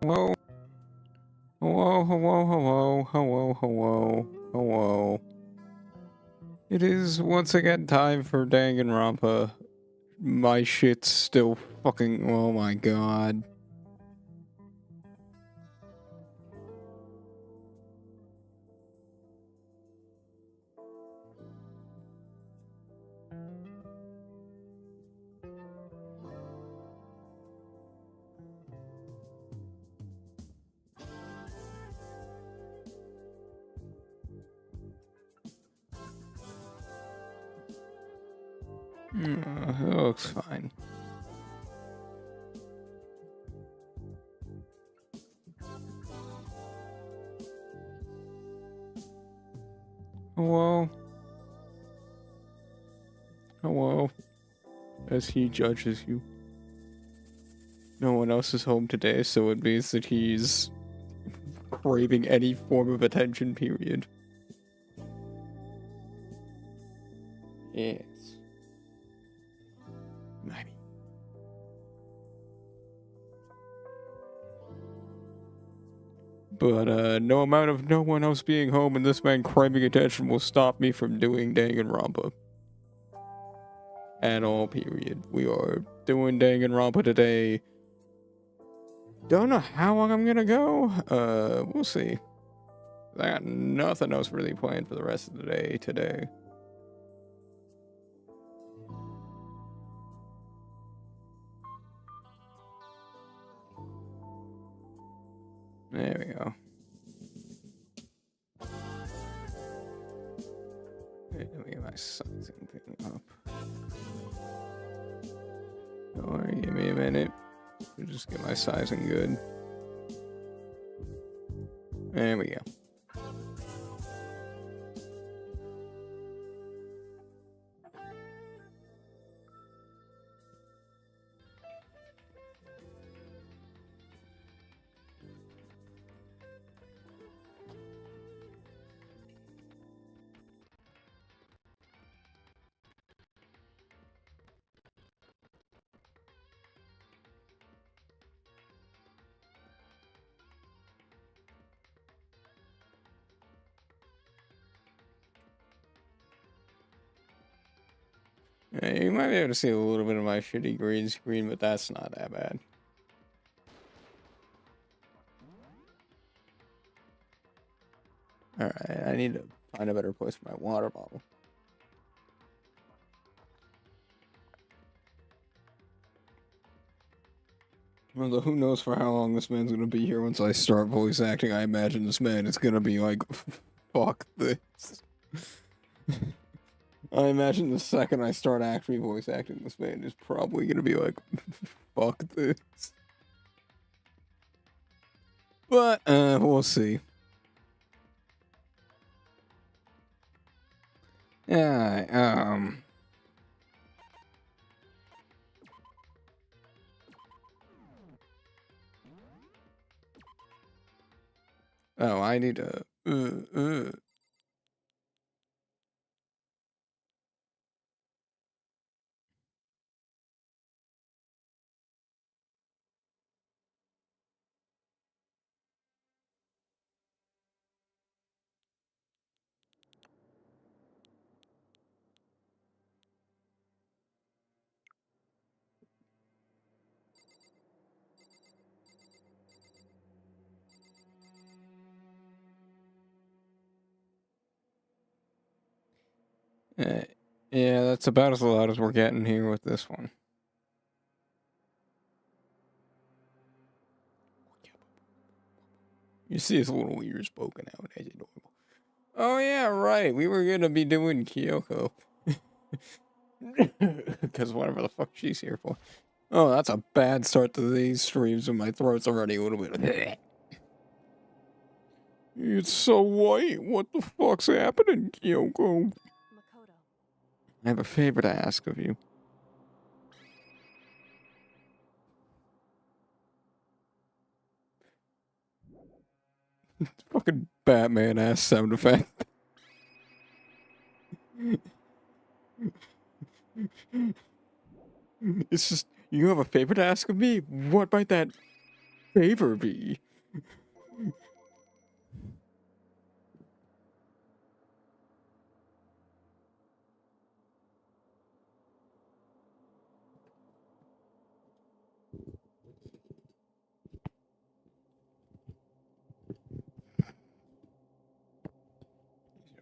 Hello? Hello, hello, hello, hello, hello, hello. It is once again time for Danganronpa. My shit's still fucking. Oh my god. It looks fine. Hello? Hello? As he judges you. No one else is home today, so it means that he's craving any form of attention, period. Yes. Maybe. But, no amount of no one else being home and this man craving attention will stop me from doing Danganronpa. At all, period. We are doing Danganronpa today. Don't know how long I'm gonna go. We'll see. I got nothing else really planned for the rest of the day today. There we go. Let me get my sizing thing up. Don't worry, give me a minute. I'll just get my sizing good. There we go. You might be able to see a little bit of my shitty green screen, but that's not that bad. Alright, I need to find a better place for my water bottle. Although who knows for how long this man's gonna be here once I start voice acting. I imagine this man is gonna be like, fuck this. I imagine the second I start actually voice acting, this man is probably gonna be like, fuck this. But, we'll see. Yeah, Oh, I need to, yeah, that's about as loud as we're getting here with this one. You see his little ears poking out as normal. Oh yeah, right. We were gonna be doing Kyoko. Because whatever the fuck she's here for. Oh, that's a bad start to these streams when my throat's already a little bit. It's so white. What the fuck's happening, Kyoko? I have a favor to ask of you. Fucking Batman ass sound effect. It's just, you have a favor to ask of me? What might that Paper bee.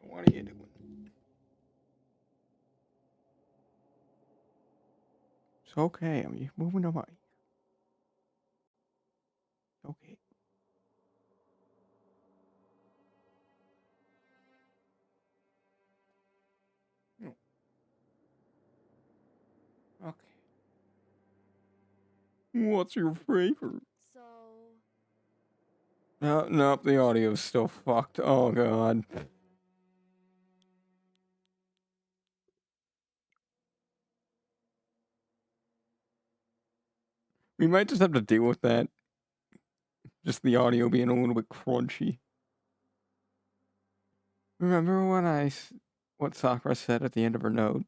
What are you doing? It's okay. I'm moving away. Okay. Oh, okay. What's your favorite? So, Nope, the audio's still fucked. Oh, God. We might just have to deal with that. Just the audio being a little bit crunchy. Remember when what Sakura said at the end of her note?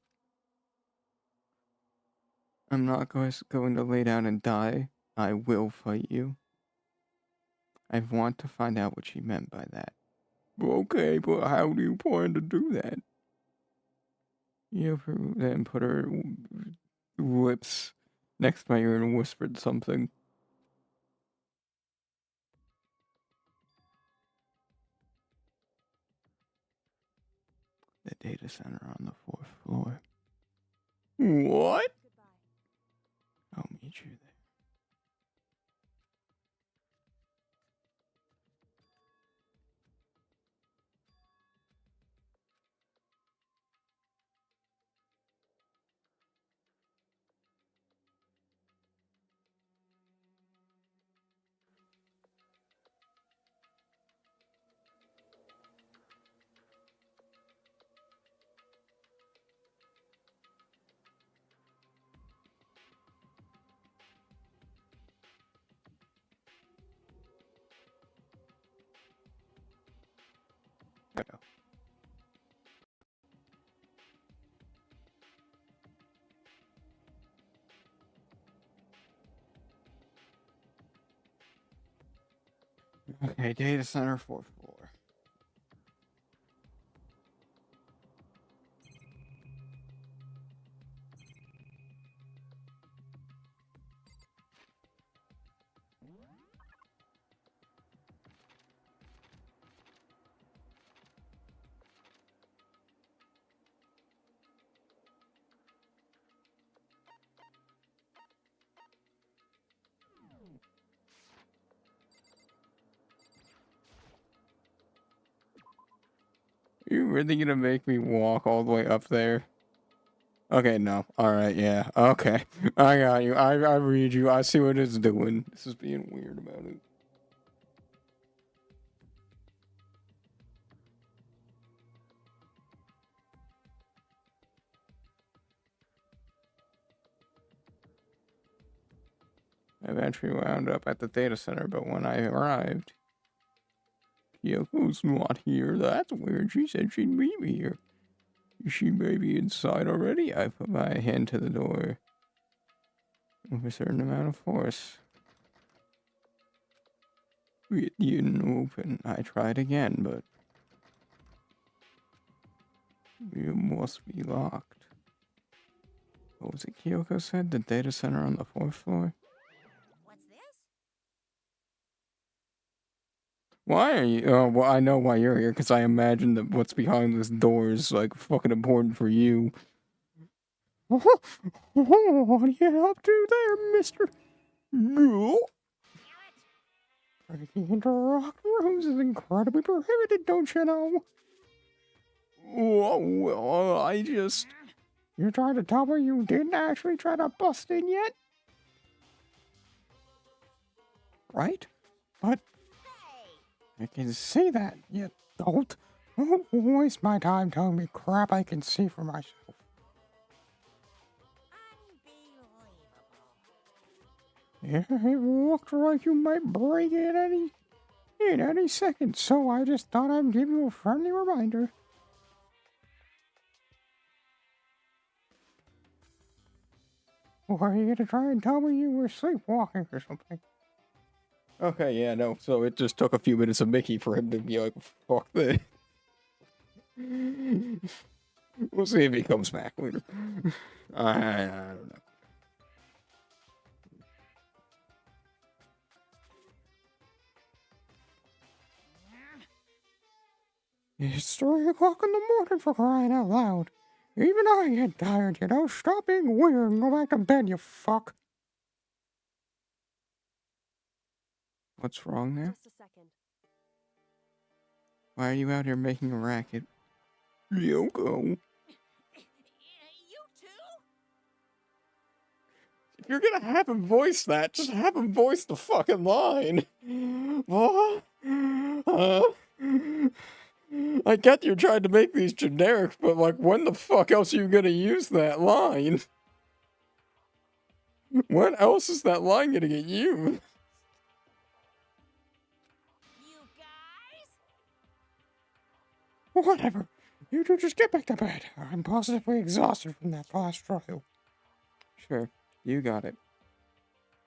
I'm not going to lay down and die. I will fight you. I want to find out what she meant by that. Okay, but how do you plan to do that? You then put her lips next to my ear and whispered something. The data center on the 4th floor. What? goodbye. I'll meet you there. Okay, data center 4th floor. You really gonna make me walk all the way up there? Okay, no. Alright, yeah. Okay. I got you. I read you. I see what it's doing. This is being weird about it. I eventually wound up at the data center, but when I arrived, Kyoko's not here. That's weird. She said she'd meet me here. She may be inside already. I put my hand to the door with a certain amount of force. It didn't open. I tried again, but it must be locked. What was it Kyoko said? The data center on the 4th floor? What's this? Why are you? Oh, well, I know why you're here, because I imagine that what's behind this door is, like, fucking important for you. What are you up to there, mister? No. Breaking into locked rooms is incredibly prohibited, don't you know? Oh, well, I just... You're trying to tell me you didn't actually try to bust in yet? Right? But Hey! I can see that, you don't. Don't waste my time telling me crap I can see for myself. Unbelievable. Yeah, it looked like you might break in any second, so I just thought I'd give you a friendly reminder. Or are you gonna try and tell me you were sleepwalking or something? Okay, yeah, no. So it just took a few minutes of Mickey for him to be like, fuck this. We'll see if he comes back later. I don't know. It's 3 o'clock in the morning for crying out loud. Even I get tired, you know. Stop being weird and go back to bed, you fuck. What's wrong there? Just a second. Why are you out here making a racket? Yoko. You too? If you're gonna have him voice that, just have him voice the fucking line. What? I get you're trying to make these generic, but like, when the fuck else are you gonna use that line? When else is that line gonna get used? You guys? Whatever. You two just get back to bed. I'm positively exhausted from that last trial. Sure, you got it.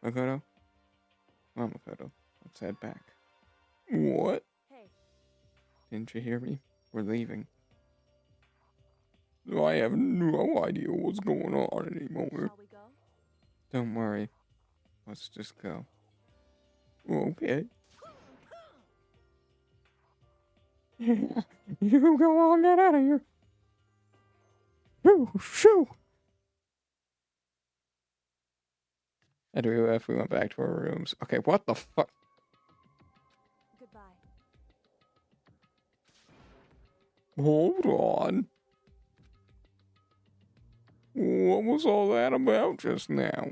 Makoto? Well, Makoto, let's head back. What? Hey, Didn't you hear me? We're leaving. I have no idea what's going on anymore. shall we go? Don't worry. Let's just go. Okay. You go on, get out of here. Shoo! And if we went back to our rooms. Okay, what the fuck? Goodbye. Hold on. What was all that about just now?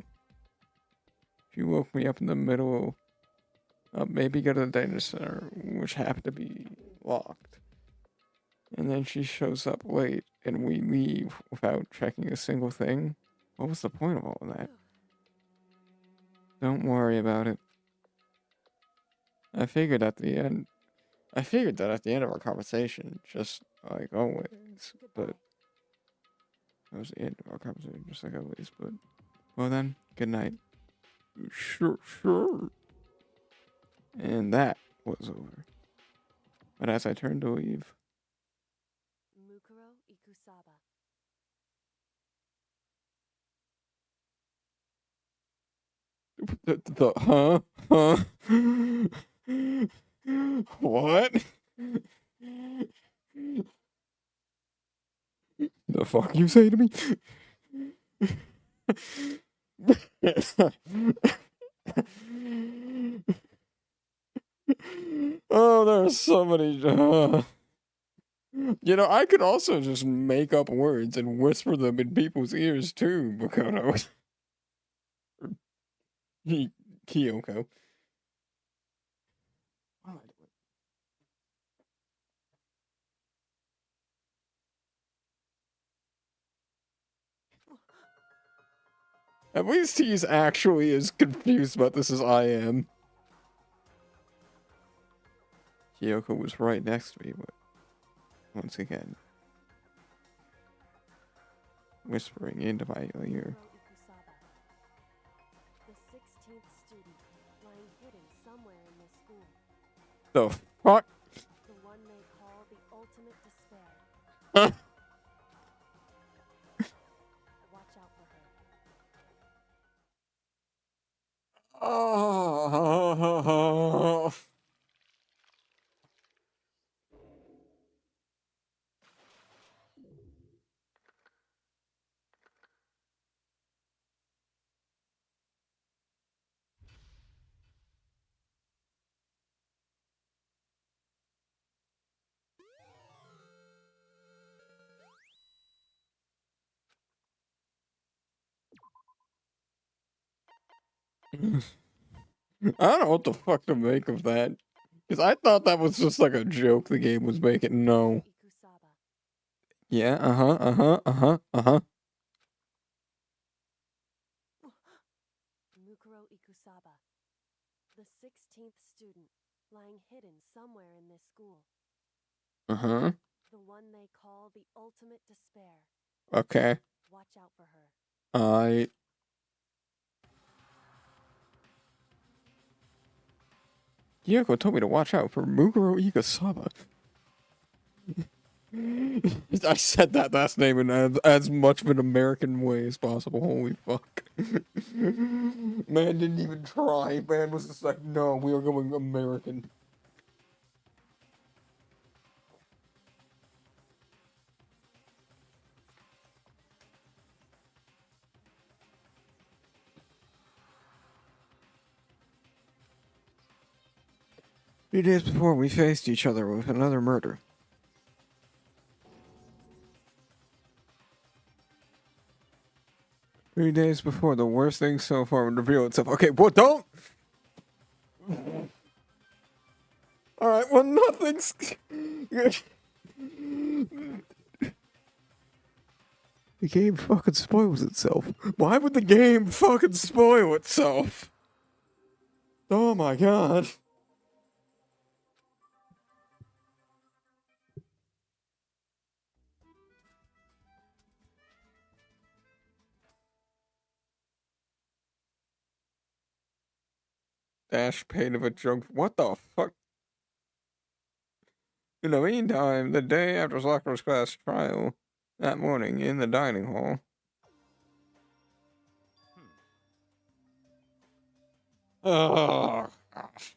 She woke me up in the middle of maybe go to the data center, which happened to be locked. And then she shows up late and we leave without checking a single thing. What was the point of all of that? Don't worry about it. I figured that at the end of our conversation, just like always, but that was the end of our conversation, just like always, but well then, good night. Sure. And that was over. But as I turned to leave, Mukuro Ikusaba. huh? What? The fuck you say to me? Oh, there are so many. You know, I could also just make up words and whisper them in people's ears too, Makoto. Kyoko. At least he's actually as confused about this as I am. Kyoko was right next to me, but once again, whispering into my ear. Mukuro Ikusaba. The 16th student, lying hidden somewhere in this school. The fuck? The one they call the ultimate despair. Huh? Watch out for her. Oh. I don't know what the fuck to make of that. Because I thought that was just like a joke the game was making. No. Ikusaba. Yeah, uh-huh. Mukuro Ikusaba. The 16th student, lying hidden somewhere in this school. Uh-huh. The one they call the ultimate despair. Okay. Watch out for her. I... Yoko told me to watch out for Muguro Igasama. I said that last name in as much of an American way as possible. Holy fuck. Man didn't even try. Man was just like, no, we are going American. Few days before we faced each other with another murder. Three days before the worst thing so far would reveal itself. Okay, well, don't! Alright, well, nothing's... The game fucking spoils itself. Why would the game fucking spoil itself? Oh my god. Dash pain of a drunk. What the fuck? In the meantime, the day after Slocker's class trial, that morning in the dining hall. Oh, gosh.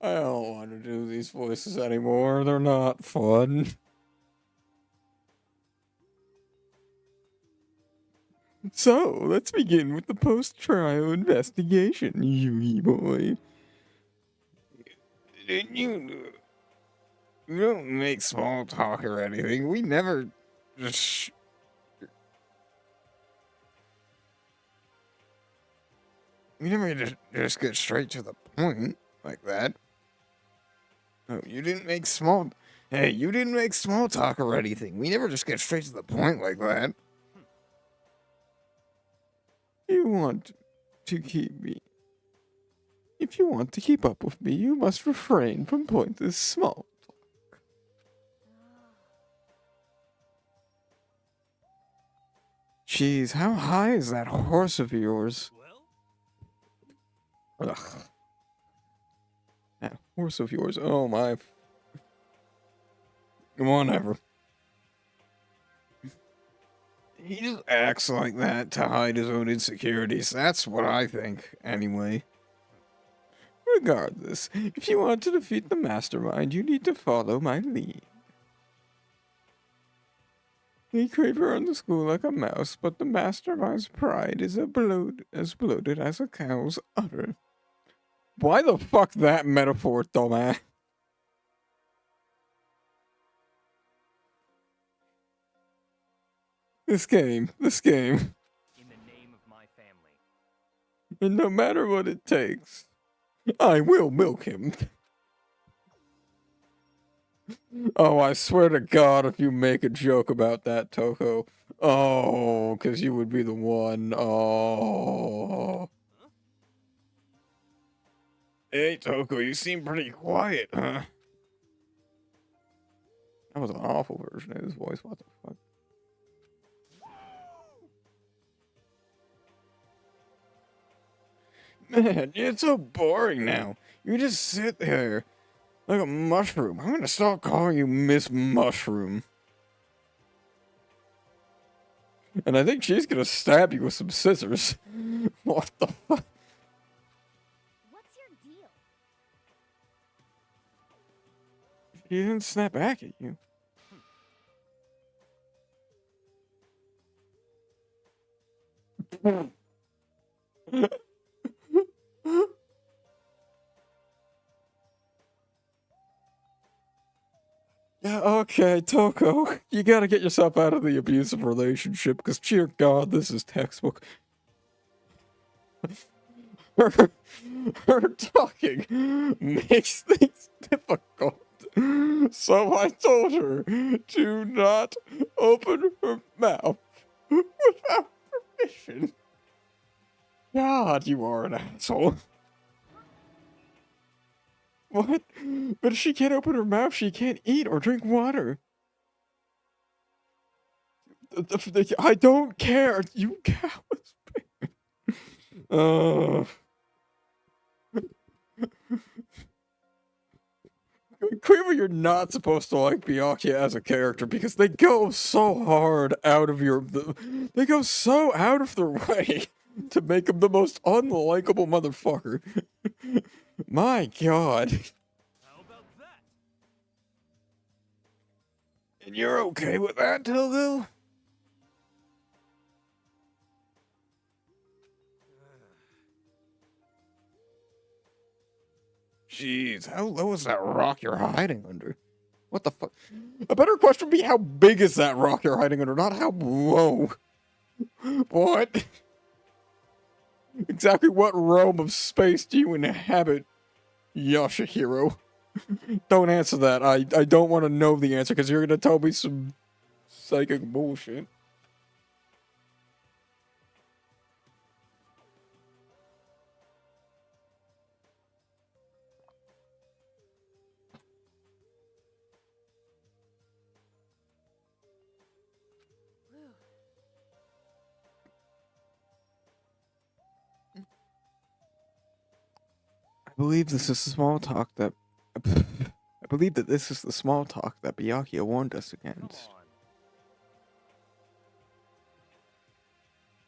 I don't want to do these voices anymore. They're not fun. So, let's begin with the post-trial investigation, Yugi boy. You don't make small talk or anything. We never just... We never just get straight to the point like that. Oh, you didn't make small... Hey, you didn't make small talk or anything. We never just get straight to the point like that. You want to keep me... If you want to keep up with me, you must refrain from pointless small talk. Jeez, how high is that horse of yours? Ugh. That horse of yours, oh my... Whatever. He just acts like that to hide his own insecurities. That's what I think, anyway. Regardless, if you want to defeat the mastermind, you need to follow my lead. We creep around the school like a mouse, but the mastermind's pride is as bloated as a cow's udder. Why the fuck that metaphor, dumbass? This game. In the name of my family. And no matter what it takes, I will milk him. Oh, I swear to God, if you make a joke about that, Toko. Oh, because you would be the one. Oh. Hey, Toko, you seem pretty quiet, huh? That was an awful version of his voice. What the fuck? Man, it's so boring now. You just sit there like a mushroom. I'm gonna start calling you Miss Mushroom. And I think she's gonna stab you with some scissors. What the fuck? What's your deal? He didn't snap back at you. Yeah, okay, Toko. You gotta get yourself out of the abusive relationship, because, dear God, this is textbook. Her talking makes things difficult. So I told her to not open her mouth without permission. God, you are an asshole. What? But if she can't open her mouth, she can't eat or drink water. I don't care, you callous bitch. Clearly, you're not supposed to like Byakuya as a character because they go so hard out of they go so out of their way to make him the most unlikable motherfucker. My God. How about that? And you're okay with that, Togo? Jeez, how low is that rock you're hiding under? What the fuck? A better question would be how big is that rock you're hiding under, not how low. What? Exactly what realm of space do you inhabit, Yoshihiro? Don't answer that. I don't want to know the answer because you're gonna tell me some psychic bullshit. I believe this is the small talk that I believe that this is the small talk that Byakuya warned us Come against.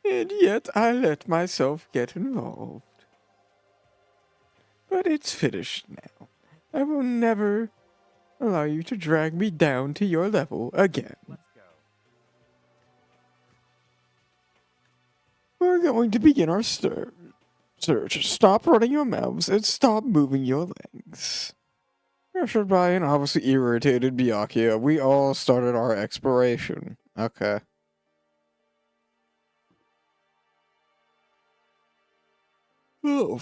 on. And yet I let myself get involved. But it's finished now. I will never allow you to drag me down to your level again. Let's go. We're going to begin our search. Stop running your mouths and stop moving your legs. Pressured by an obviously irritated Byakuya, we all started our exploration. Okay. Oh.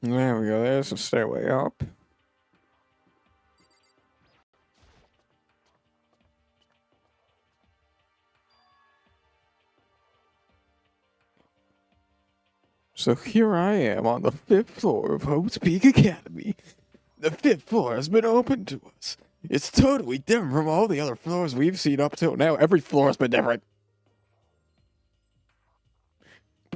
There we go. There's a stairway up. So here I am on the 5th floor of Hope's Peak Academy. The 5th floor has been opened to us. It's totally different from all the other floors we've seen up till now. Every floor has been different.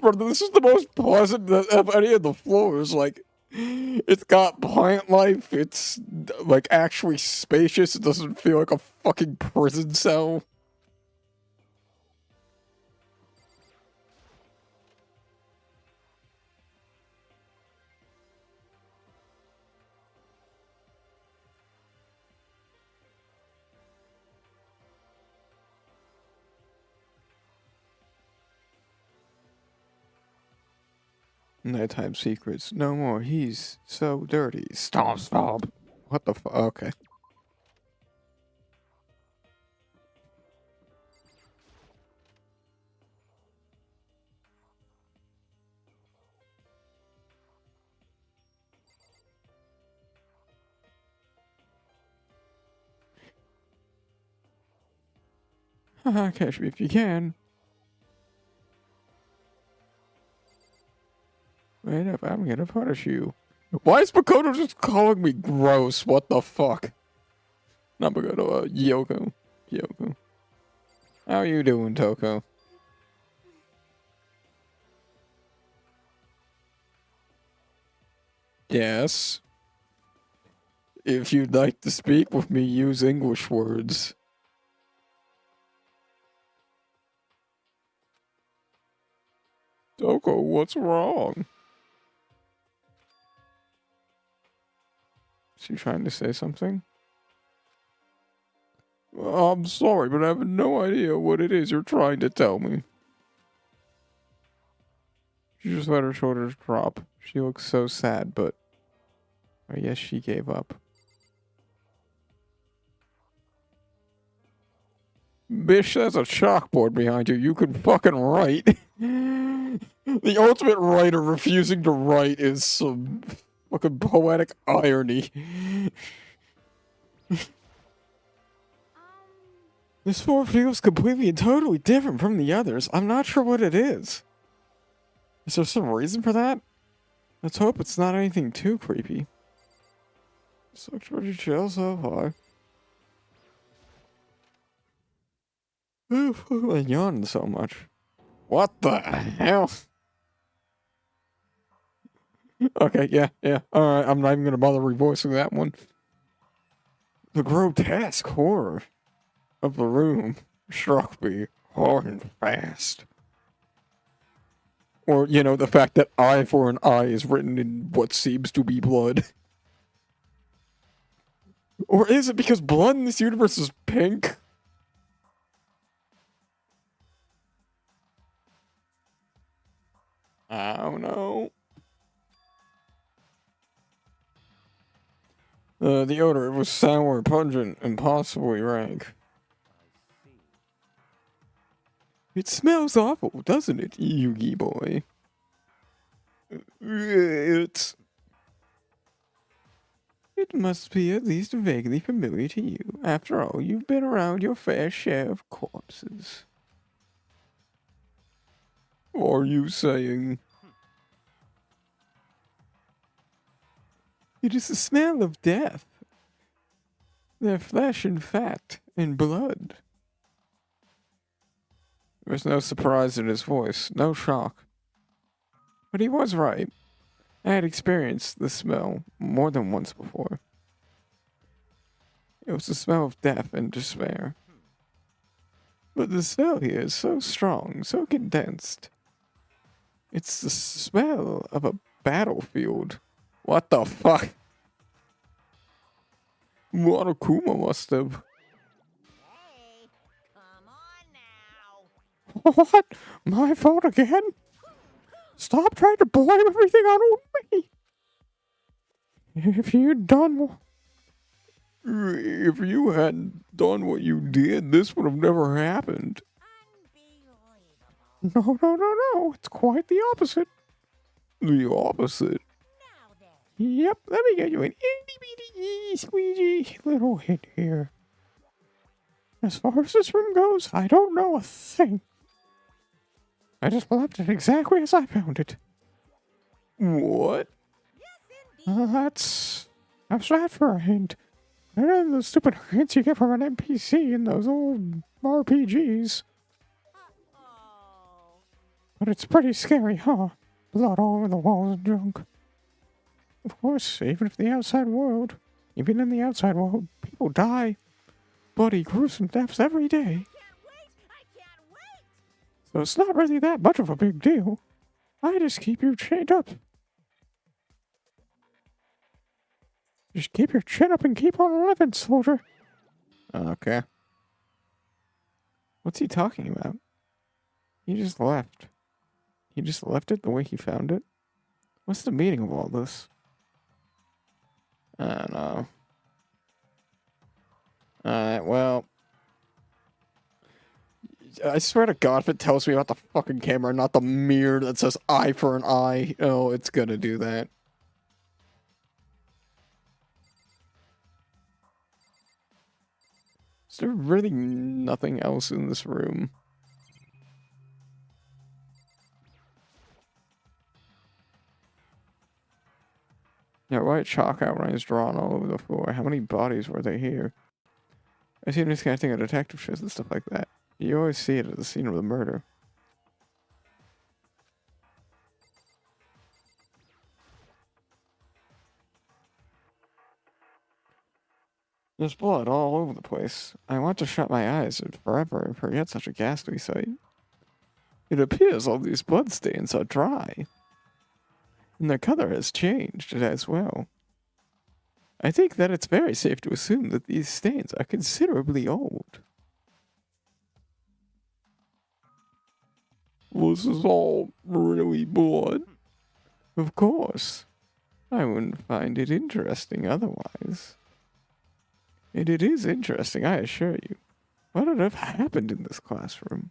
Bro, this is the most pleasant of any of the floors. Like, it's got plant life. It's, like, actually spacious. It doesn't feel like a fucking prison cell. Nighttime secrets. No more. He's so dirty. Stop. What the fuck? Okay. Haha, catch me if you can. Wait up, I'm gonna punish you. Why is Makoto just calling me gross? What the fuck? I'm gonna go to Yoko. How you doing, Toko? Yes. If you'd like to speak with me, use English words. Toko, what's wrong? Is she trying to say something? I'm sorry, but I have no idea what it is you're trying to tell me. She just let her shoulders drop. She looks so sad, but I guess she gave up. Bish, there's a chalkboard behind you. You can fucking write. The ultimate writer refusing to write is some fucking poetic irony. This floor feels completely and totally different from the others. I'm not sure what it is. Is there some reason for that? Let's hope it's not anything too creepy. Such pretty chill so far. Oh, fuck, I'm yawning so much. What the hell? Okay, yeah. Alright, I'm not even gonna bother revoicing that one. The grotesque horror of the room struck me hard and fast. Or, you know, the fact that eye for an eye is written in what seems to be blood. Or is it because blood in this universe is pink? I don't know. The odor was sour, pungent, and possibly rank. It smells awful, doesn't it, Yugi boy? It must be at least vaguely familiar to you. After all, you've been around your fair share of corpses. Are you saying... It is the smell of death. Their flesh and fat and blood. There's no surprise in his voice, no shock. But he was right. I had experienced the smell more than once before. It was the smell of death and despair. But the smell here is so strong, so condensed. It's the smell of a battlefield. What the fuck? Monokuma must have. Hey, come on now. What? My fault again? Stop trying to blame everything on me. If you hadn't done what you did, this would have never happened. Unbelievable. No. It's quite the opposite. The opposite? Now then. Yep, let me get you an itty-bitty squeegee little hint here. As far as this room goes, I don't know a thing. I just left it exactly as I found it. What? Yes, indeed. How's that for a hint? Better than the stupid hints you get from an NPC in those old RPGs. Uh-oh. But it's pretty scary, huh? Blood all over the walls and junk. Of course, even in the outside world, people die. Bloody, gruesome deaths every day. I can't wait. So it's not really that much of a big deal. I just keep you chained up. Just keep your chin up and keep on living, soldier. Okay. What's he talking about? He just left. He just left it the way he found it? What's the meaning of all this? I don't know. Alright, well. I swear to God, if it tells me about the fucking camera, not the mirror that says eye for an eye, oh, it's gonna do that. Is there really nothing else in this room? Yeah, white chalk outlines drawn all over the floor. How many bodies were there here? I see this kind of thing on detective shows and stuff like that. You always see it at the scene of the murder. There's blood all over the place. I want to shut my eyes forever and forget such a ghastly sight. It appears all these bloodstains are dry. And their color has changed as well. I think that it's very safe to assume that these stains are considerably old. This is all really blood? Of course. I wouldn't find it interesting otherwise. And it is interesting, I assure you. What on earth happened in this classroom?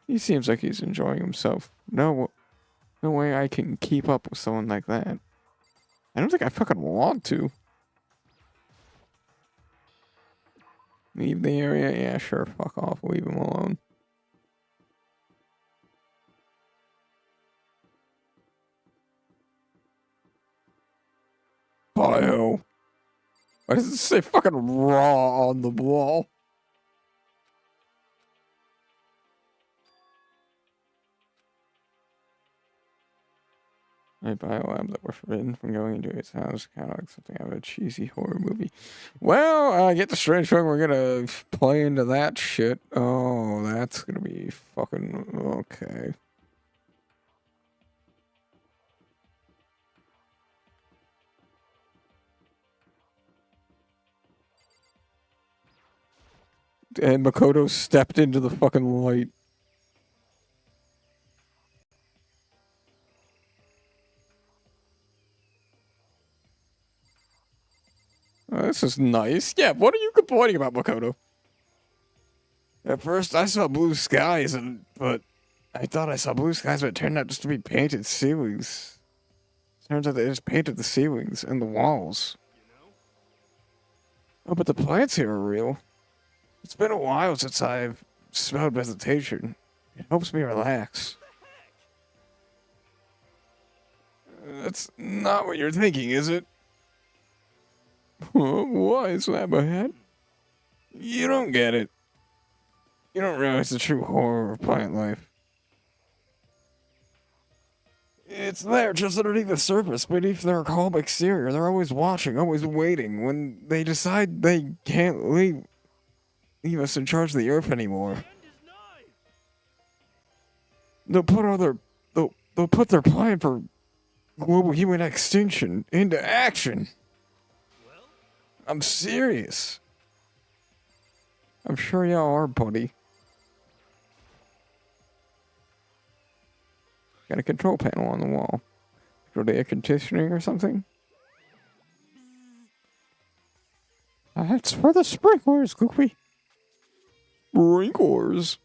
He seems like he's enjoying himself. No way I can keep up with someone like that. I don't think I fucking want to. Leave the area? Yeah, sure. Fuck off. Leave him alone. Bio. Why does it say fucking raw on the wall? A biolab that were forbidden from going into his house, kind of like something out of a cheesy horror movie. Well, I get the strange feeling we're gonna play into that shit. Oh, that's gonna be fucking okay. And Makoto stepped into the fucking light. Oh, this is nice. Yeah, what are you complaining about, Makoto? At first, I saw blue skies, but I thought I saw blue skies, but it turned out just to be painted ceilings. Turns out they just painted the ceilings and the walls. Oh, but the plants here are real. It's been a while since I've smelled vegetation. It helps me relax. That's not what you're thinking, is it? Why is that bad? You don't get it. You don't realize the true horror of plant life. It's there, just underneath the surface, beneath their calm exterior. They're always watching, always waiting. When they decide they can't leave us in charge of the earth anymore, they'll put their plan for global human extinction into action. I'm serious. I'm sure y'all are, buddy. Got a control panel on the wall. For the air conditioning or something? That's for the sprinklers, Goofy. Sprinklers?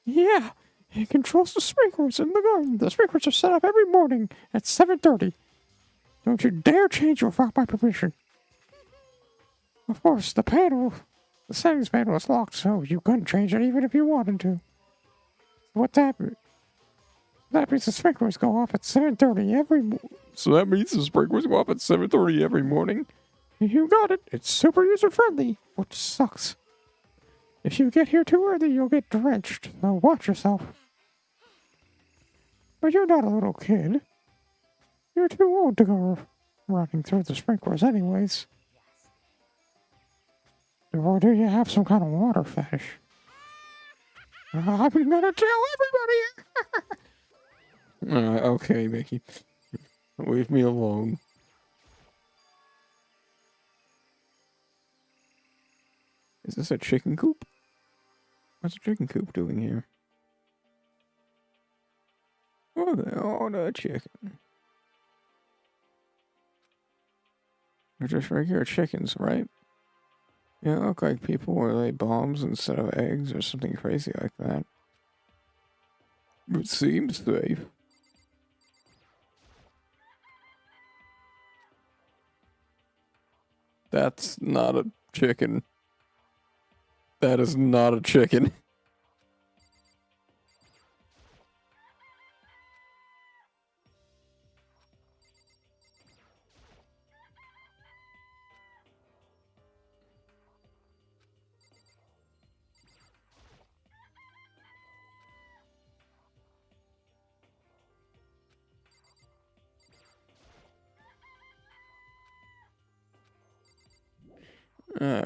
Yeah, it controls the sprinklers in the garden. The sprinklers are set up every morning at 7:30. Don't you dare change without my permission. Of course, the settings panel is locked, so you couldn't change it even if you wanted to. What happened? That means the sprinklers go off at 7:30 every So that means the sprinklers go off at 7:30 every morning? You got it. It's super user-friendly, which sucks. If you get here too early, you'll get drenched, so watch yourself. But you're not a little kid. You're too old to go running through the sprinklers anyways. Or do you have some kind of water fetish? I'm gonna tell everybody! Okay, Mickey. Leave me alone. Is this a chicken coop? What's a chicken coop doing here? Oh, the chicken. They're just regular chickens, right? Yeah, look like people will lay bombs instead of eggs or something crazy like that. It seems safe. That's not a chicken. That is not a chicken.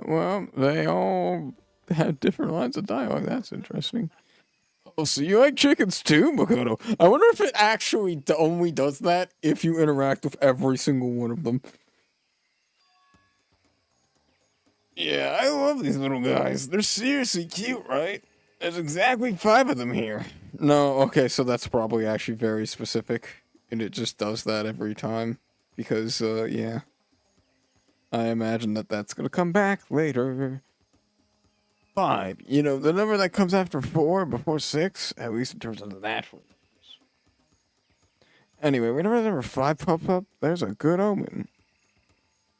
Well, they all had different lines of dialogue. That's interesting. Oh, so you like chickens too, Makoto? I wonder if it actually only does that if you interact with every single one of them. Yeah, I love these little guys. They're seriously cute, right? There's exactly 5 of them here. No, okay, so that's probably actually very specific, and it just does that every time. Because, yeah. I imagine that that's gonna come back later. 5. You know, the number that comes after 4, before 6, at least in terms of the natural numbers. Anyway, whenever number 5 pops up, there's a good omen.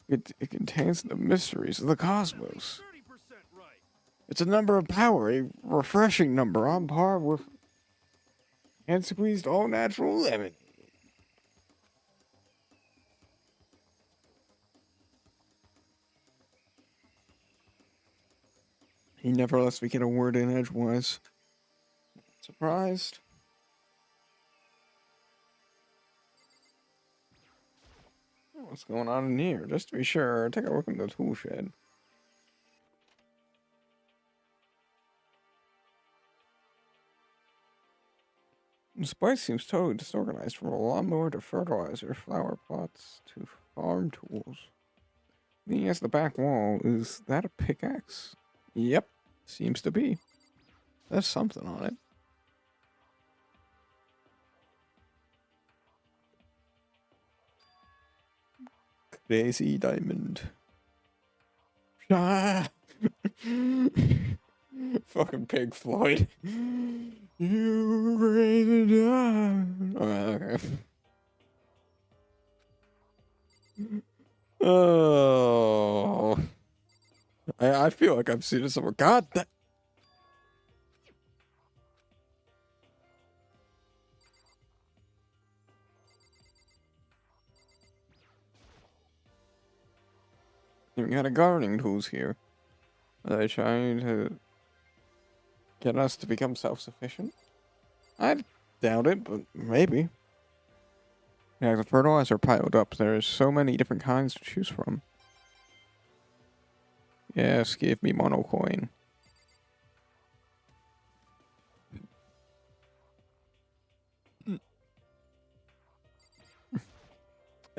It contains the mysteries of the cosmos. 30% right. It's a number of power, a refreshing number on par with hand squeezed all natural lemon. He never lets me get a word in edgewise. Surprised? What's going on in here? Just to be sure, take a look in the tool shed. This place seems totally disorganized, from a lawnmower to fertilizer, flower pots to farm tools. Leaning against the back wall, is that a pickaxe? Yep, seems to be. There's something on it. Crazy diamond. Ah! Fucking Pig Floyd. You crazy diamond. Okay. Oh. I feel like I've seen it somewhere. God, that. We got a gardening tools here. Are they trying to get us to become self-sufficient? I doubt it, but maybe. Yeah, the fertilizer piled up. There's so many different kinds to choose from. Yes, give me monocoin.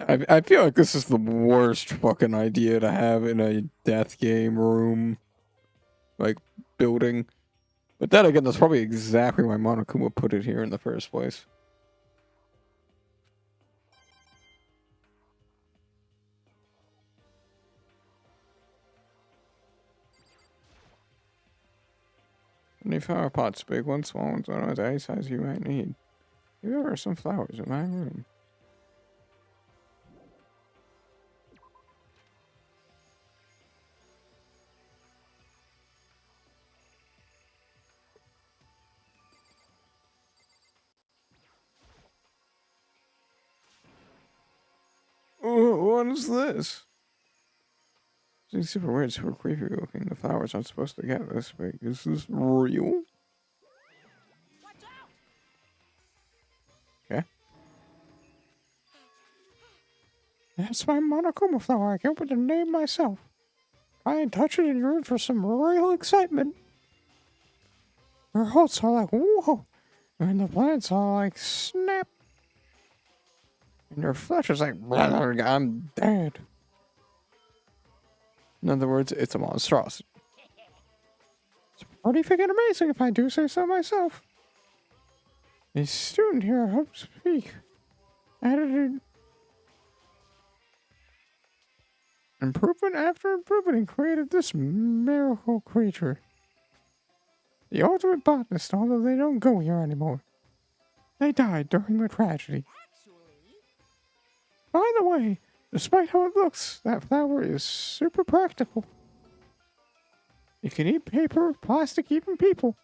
I feel like this is the worst fucking idea to have in a death game room, like, building. But then again, that's probably exactly why Monokuma put it here in the first place. Any flower pots, big ones, small ones, I don't know, any size you might need. Here are some flowers in my room. What is this? It's super weird, super creepy looking. The flowers aren't supposed to get this big. Is this real? Watch out! Okay. That's my Monokuma flower. I came up with the name myself. I ain't touch it and you're in for some real excitement. Her hearts are like, whoa. And the plants are like, snap. And her flesh is like, I'm dead. In other words, it's a monstrosity. It's pretty freaking amazing if I do say so myself. A student here, I hope to speak. Added improvement after improvement and created this miracle creature. The ultimate botanist, although they don't go here anymore. They died during the tragedy. Actually, By the way, despite how it looks, that flower is super practical. It can eat paper, plastic, even people.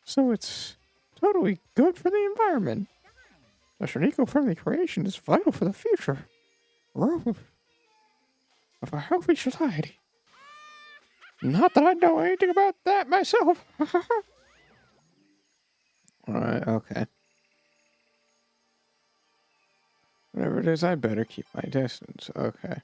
So it's totally good for the environment. Such an eco-friendly creation is vital for the future. Growth of a healthy society. Not that I know anything about that myself. Alright, okay. Whatever it is, I better keep my distance. Okay.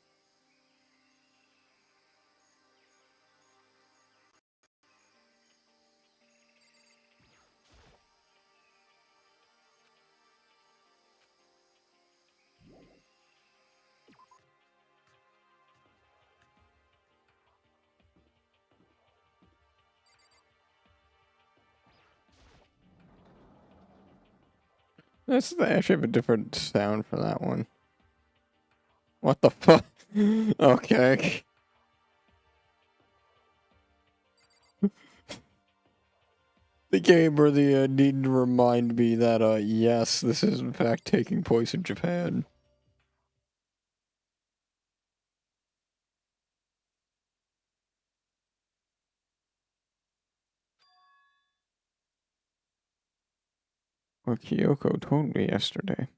This I actually have a different sound for that one. What the fuck? Okay. The game where the need to remind me that yes, this is in fact taking place in Japan. what Kyoko told me yesterday.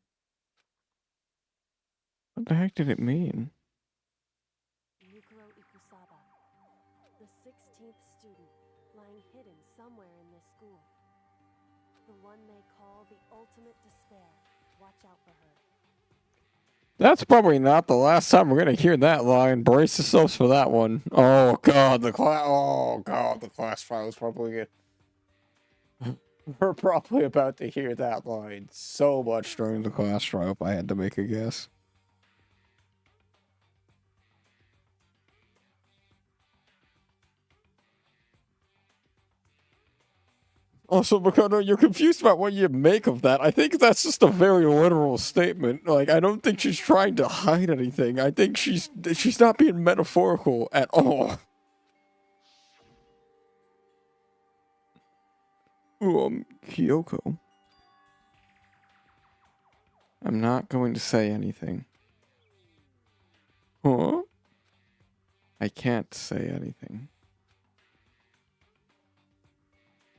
What the heck did it mean? Yukiro Ikusaba, the 16th student, lying hidden somewhere in this school. The one they call the ultimate despair. Watch out for her. That's probably not the last time we're gonna hear that line. Brace yourselves for that one. Oh god, the class. Oh god, the class trial is probably good. We're probably about to hear that line so much during the class trial. If I had to make a guess. Also, Makoto, you're confused about what you make of that. I think that's just a very literal statement. Like, I don't think she's trying to hide anything. I think she's not being metaphorical at all. Kyoko. I'm not going to say anything. Huh? I can't say anything.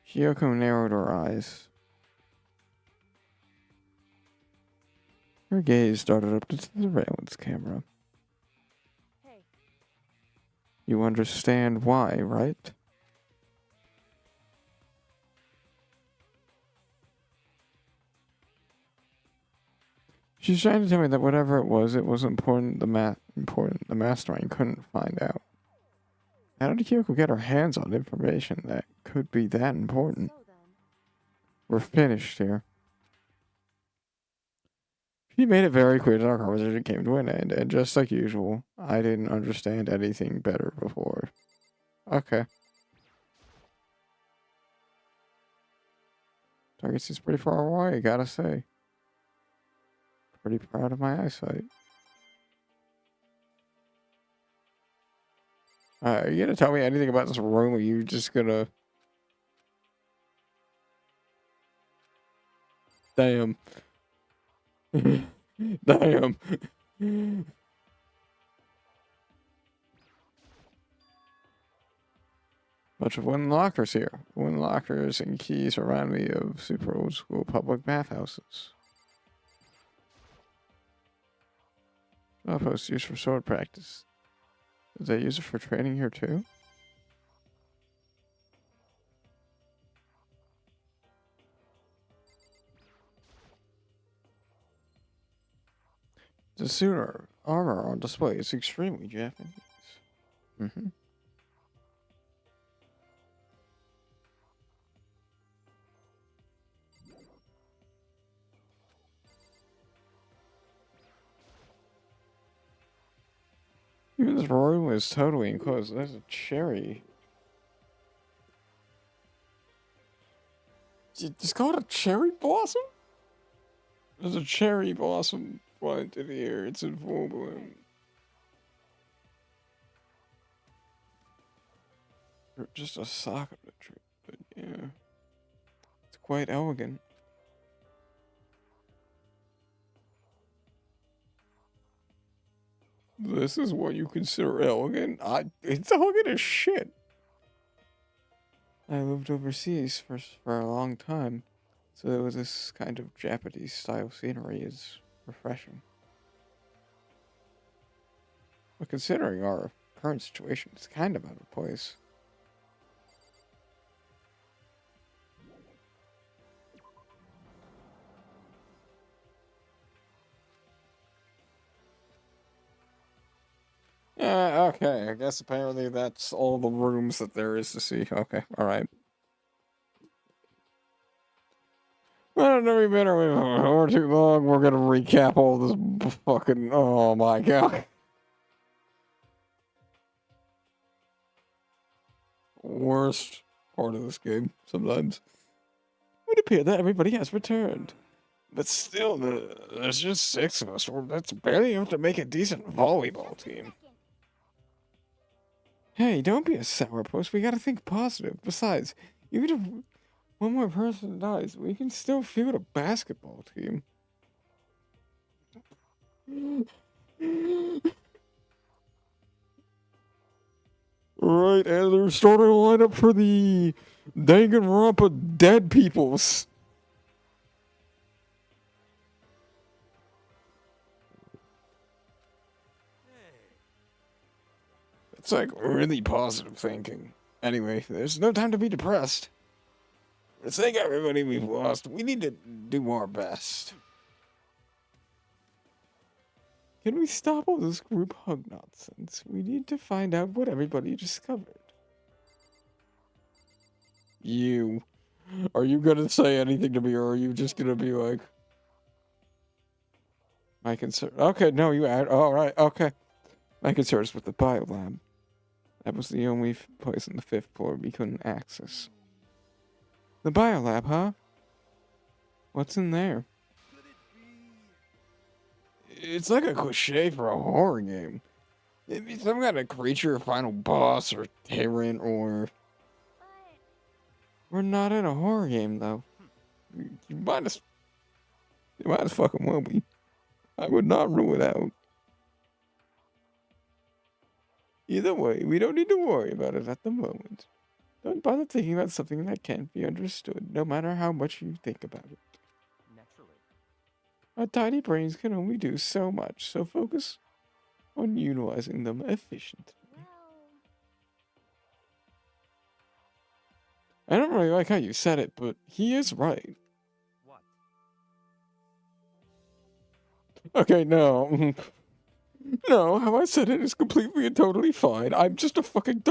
Kyoko narrowed her eyes. Her gaze darted up to the surveillance camera. Hey, You understand why, right? She's trying to tell me that whatever it was important. The mastermind couldn't find out. How did Kyoko get her hands on information that could be that important? so then, We're finished here. She made it very clear that our conversation came to an end, and just like usual, I didn't understand anything better before. Okay. Target seems pretty far away, gotta say. Pretty proud of my eyesight. Are you gonna tell me anything about this room, or are you just gonna... Damn. Damn. Bunch of wooden lockers here. Wooden lockers and keys remind me of super old school public bathhouses. Outpost used for sword practice. Did they use it for training here too? The suit armor on display is extremely Japanese. Mm-hmm. Even this room is totally enclosed. There's a cherry. Just call it a cherry blossom? There's a cherry blossom planted here. It's in full bloom. Or just a sakura tree, but yeah. It's quite elegant. This is what you consider elegant? It's elegant as shit. I lived overseas for a long time, so this kind of Japanese style scenery is refreshing. But considering our current situation, it's kind of out of place. Yeah, okay. I guess apparently that's all the rooms that there is to see. Okay, alright. Well, never been or too long. We're gonna recap all this fucking. Oh my god. Worst part of this game, sometimes. It would appear that everybody has returned. But still, there's just 6 of us. That's barely enough to make a decent volleyball team. Hey, don't be a sourpuss. We gotta think positive. Besides, even if one more person dies, we can still field a basketball team. Right, and they're starting a lineup for the Danganronpa Dead Peoples. It's like really positive thinking. Anyway, there's no time to be depressed. For the sake of everybody we've lost, we need to do our best. Can we stop all this group hug nonsense? We need to find out what everybody discovered. You. Are you gonna say anything to me, or are you just gonna be like... My concern... Okay, no, you add... Alright, okay. My concern is with the biolab. That was the only place on the 5th floor we couldn't access. The biolab, huh? What's in there? It's like a cliche for a horror game. Maybe some kind of creature, final boss, or tyrant, or... We're not in a horror game, though. You might as fucking well be. I would not rule it out. Either way, we don't need to worry about it at the moment. Don't bother thinking about something that can't be understood, no matter how much you think about it. Naturally. Our tiny brains can only do so much, so focus on utilizing them efficiently. I don't really like how you said it, but he is right. What? Okay, no. No, how I said it is completely and totally fine. I'm just a fucking...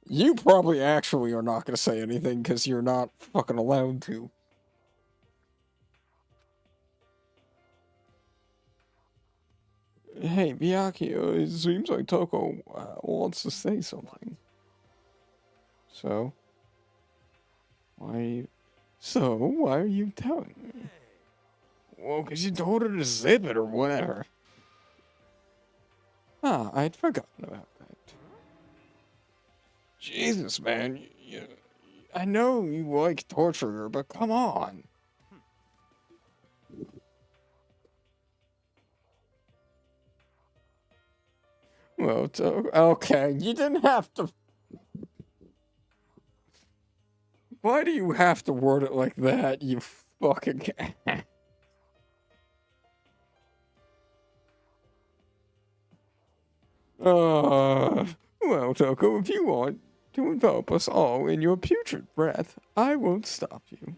You probably actually are not going to say anything because you're not fucking allowed to. Hey, Miyaki, it seems like Toko wants to say something. So? Why are you telling me? Well, because you told her to zip it or whatever. Ah, I'd forgotten about that. Jesus, man. I know you like torture her, but come on. Well, okay, you didn't have to... Why do you have to word it like that, you fucking... Well, Toko, if you want to envelop us all in your putrid breath, I won't stop you.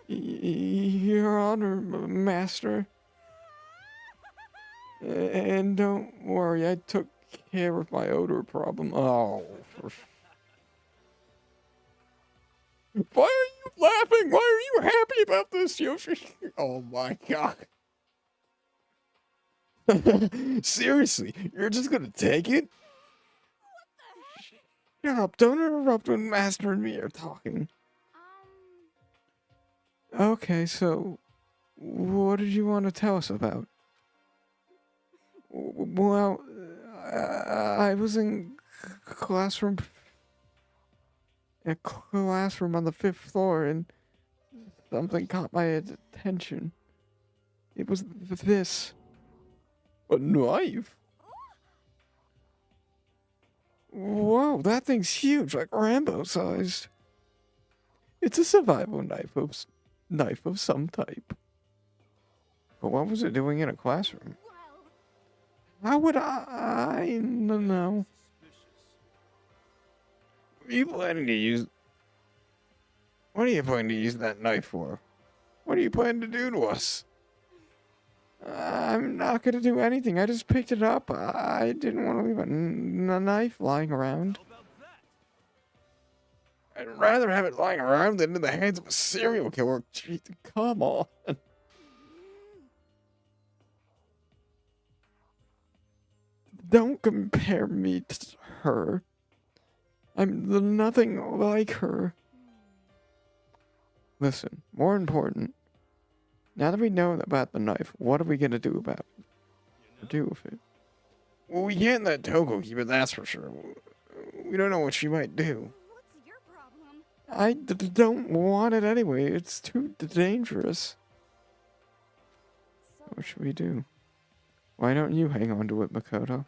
Your Honor, Master. And don't worry, I took care of my odor problem. Oh, why are you laughing? Why are you happy about this, Yoshi? Oh my god. Seriously, you're just gonna take it? Shut up, don't interrupt when Master and me are talking. Okay, so, what did you want to tell us about? Well, I was in a classroom on the 5th floor, and something caught my attention. It was this. A knife? Whoa, that thing's huge, like Rambo-sized. It's a survival knife of some type. But what was it doing in a classroom? How would I know? What are you planning to use? What are you planning to use that knife for? What are you planning to do to us? I'm not gonna do anything. I just picked it up. I didn't want to leave a knife lying around. I'd rather have it lying around than in the hands of a serial killer. Jeez, come on. Don't compare me to her. I'm nothing like her. Listen, more important. Now that we know about the knife, what are we gonna do about it? Or do with it? Well, we can't let Toko keep it, that's for sure. We don't know what she might do. What's your problem? I don't want it anyway. It's too dangerous. So What should we do? Why don't you hang on to it, Makoto?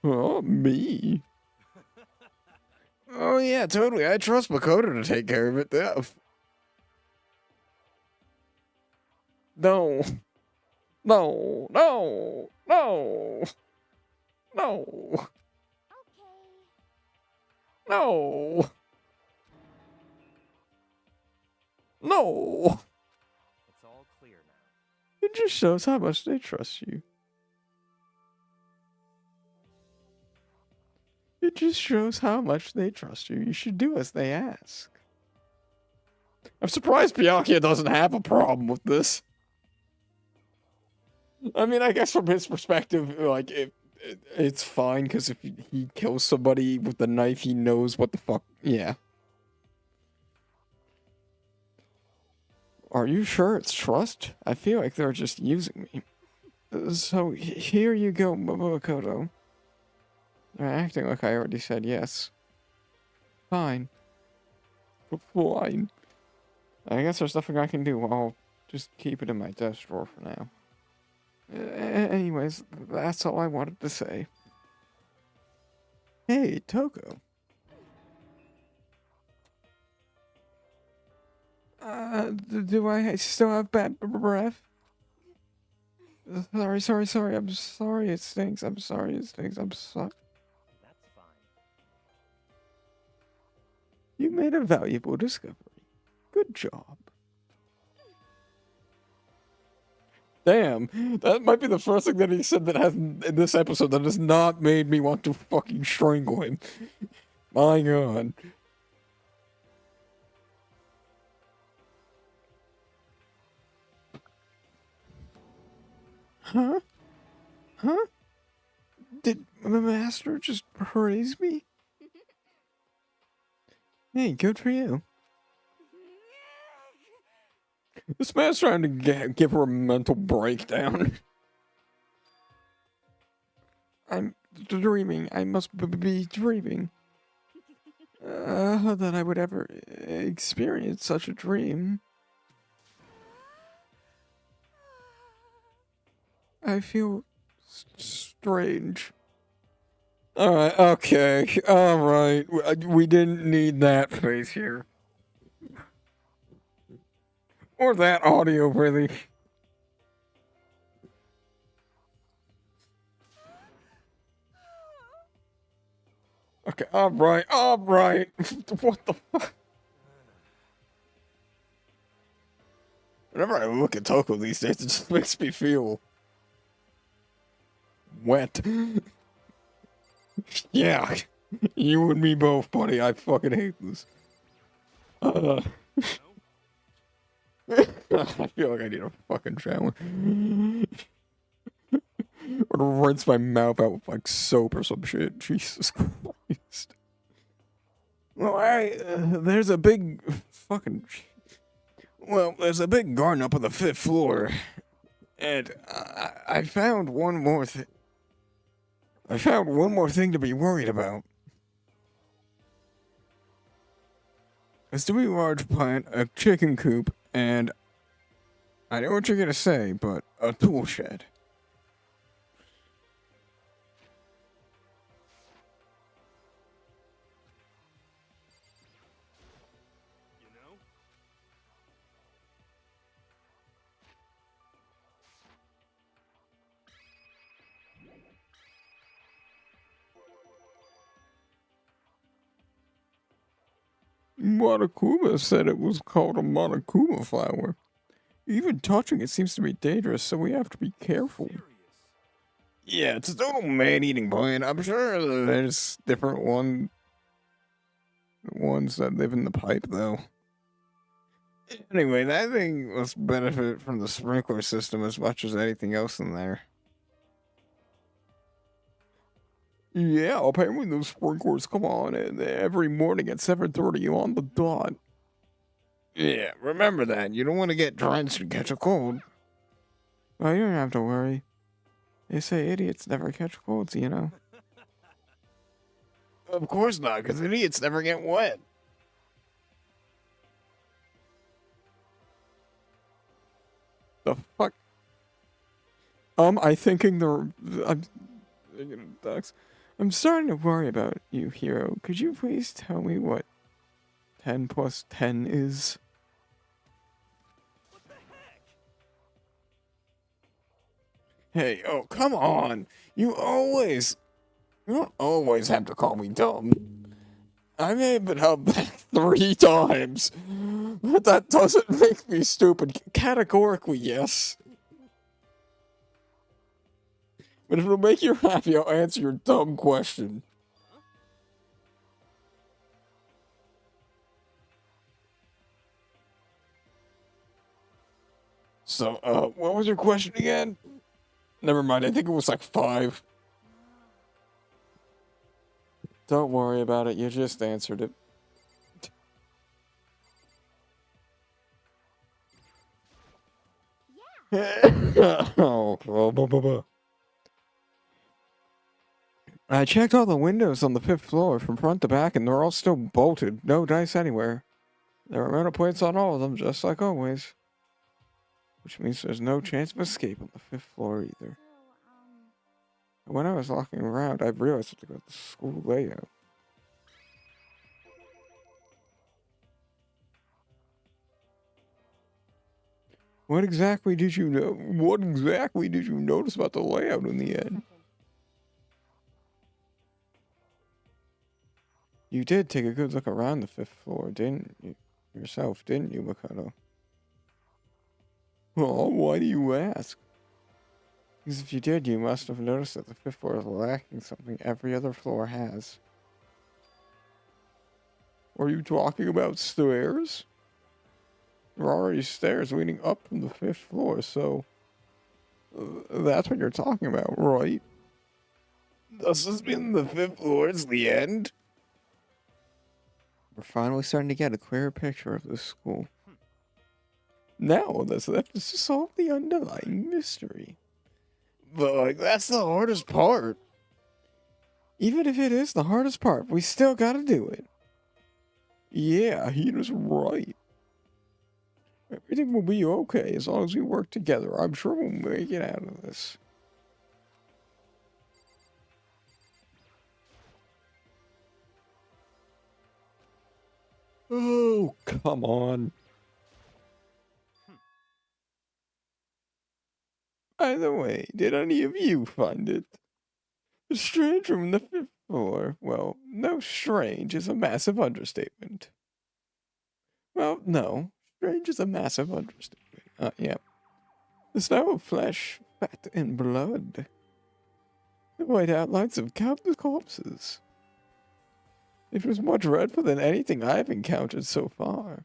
Oh, me? Oh yeah, totally. I trust Makoto to take care of it. No. No, no, no, no, Okay. no, no. It's all clear now. It just shows how much they trust you. It just shows how much they trust you. You should do as they ask. I'm surprised Byakuya doesn't have a problem with this. I mean, I guess from his perspective, like, it's fine, because if he kills somebody with the knife, he knows what the fuck. Yeah. Are you sure it's trust? I feel like they're just using me. So, here you go, Makoto. They're acting like I already said yes. Fine. Fine. I guess there's nothing I can do. I'll just keep it in my desk drawer for now. Anyways, that's all I wanted to say. Hey, Toko. Do I still have bad breath? Sorry. I'm sorry it stinks. I'm sorry it stinks. I'm sorry. That's fine. You made a valuable discovery. Good job. Damn, that might be the first thing that he said that has in this episode that has not made me want to fucking strangle him. My god. Huh? Huh? Did my master just praise me? Hey, good for you. This man's trying to give her a mental breakdown. I'm dreaming. I must be dreaming. That I would ever experience such a dream. I feel strange. Alright, okay. Alright. We didn't need that face here. Or that audio, really. Okay, alright. What the fuck? Whenever I look at Toko these days, it just makes me feel wet. Yeah, you and me both, buddy. I fucking hate this. I feel like I need a fucking shower. Or to rinse my mouth out with like soap or some shit. Jesus Christ. Well, there's a big fucking. Well, there's a big garden up on the 5th floor, and I found one more thing. I found one more thing to be worried about. A semi-large plant, a chicken coop, and I know what you're gonna say, but a tool shed. You know? Monokuma said it was called a Monokuma flower. Even touching it seems to be dangerous, so we have to be careful. Serious. Yeah, it's a total man-eating plant. I'm sure there's different ones that live in the pipe, though. Anyway, that thing must benefit from the sprinkler system as much as anything else in there. Yeah, apparently those sprinklers come on every morning at 7:30 on the dot. Yeah, remember that. You don't want to get drenched and catch a cold. Well, you don't have to worry. They say idiots never catch colds, you know. Of course not, because idiots never get wet. The fuck? I'm thinking ducks. I'm starting to worry about you, Hero. Could you please tell me what 10 plus 10 is? What the heck? Hey, oh, come on. You don't always have to call me dumb. I may have been held back 3 times, but that doesn't make me stupid. Categorically, yes. But if it'll make you happy, I'll answer your dumb question. So, what was your question again? Never mind, I think it was like 5. Don't worry about it, you just answered it. Oh, blah, blah, blah, blah. I checked all the windows on the 5th floor from front to back, and they're all still bolted. No dice anywhere. There are metal plates on all of them, just like always. Which means there's no chance of escape on the 5th floor either. When I was walking around, I realized something about the school layout. What exactly did you know? What exactly did you notice about the layout in the end? You did take a good look around the 5th floor, didn't you? Yourself, didn't you, Mikado? Oh, why do you ask? Because if you did, you must have noticed that the 5th floor is lacking something every other floor has. Are you talking about stairs? There are already stairs leading up from the 5th floor, so that's what you're talking about, right? Does this mean the 5th floor is the end? We're finally starting to get a clearer picture of this school. Now all that's left is to solve the underlying mystery. But, like, that's the hardest part. Even if it is the hardest part, we still gotta do it. Yeah, he was right. Everything will be okay as long as we work together. I'm sure we'll make it out of this. Oh, come on. By the way, did any of you find it? The strange room in the 5th floor. Well, no, strange is a massive understatement. Well, no, strange is a massive understatement. Yeah. The smell of flesh, fat, and blood. The white outlines of countless corpses. It was more dreadful than anything I've encountered so far.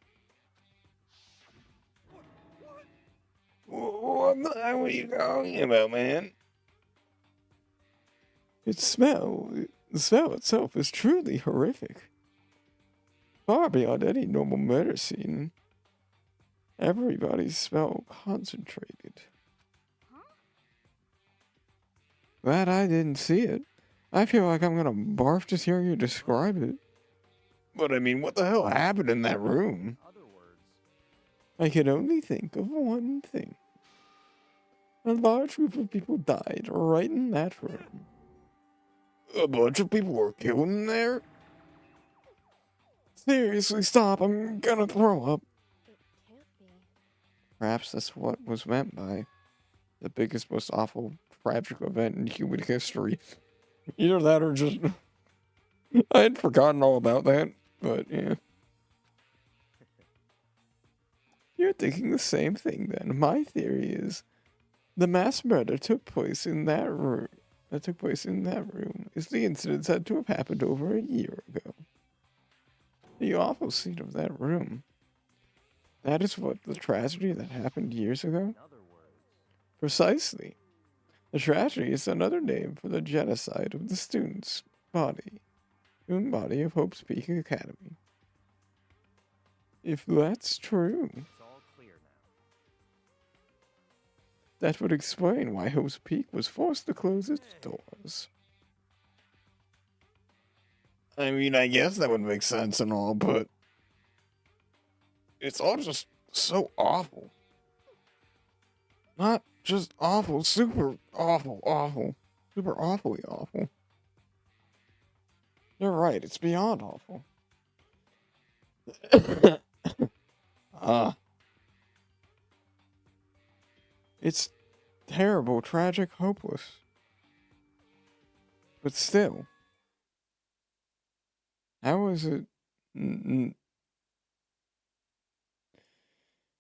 What the hell are you talking about, man? The smell itself is truly horrific. Far beyond any normal murder scene. Everybody's smell concentrated. Glad I didn't see it. I feel like I'm gonna barf just hearing you describe it. But I mean, what the hell happened in that room? Other words. I can only think of one thing. A large group of people died right in that room. A bunch of people were killed in there? Seriously, stop. I'm gonna throw up. It can't be. Perhaps that's what was meant by the biggest, most awful, tragic event in human history. Either that or just... I had forgotten all about that, but yeah. You're thinking the same thing then. My theory is the mass murder took place in that room. Is the incident said to have happened over a year ago. The awful scene of that room. That is what the tragedy that happened years ago? In other words. Precisely. The tragedy is another name for the genocide of the students' body of Hope's Peak Academy. If that's true, It's all clear now. that would explain why Hope's Peak was forced to close its doors. I mean, I guess that would make sense and all, but it's all just so awful. Not just awful, super awful. Super awfully awful. You're right, it's beyond awful. It's terrible, tragic, hopeless. But still, how is it?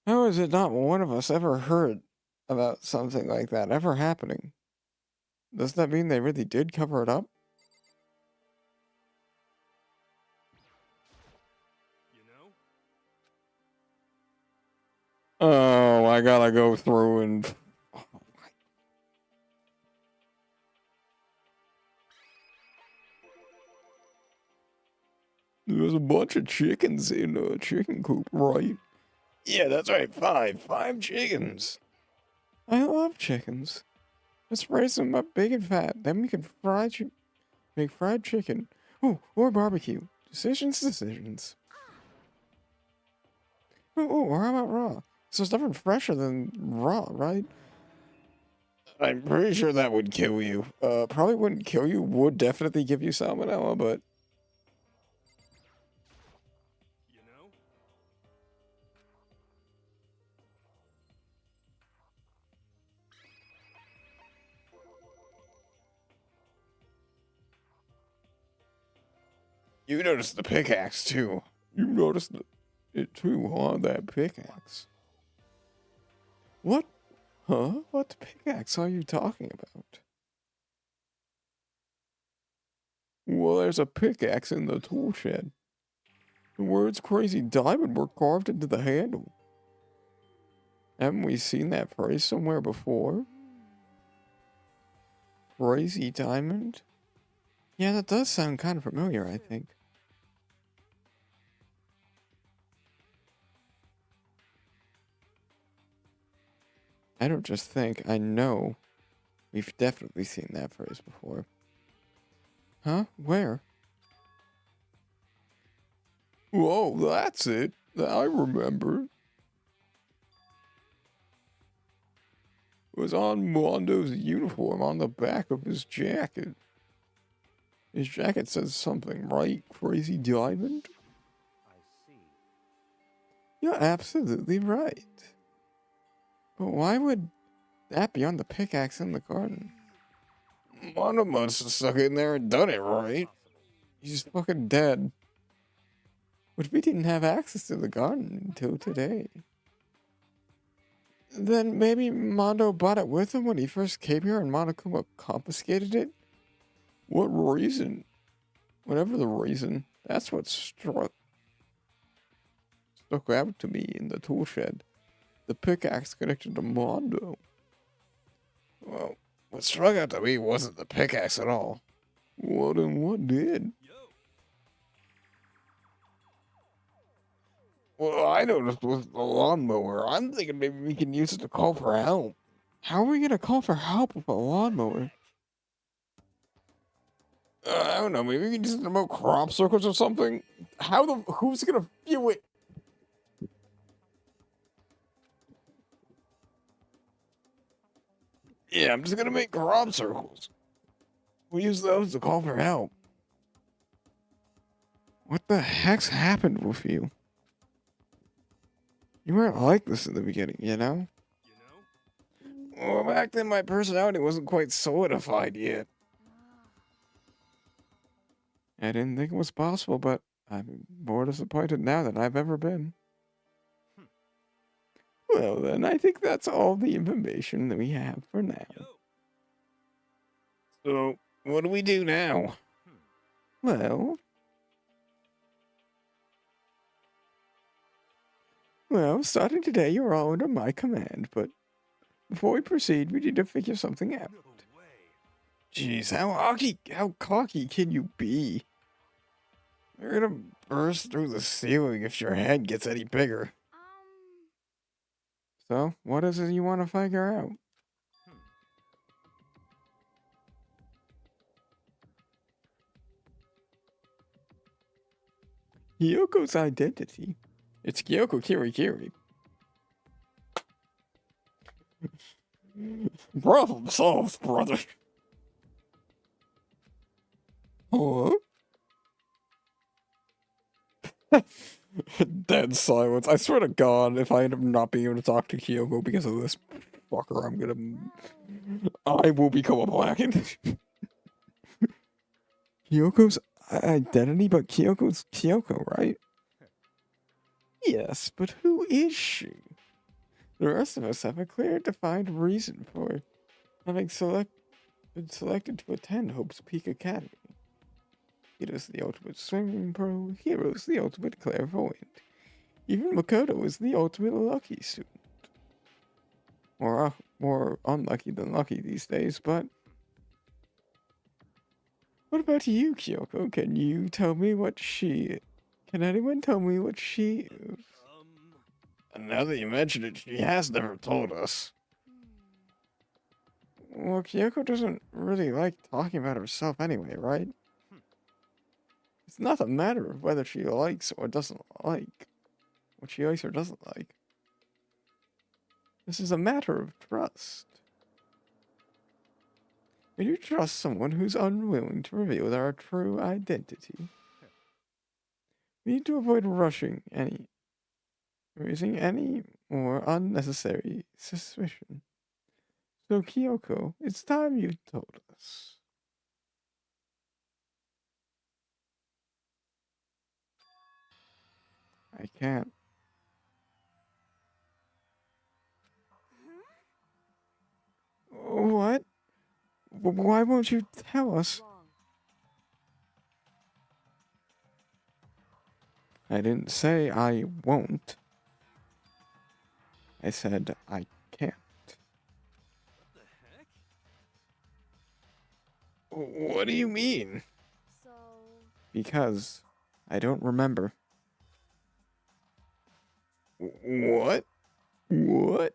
How is it not one of us ever heard about something like that ever happening? Does that mean they really did cover it up? You know? Oh, I gotta go through and... There's a bunch of chickens in a chicken coop, right? Yeah, that's right. Five chickens. I love chickens. Let's raise them up big and fat. Then we can make fried chicken. Oh, or barbecue. Decisions. Oh, or how about raw? So it's nothing fresher than raw, right? I'm pretty sure that would kill you. Probably wouldn't kill you. Would definitely give you salmonella, but... You know? You noticed the pickaxe, too. You noticed it, too, huh? That pickaxe. What? Huh? What pickaxe are you talking about? Well, there's a pickaxe in the tool shed. The words crazy diamond were carved into the handle. Haven't we seen that phrase somewhere before? Crazy diamond? Yeah, that does sound kind of familiar, I think. I don't just think, I know. We've definitely seen that phrase before. Huh? Where? Whoa, that's it. I remember. It was on Mondo's uniform on the back of his jacket. His jacket says something, right? Crazy diamond? I see. You're absolutely right. But why would that be on the pickaxe in the garden? Mondo must have stuck it in there and done it, right? Possible. He's fucking dead. But we didn't have access to the garden until today. Then maybe Mondo bought it with him when he first came here and Monokuma confiscated it? What reason? Whatever the reason, that's what stuck out to me in the tool shed. The pickaxe connected to Mondo. Well, what struck out to me wasn't the pickaxe at all. What and what did? Yo! Well, I noticed with the lawnmower. I'm thinking maybe we can use it to call for help. How are we gonna call for help with a lawnmower? I don't know. Maybe we can use it to mow crop circles or something. Who's gonna view it? Yeah, I'm just gonna make crop circles. We use those to call for help. What the heck's happened with you? You weren't like this in the beginning, you know? You know? Well, back then my personality wasn't quite solidified yet. I didn't think it was possible, but I'm more disappointed now than I've ever been. Well then, I think that's all the information that we have for now. Yo! So, what do we do now? Well, starting today, you're all under my command, but before we proceed, we need to figure something out. No way. Jeez, how cocky can you be? You're gonna burst through the ceiling if your head gets any bigger. So, what is it you want to figure out? Kyoko's identity. It's Kyoko Kirikiri. Problem solved, brother. Huh? Dead silence. I swear to God, if I end up not being able to talk to Kyoko because of this motherfucker, I will become a blackened. Kyoko's identity, but Kyoko's Kyoko, right? Yes, but who is she? The rest of us have a clear, defined reason for having been selected to attend Hope's Peak Academy. Kita's the ultimate swimming pro, Hiro's the ultimate clairvoyant. Even Makoto is the ultimate lucky student. More unlucky than lucky these days, but... What about you, Kyoko? Can you tell me what she... Can anyone tell me what she is? Now that you mention it, she has never told us. Well, Kyoko doesn't really like talking about herself anyway, right? It's not a matter of whether she likes or doesn't like what she likes or doesn't like. This is a matter of trust. When you trust someone who's unwilling to reveal their true identity, we need to avoid raising any more unnecessary suspicion. So, Kyoko, it's time you told us. I can't. What? Why won't you tell us? Wrong. I didn't say I won't. I said I can't. What the heck? What do you mean? So, Because I don't remember. What? What?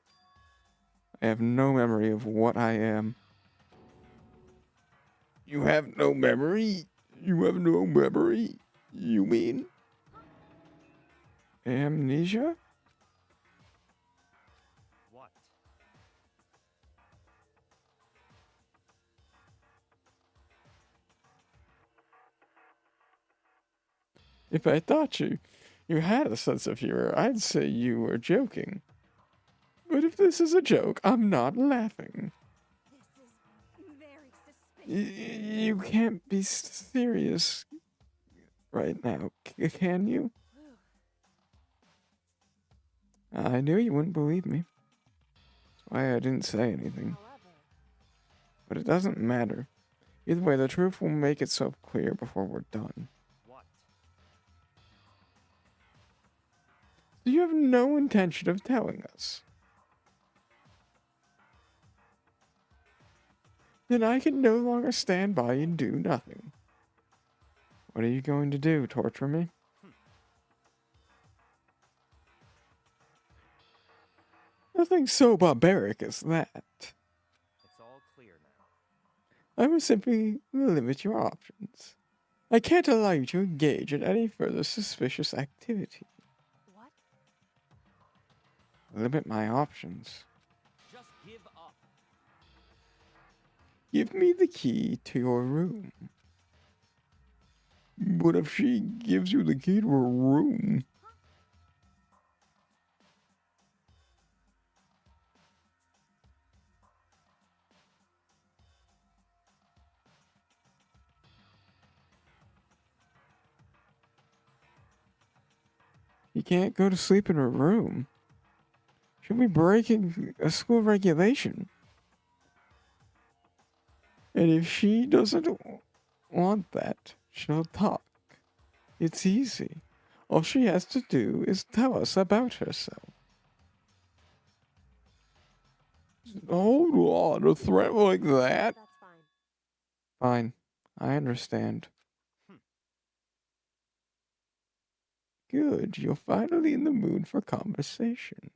I have no memory of what I am. You have no memory? You have no memory? You mean? Amnesia? What? If I thought you had a sense of humor, I'd say you were joking. But if this is a joke, I'm not laughing. this is very suspicious. You can't be serious right now, can you? I knew you wouldn't believe me. That's why I didn't say anything. However, But it doesn't matter. Either way, the truth will make itself clear before we're done. What? So you have no intention of telling us. Then I can no longer stand by and do nothing. What are you going to do? Torture me? Nothing so barbaric as that. It's all clear now. I will simply limit your options. I can't allow you to engage in any further suspicious activity. what? Limit my options. Just give up. Give me the key to your room. But if she gives you the key to her room... You can't go to sleep in her room. She'll be breaking a school regulation. And if she doesn't want that, she'll talk. It's easy. All she has to do is tell us about herself. Hold on, a threat like that? That's fine. Fine, I understand. Good, you're finally in the mood for conversation.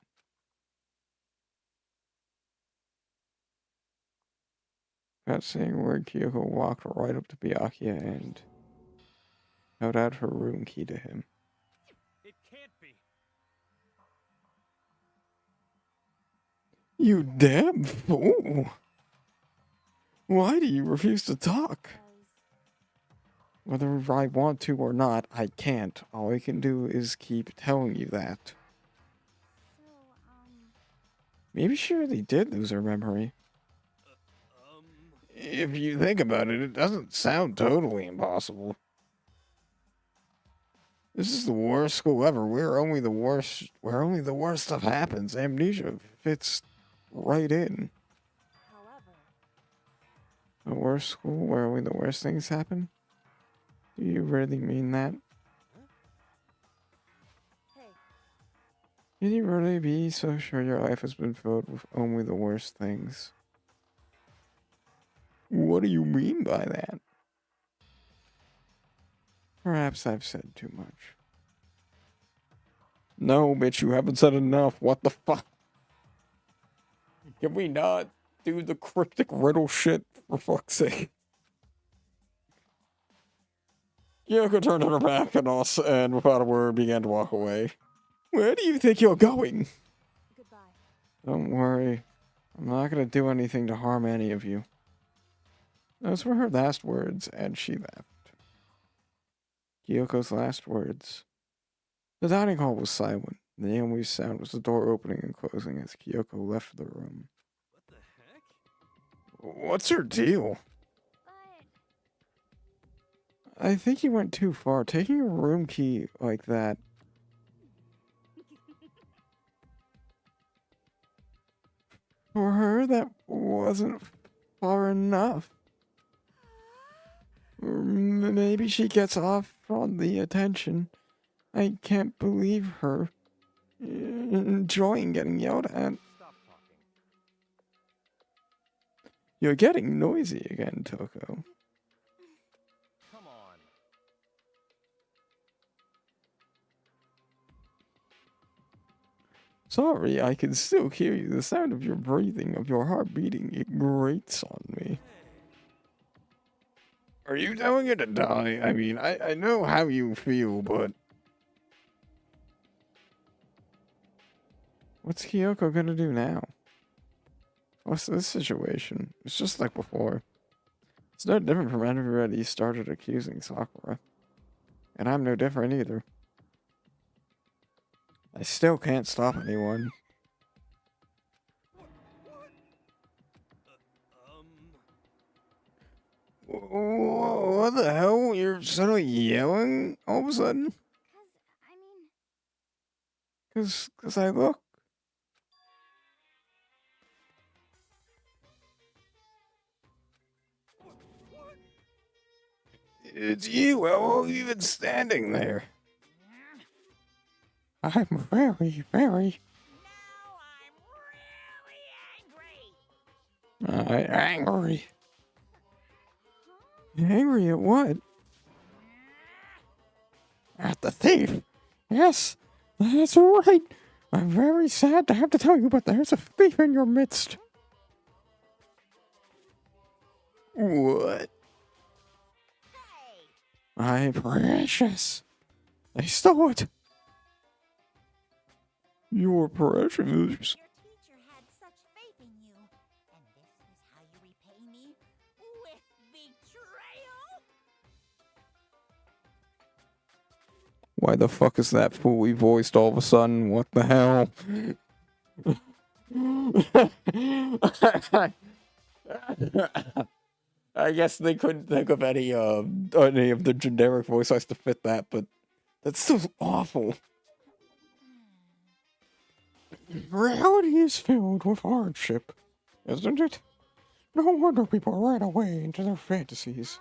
Without saying a word, Kyoko walked right up to Byakuya and held out her room key to him. It can't be. You damn fool! Why do you refuse to talk? Because Whether I want to or not, I can't. All I can do is keep telling you that. so Maybe she really did lose her memory. If you think about it, it doesn't sound totally impossible. This is the worst school ever. We're only the worst. Where only the worst stuff happens. Amnesia fits right in. However, The worst school where only the worst things happen? Do you really mean that? hey, Can you really be so sure your life has been filled with only the worst things? What do you mean by that? Perhaps I've said too much. No, bitch, you haven't said enough. What the fuck? Can we not do the cryptic riddle shit, for fuck's sake? Yoko turned her back on us and without a word began to walk away. Where do you think you're going? goodbye. Don't worry. I'm not gonna do anything to harm any of you. Those were her last words, and she left. Kyoko's last words. The dining hall was silent. The only sound was the door opening and closing as Kyoko left the room. What the heck? What's her deal? I think he went too far. Taking a room key like that. For her, that wasn't far enough. Or maybe she gets off on the attention. I can't believe her enjoying getting yelled at. Stop talking. You're getting noisy again, Toko. Come on. Sorry, I can still hear you. The sound of your breathing, of your heart beating, it grates on me. Are you telling her to die? I mean, I know how you feel, but... What's Kyoko gonna do now? What's this situation? It's just like before. It's no different from everybody started accusing Sakura. And I'm no different either. I still can't stop anyone. What the hell? You're suddenly yelling all of a sudden? Cause I look. It's you. How have you been standing there? I'm very, very Now I'm really angry. angry. Angry at what? At the thief. Yes, that's right. I'm very sad to have to tell you, but there's a thief in your midst. What? Hey, My precious. They stole it. Your precious. your teacher had such faith in you, and this is how you repay me? With betrayal? Why the fuck is that fully voiced all of a sudden? What the hell? I guess they couldn't think of any of the generic voice lines to fit that, but that's still awful. Reality is filled with hardship, isn't it? No wonder people ran away into their fantasies.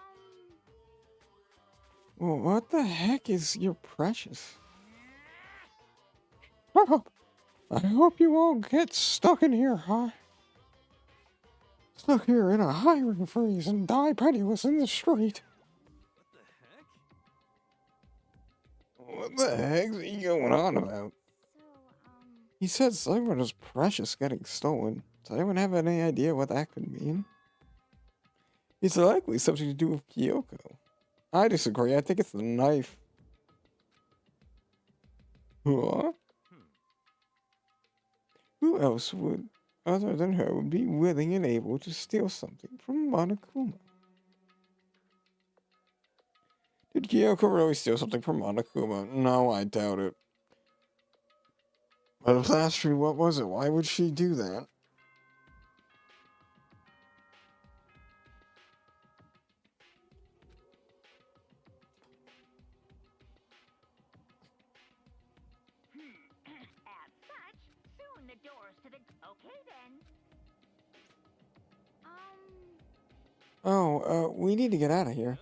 Well, what the heck is your precious? Shut up! I hope you all get stuck in here, huh? Stuck here in a hiring freeze and die penniless in the street. What the heck? What the heck's he going on about? He said something was precious getting stolen. Does anyone have any idea what that could mean? It's likely something to do with Kyoko. I disagree. I think it's the knife. Huh? Who else would, other than her, would be willing and able to steal something from Monokuma? Did Kyoko really steal something from Monokuma? No, I doubt it. But if that's true, what was it? Why would she do that? As such, soon the doors to the... Okay, then. Oh, we need to get out of here.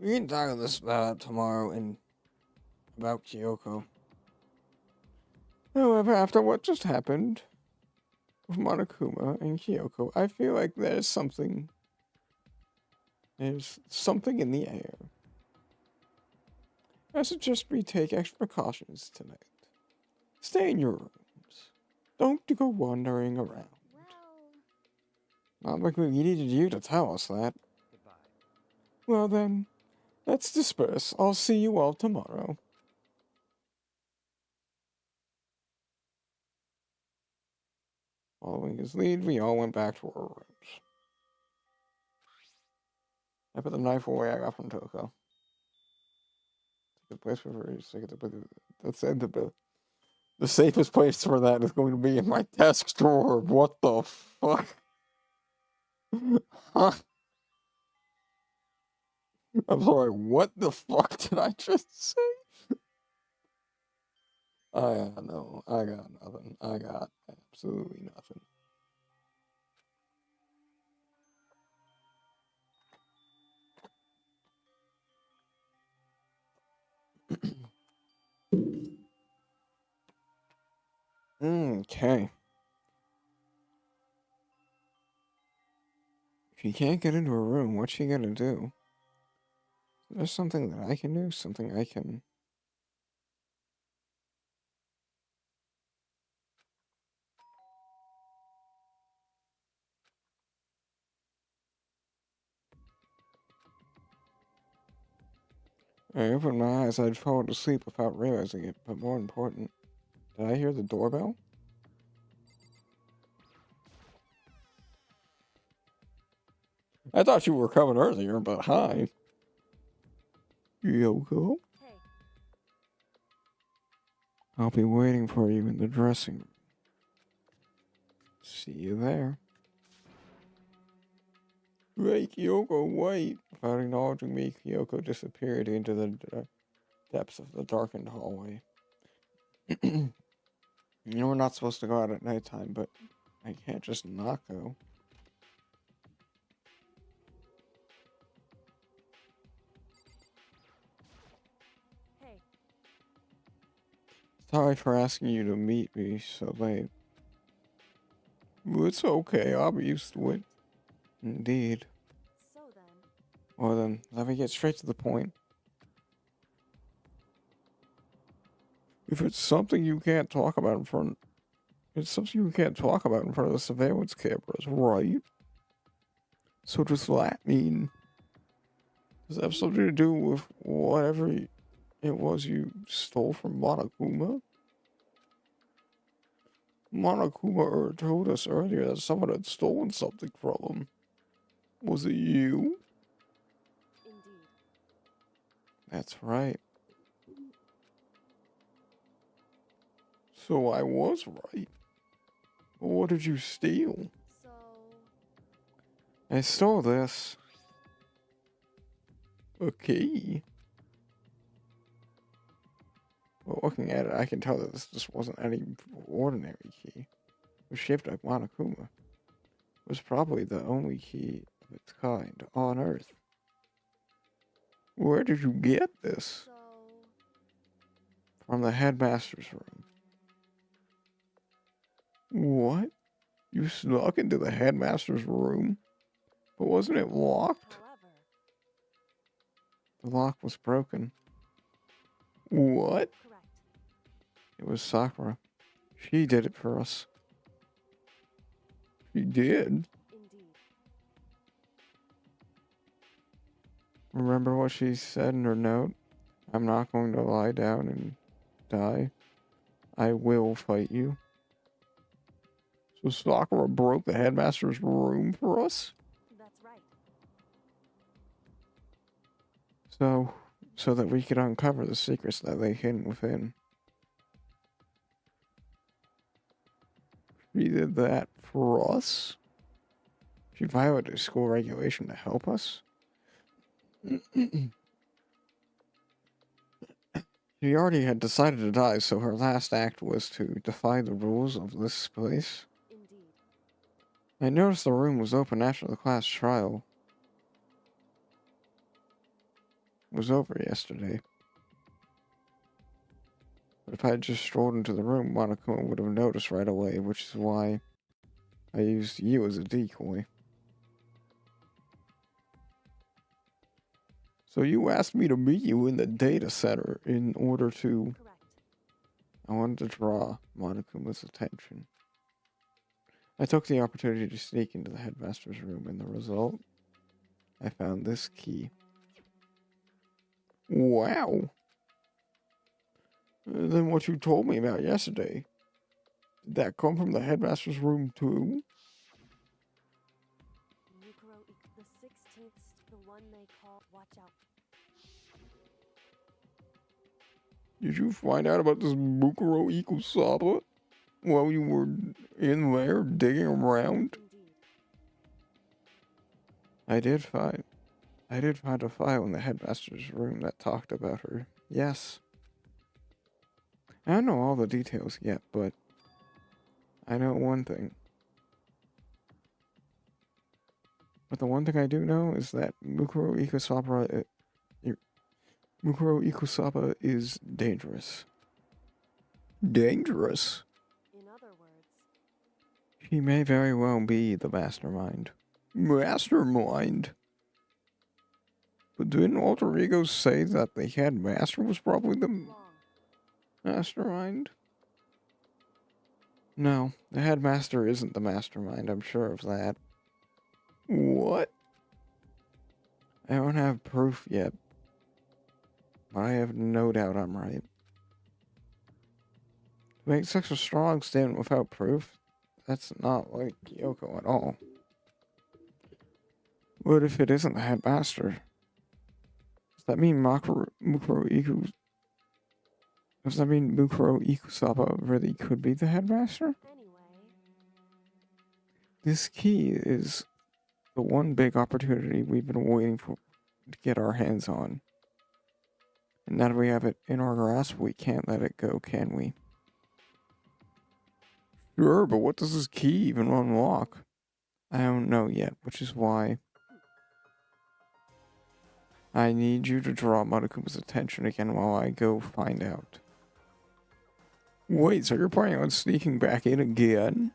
No? We can talk about this tomorrow and about Kyoko. However, after what just happened with Monokuma and Kyoko, I feel like there's something in the air. I suggest we take extra precautions tonight. Stay in your rooms. Don't go wandering around. Well... Not like we needed you to tell us that. Goodbye. Well then, let's disperse. I'll see you all tomorrow. Following his lead, we all went back to our rooms. I put the knife away I got from Toko. The place where the safest place for that is going to be in my desk drawer. What the fuck? Huh? I'm sorry, what the fuck did I just say? I got nothing. I got absolutely nothing. Okay. If you can't get into a room, what's she gonna do? There's something that I can do, something I can... I opened my eyes, I'd fallen asleep without realizing it, but more important, did I hear the doorbell? I thought you were coming earlier, but hi. Yoko? Hey, I'll be waiting for you in the dressing room. See you there. Hey, Kyoko, wait! Without acknowledging me, Kyoko disappeared into the depths of the darkened hallway. You know we're not supposed to go out at nighttime, but I can't just not go. hey, Sorry for asking you to meet me so late. It's okay, I'll be used to it. Indeed. so then, Well then, let me get straight to the point. If it's something you can't talk about in front... It's something you can't talk about in front of the surveillance cameras, right? So does that mean... Does that have something to do with whatever it was you stole from Monokuma? Monokuma told us earlier that someone had stolen something from him. Was it you? indeed. That's right. So I was right. What did you steal? So, I stole this. A key. Well, looking at it, I can tell that this just wasn't any ordinary key. It was shaped like Monokuma. It was probably the only key of its kind on Earth. Where did you get this? so, From the headmaster's room. What? You snuck into the headmaster's room? But wasn't it locked? however, The lock was broken. What? correct. It was Sakura. She did it for us. She did. Indeed. Remember what she said in her note? I'm not going to lie down and die. I will fight you. So Sakura broke the headmaster's room for us? That's right. So that we could uncover the secrets that lay hidden within. She did that for us? She violated a school regulation to help us? She already had decided to die, so her last act was to defy the rules of this place. Indeed. I noticed the room was open after the class trial was over yesterday. But if I had just strolled into the room, Monokuma would have noticed right away, which is why I used you as a decoy. So you asked me to meet you in the data center in order to... Correct. I wanted to draw Monokuma's attention. I took the opportunity to sneak into the headmaster's room, and the result? I found this key. Wow! Then what you told me about yesterday, did that come from the headmaster's room too? Mukuro, the 16th, the one they call Watch Out. Did you find out about this Mukuro Ikusaba while you were in there digging around? Indeed. I did find a file in the headmaster's room that talked about her. Yes. I don't know all the details yet, but I know one thing. But the one thing I do know is that Mukuro Ikusaba is dangerous. Dangerous? In other words, He may very well be the mastermind. Mastermind? But didn't Alter Ego say that the headmaster was probably the wrong. mastermind? No, the headmaster isn't the mastermind, I'm sure of that. What? I don't have proof yet, but I have no doubt I'm right. To make such a strong statement without proof, that's not like Kyoko at all. What if it isn't the headmaster? Does that mean Mukuro Ikusaba really could be the headmaster? Anyway, This key is the one big opportunity we've been waiting for to get our hands on. And now that we have it in our grasp, we can't let it go, can we? Sure, but what does this key even unlock? I don't know yet, which is why I need you to draw Monokuma's attention again while I go find out. Wait, so you're planning on sneaking back in again?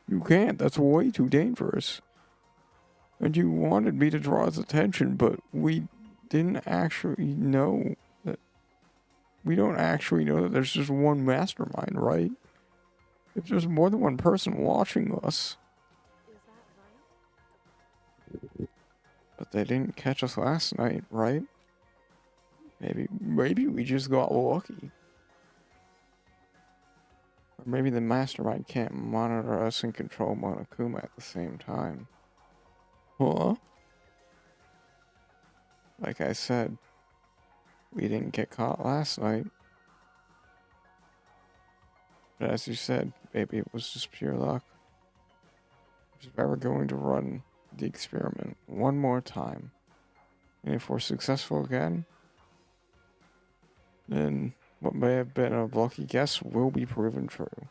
You can't, that's way too dangerous. And you wanted me to draw his attention, but we didn't actually know that... We don't actually know that there's just one mastermind, right? If there's more than one person watching us. is that right? But they didn't catch us last night, right? Maybe we just got lucky. Or maybe the mastermind can't monitor us and control Monokuma at the same time. Huh? Like I said, we didn't get caught last night. But as you said, maybe it was just pure luck. If we're going to run the experiment one more time, and if we're successful again, then what may have been a lucky guess will be proven true.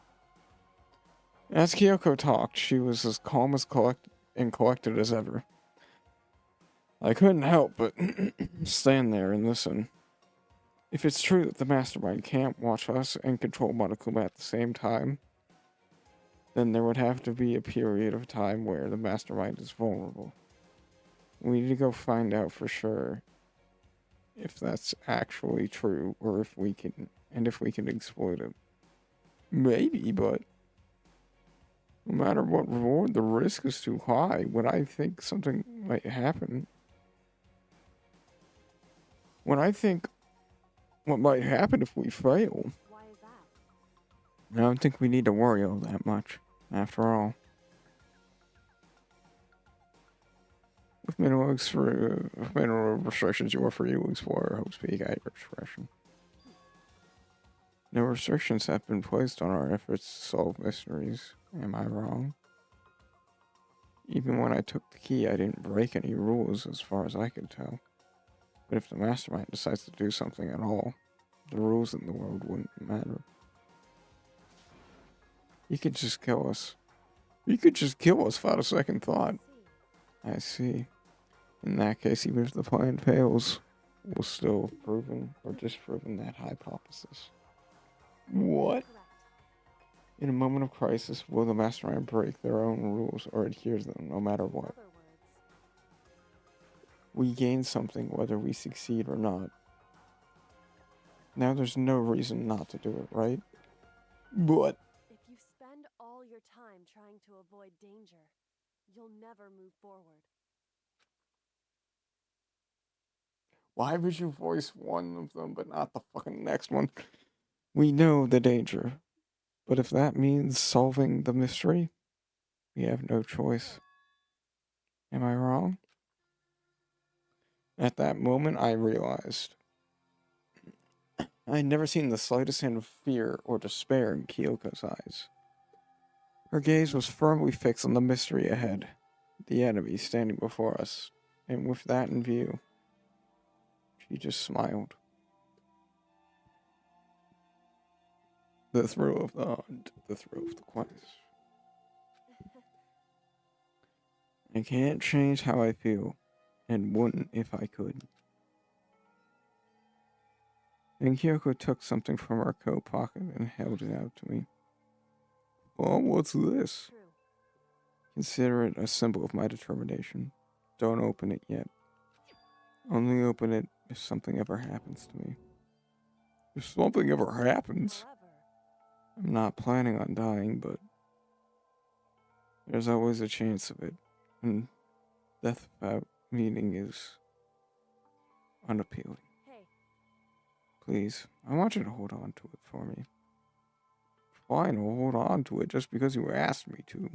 As Kyoko talked, she was as calm as collected as ever. I couldn't help but stand there and listen. If it's true that the mastermind can't watch us and control Monokuma at the same time, then there would have to be a period of time where the mastermind is vulnerable. We need to go find out for sure if that's actually true, or if we can exploit it. Maybe, but no matter what reward, the risk is too high. When I think something might happen, what might happen if we fail, Why is that? I don't think we need to worry all that much, after all. With minimal restrictions, you are free to explore Hope's Peak at your discretion. No restrictions have been placed on our efforts to solve mysteries. Am I wrong? Even when I took the key, I didn't break any rules as far as I could tell. But if the mastermind decides to do something at all, the rules in the world wouldn't matter. He could just kill us. He could just kill us without a second thought. I see. In that case, even if the plan fails, we'll still have proven or disproven that hypothesis. What? Correct. In a moment of crisis, will the mastermind break their own rules or adhere to them no matter In what? other words, We gain something whether we succeed or not. Now there's no reason not to do it, right? But if you spend all your time trying to avoid danger, you'll never move forward. why would you voice one of them but not the fucking next one? We know the danger. But if that means solving the mystery, we have no choice. Am I wrong? At that moment, I realized I had never seen the slightest hint of fear or despair in Kyoko's eyes. Her gaze was firmly fixed on the mystery ahead, the enemy standing before us, and with that in view, she just smiled. The thrill of the hunt, the thrill of the quest. I can't change how I feel, and wouldn't if I could. And Kyoko took something from her coat pocket and held it out to me. Oh, what's this? True. Consider it a symbol of my determination. Don't open it yet. Only open it if something ever happens to me. If something ever happens? However, I'm not planning on dying, but there's always a chance of it. And death without meaning is unappealing. hey, Please, I want you to hold on to it for me. Fine, I'll hold on to it just because you asked me to.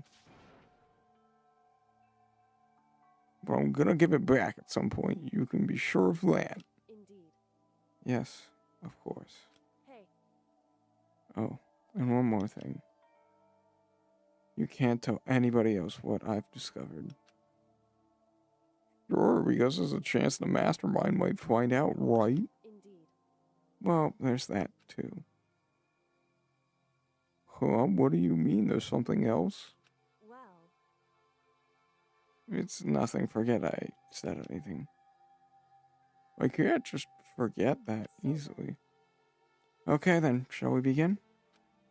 But I'm gonna give it back at some point. You can be sure of that. indeed. Yes, of course. Hey, Oh, and one more thing. You can't tell anybody else what I've discovered. Sure, because there's a chance the mastermind might find out, right? indeed. Well, there's that, too. Huh? What do you mean there's something else? Well, It's nothing. Forget I said anything. I can't just forget that easily. Okay, then. Shall we begin?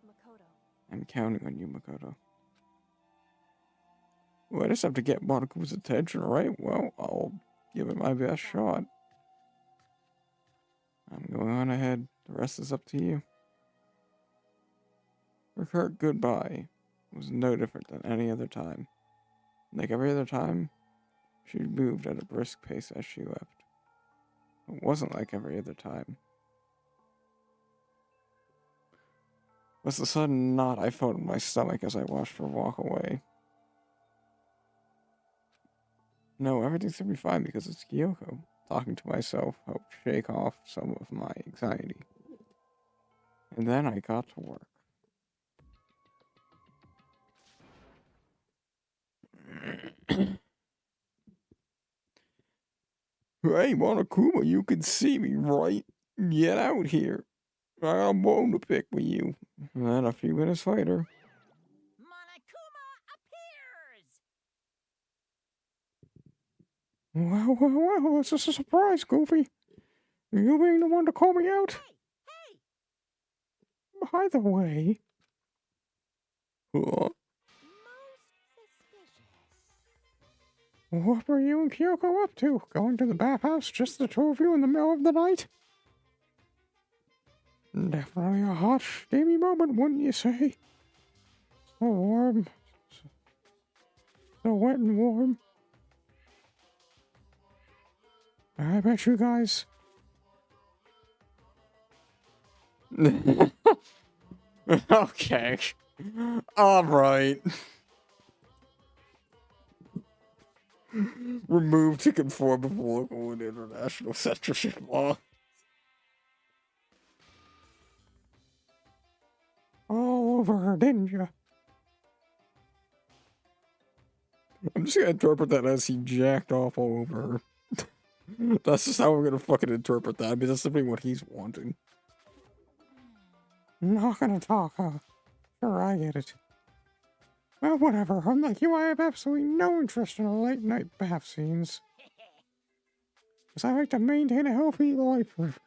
Makoto. I'm counting on you, Makoto. Well, I just have to get Monaco's attention, right? Well, I'll give it my best shot. I'm going on ahead. The rest is up to you. Her curt goodbye was no different than any other time. Like every other time, she moved at a brisk pace as she left. It wasn't like every other time. It was the sudden knot I felt in my stomach as I watched her walk away. No, everything's gonna be fine because it's Kyoko. Talking to myself helped shake off some of my anxiety. And then I got to work. Hey, Monokuma, you can see me, right? Get out here. I got a bone to pick with you. And then a few minutes later, Monokuma appears! well, it's just a surprise, Goofy. You being the one to call me out? Hey! By the way, Most suspicious. what were you and Kyoko up to? Going to the bathhouse, just the two of you in the middle of the night? Definitely a hot, steamy moment, wouldn't you say? So warm. So wet and warm. I bet you guys... Okay. Alright. Removed to conform with local and international censorship law. over her, didn't you? I'm just gonna interpret that as he jacked off all over her. That's just how we're gonna fucking interpret that. I mean, that's simply what he's wanting. Not gonna talk, huh? Sure, I get it. Well, whatever. Unlike you, I have absolutely no interest in late night bath scenes. Because I like to maintain a healthy life of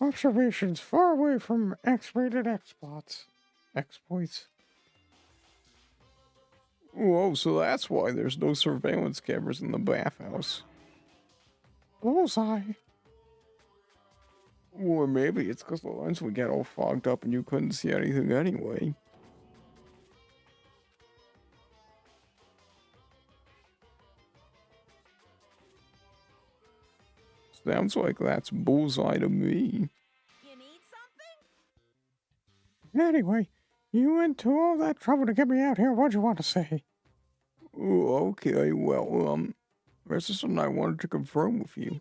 observations far away from X-rated exploits. Whoa, so that's why there's no surveillance cameras in the bathhouse. Bullseye. Or maybe it's because the lens would get all fogged up and you couldn't see anything anyway. Sounds like that's bullseye to me. You need something? Anyway, you went to all that trouble to get me out here. What'd you want to say? Oh, okay. Well, there's just something I wanted to confirm with you.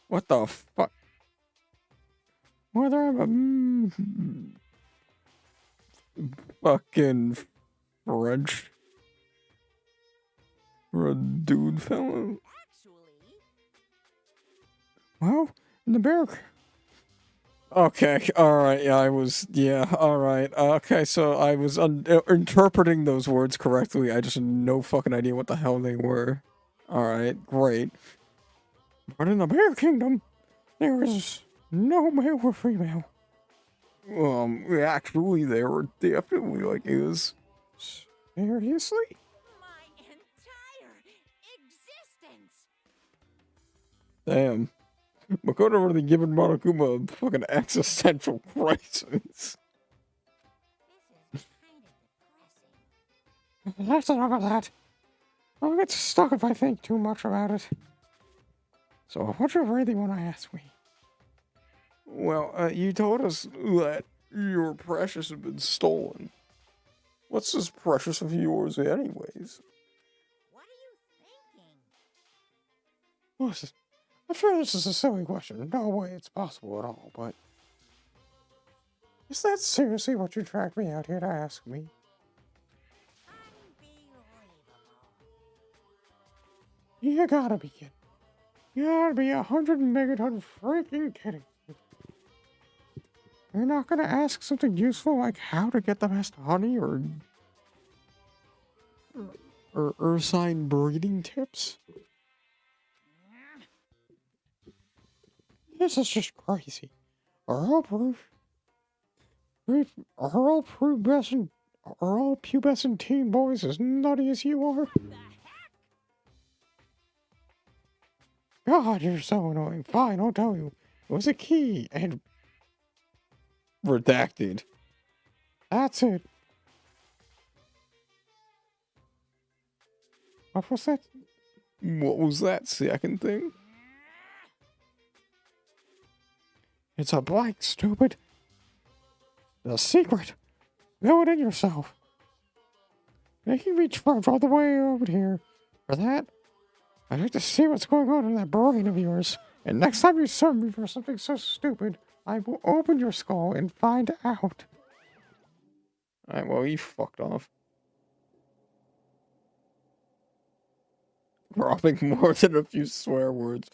What? What the fuck? Whether I'm fucking French or a dude fellow? Actually, Well, in the bear. Okay, alright, alright. Okay, so I was interpreting those words correctly. I just had no fucking idea what the hell they were. Alright, great. But in the Bear Kingdom, there is no male or female. Actually, there definitely, is. Seriously? my entire existence. Damn. Makoto really giving Monokuma a fucking existential crisis. This is kind of depressing. That's enough of that. I'll get stuck if I think too much about it. So, what do you really want to ask me? Well, you told us that your precious had been stolen. What's this precious of yours anyways? What are you thinking? Listen, I'm sure this is a silly question. No way it's possible at all, but... Is that seriously what you dragged me out here to ask me? Unbelievable. You gotta be kidding. You gotta be 100 megaton freaking kidding. You're not gonna ask something useful like how to get the best honey or ursine breeding tips? This is just crazy. Are all pubescent teen boys as nutty as you are? The heck? God, you're so annoying. Fine, I'll tell you. It was a key and... redacted. That's it. What was that? What was that second thing? It's a blank, stupid. The secret. Know it in yourself. Making me trudge all the way over here. For that, I'd like to see what's going on in that brain of yours. And next time you serve me for something so stupid, I will open your skull and find out. Alright, well, he fucked off. Dropping more than a few swear words,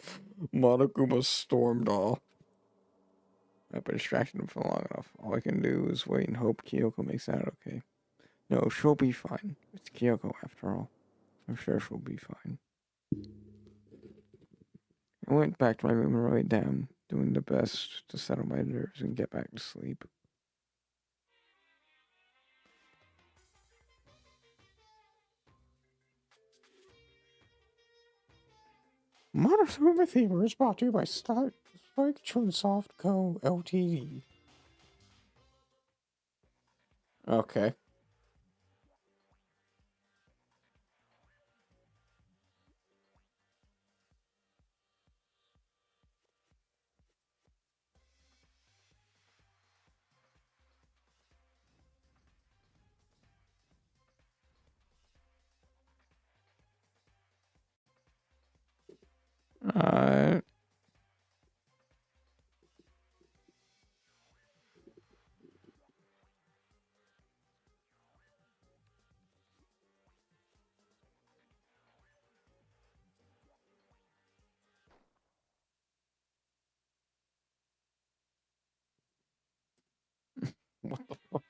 Monokuma stormed off. I've been distracting him for long enough. All I can do is wait and hope Kyoko makes that okay. No, she'll be fine. It's Kyoko after all. I'm sure she'll be fine. I went back to my room and laid down, doing the best to settle my nerves and get back to sleep. Monokuma Themer is brought to you by Spike Chunsoft Co. Ltd. Okay. What the fuck?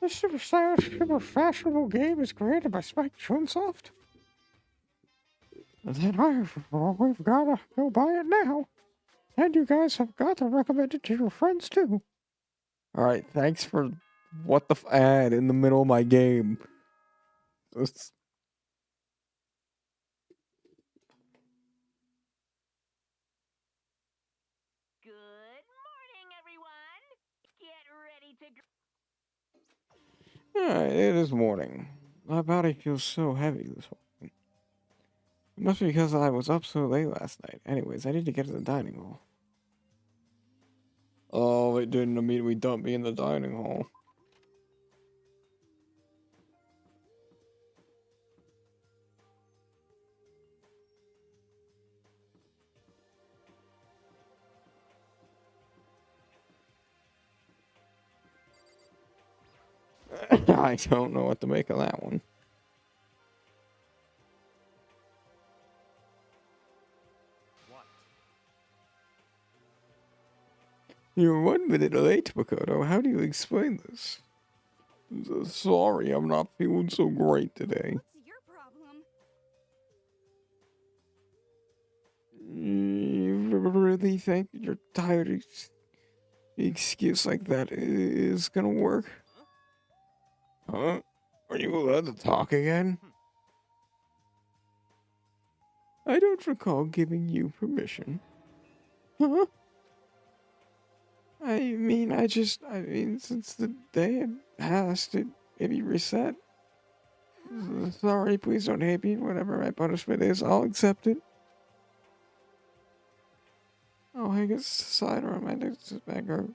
This super stylish, super fashionable game is created by Spike Chunsoft. Then we've gotta go buy it now. And you guys have got to recommend it to your friends too. Alright, thanks for what the ad in the middle of my game. This- Good morning, everyone. Get ready to. It is morning. My body feels so heavy this morning. It must be because I was up so late last night. Anyways, I need to get to the dining hall. Oh, it didn't immediately dump me in the dining hall. I don't know what to make of that one. What? You're 1 minute late, Makoto. How do you explain this? Sorry, I'm not feeling so great today. What's your problem? You really think your tired excuse like that is gonna work? Huh? Are you allowed to talk again? I don't recall giving you permission. Huh? I mean, since the day had passed, it maybe reset. Sorry, please don't hate me. Whatever my punishment is, I'll accept it. I'll hang a cider on my next bad girl.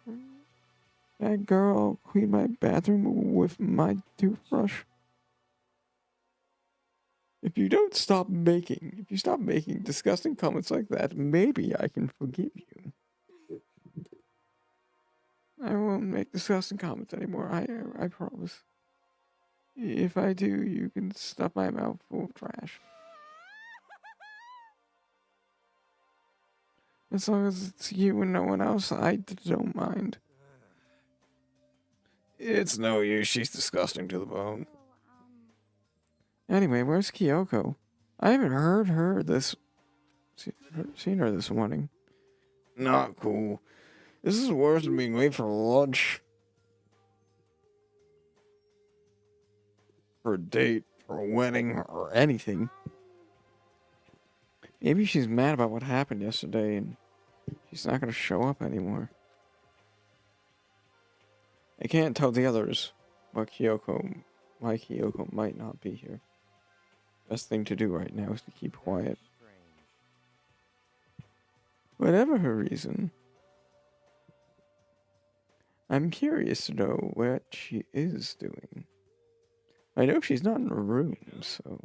Bad girl, I'll clean my bathroom with my toothbrush. If you stop making disgusting comments like that, maybe I can forgive you. I won't make disgusting comments anymore. I promise. If I do, you can stuff my mouth full of trash. As long as it's you and no one else, I don't mind. It's no use. She's disgusting to the bone. Anyway, where's Kyoko? I haven't seen her this morning. Not cool. This is worse than being late for lunch. For a date, for a wedding, or anything. Maybe she's mad about what happened yesterday and she's not gonna show up anymore. I can't tell the others why Kyoko might not be here. Best thing to do right now is to keep quiet. Strange. Whatever her reason, I'm curious to know what she is doing. I know she's not in her room, so...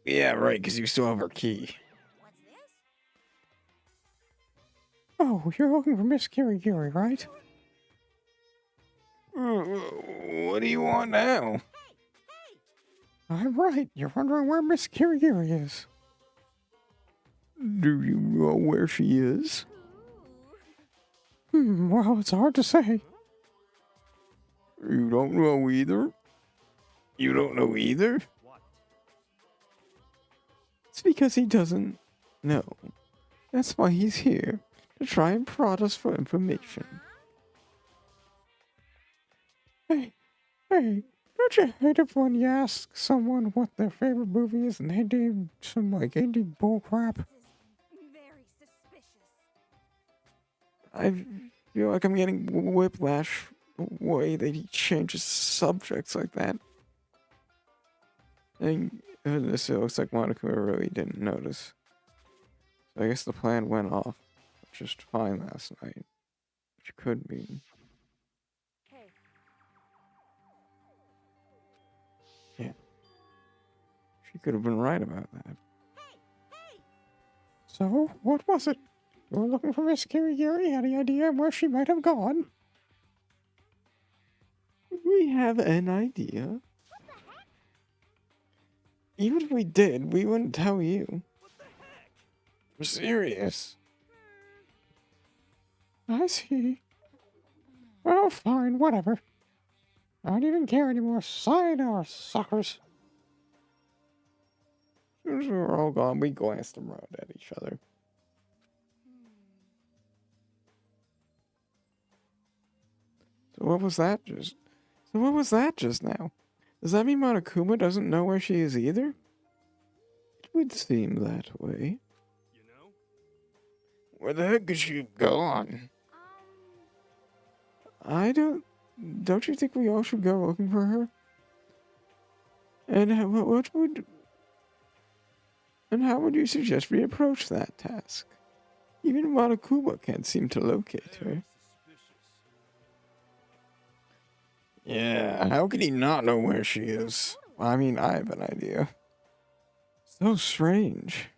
Yeah, right, because you still have her key. What's this? Oh, you're looking for Miss Kirigiri, right? What do you want now? I'm right. You're wondering where Miss Kirigiri is. Do you know where she is? Well, it's hard to say. You don't know either? You don't know either? What? It's because he doesn't know. That's why he's here, to try and prod us for information. Hey, don't you hate it when you ask someone what their favorite movie is and they do some, like, indie bullcrap? This is very suspicious. I feel like I'm getting whiplash the way that he changes subjects like that. And this looks like Monica really didn't notice. So I guess the plan went off just fine last night. Which could mean... Hey, Yeah. She could have been right about that. So, what was it? You were looking for Miss Kirigiri? Any idea where she might have gone? We have an idea. Even if we did, we wouldn't tell you. What the heck? We're serious. I see. Well, fine, whatever. I don't even care anymore. Sayonara, suckers. As soon as we were all gone, we glanced around at each other. So what was that just now? Does that mean Monokuma doesn't know where she is either? It would seem that way. You know? Where the heck is she gone? Don't you think we all should go looking for her? And how would you suggest we approach that task? Even Monokuma can't seem to locate her. Suspicious. Yeah, how could he not know where she is? I mean, I have an idea. So strange.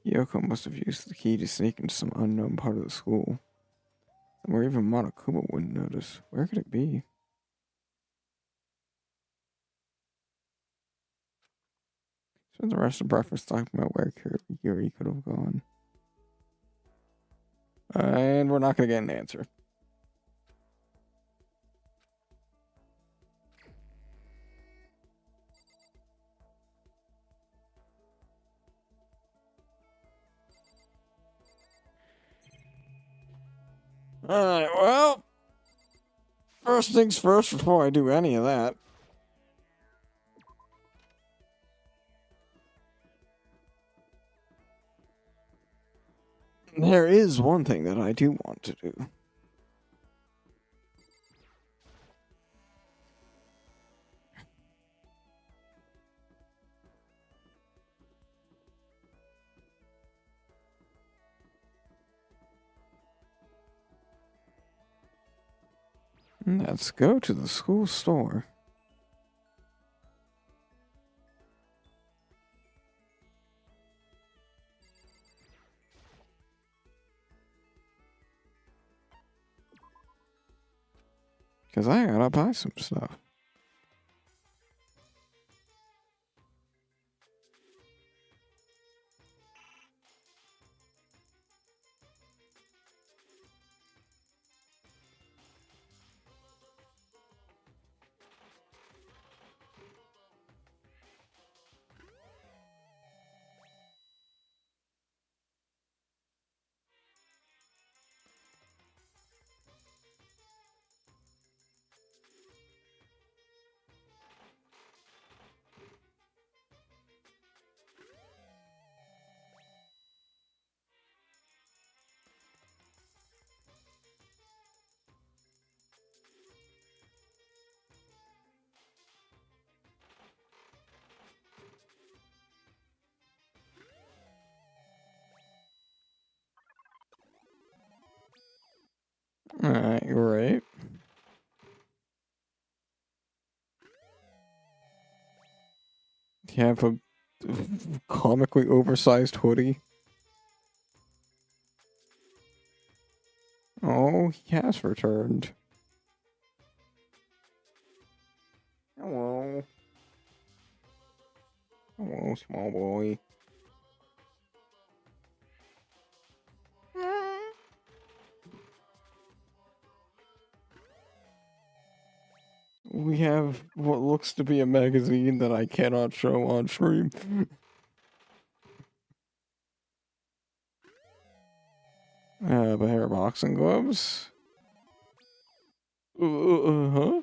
Yoko must have used the key to sneak into some unknown part of the school. Somewhere even Monokuma wouldn't notice. Where could it be? Spend the rest of breakfast talking about where Yuri could have gone. And we're not going to get an answer. Alright, well, first things first before I do any of that. There is one thing that I do want to do. Let's go to the school store. Because I gotta buy some stuff. Alright, right. You have a comically oversized hoodie. Oh, he has returned. Hello. Hello, small boy. We have what looks to be a magazine that I cannot show on stream. A pair of boxing gloves. Huh?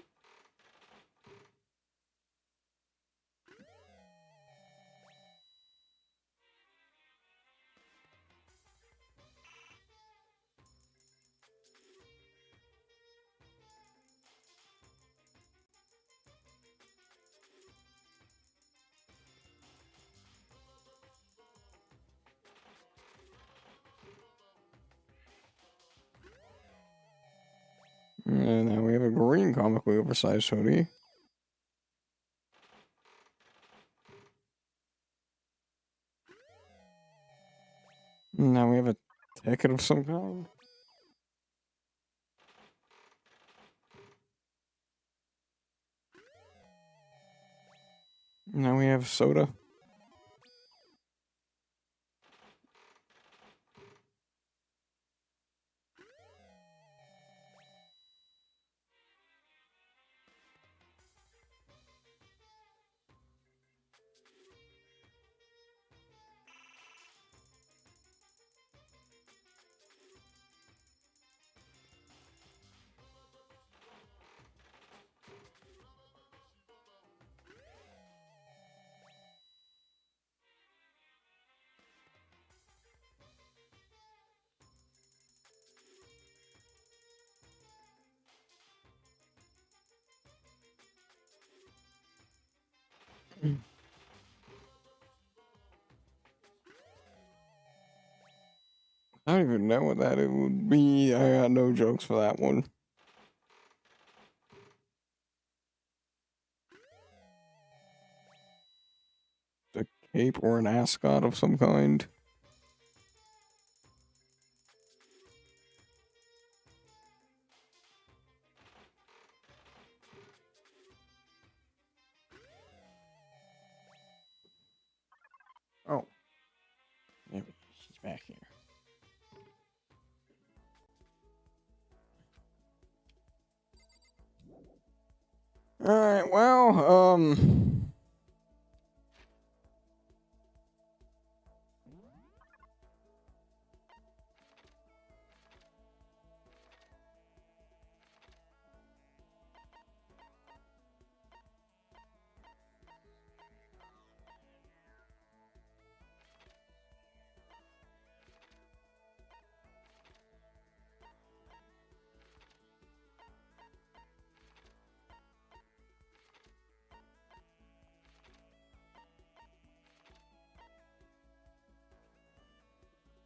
And now we have a green comically oversized hoodie. Now we have a ticket of some kind. Now we have soda. I don't even know what that it would be. I got no jokes for that one. A cape or an ascot of some kind. Oh. Yeah, she's back here. Alright, well,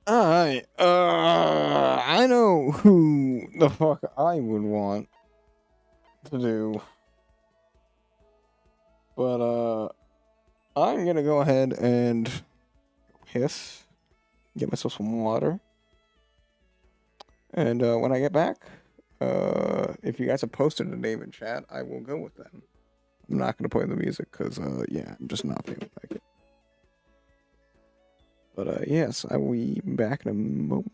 alright, I know who the fuck I would want to do. But, I'm gonna go ahead and piss, get myself some water. And, when I get back, if you guys have posted a name in chat, I will go with them. I'm not gonna play the music, because, yeah, I'm just not feeling like it. But, yes, I will be back in a moment.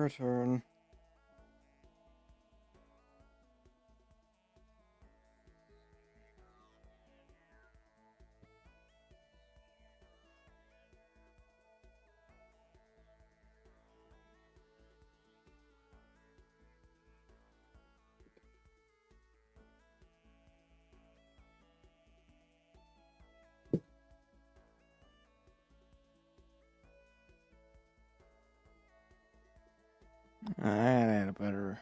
return. I had a better.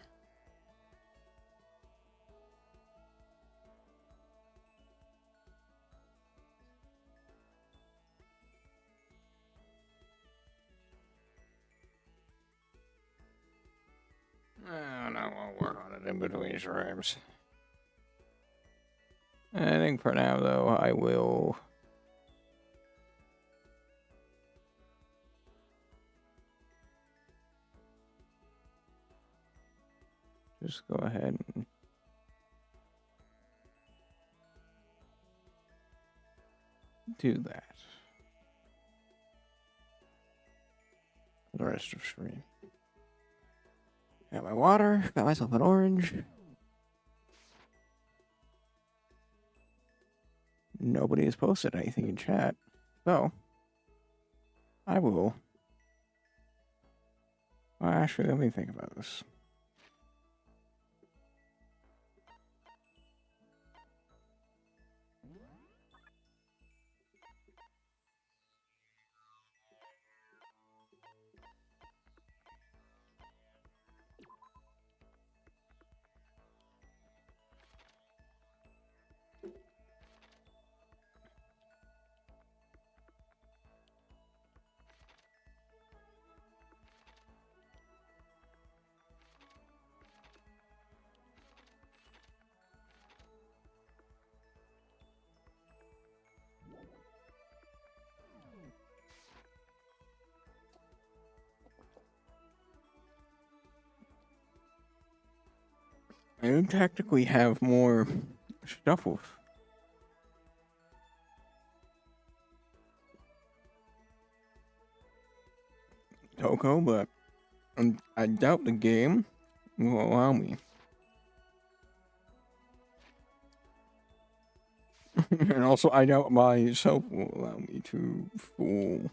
I don't know. I'll work on it in between streams. I think for now, though, I will. Just go ahead and do that. For the rest of stream. Got my water, got myself an orange. Nobody has posted anything in chat, so I will. Well, actually, let me think about this. I do technically have more stuff with Toko, but I doubt the game will allow me. And also, I doubt myself will allow me to fool.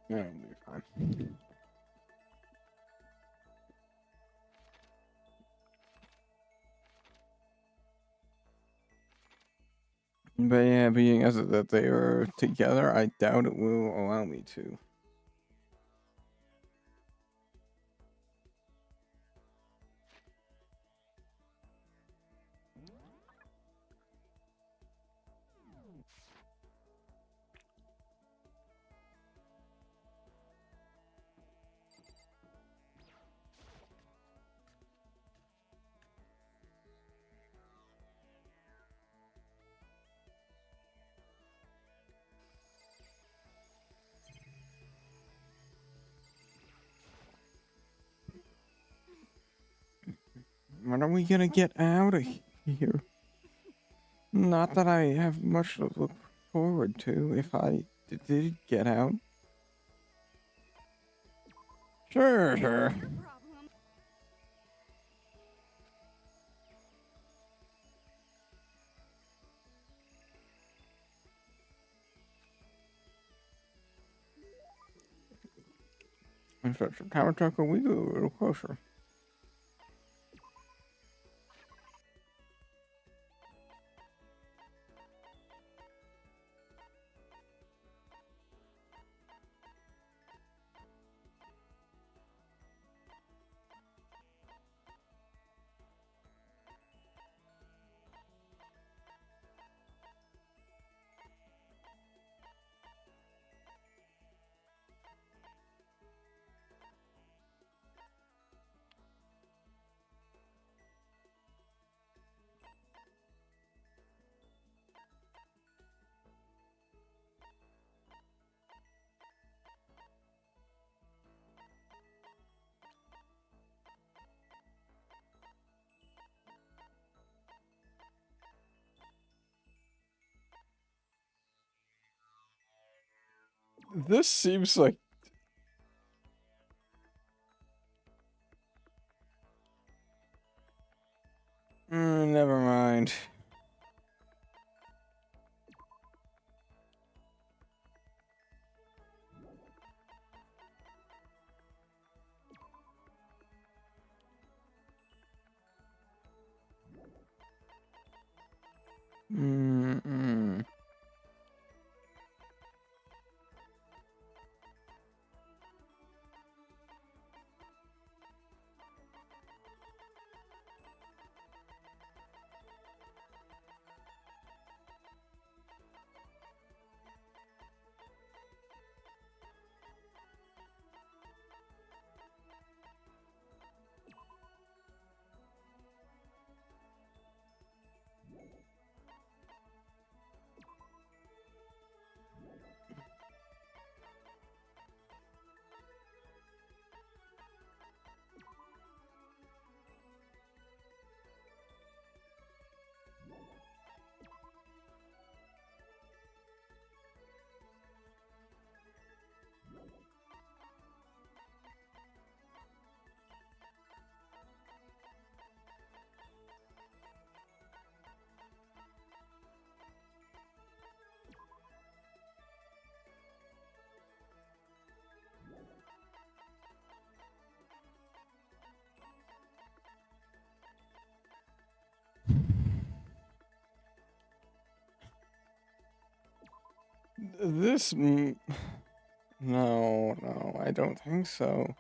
Yeah, it'll be fine. But yeah, being as that they are together, I doubt it will allow me to. When are we gonna get out of here? Not that I have much to look forward to if I did get out. Sure. Problem. In such a tower trucker, we go a little closer. This seems like... never mind. Mm-mm. This... No, no, I don't think so.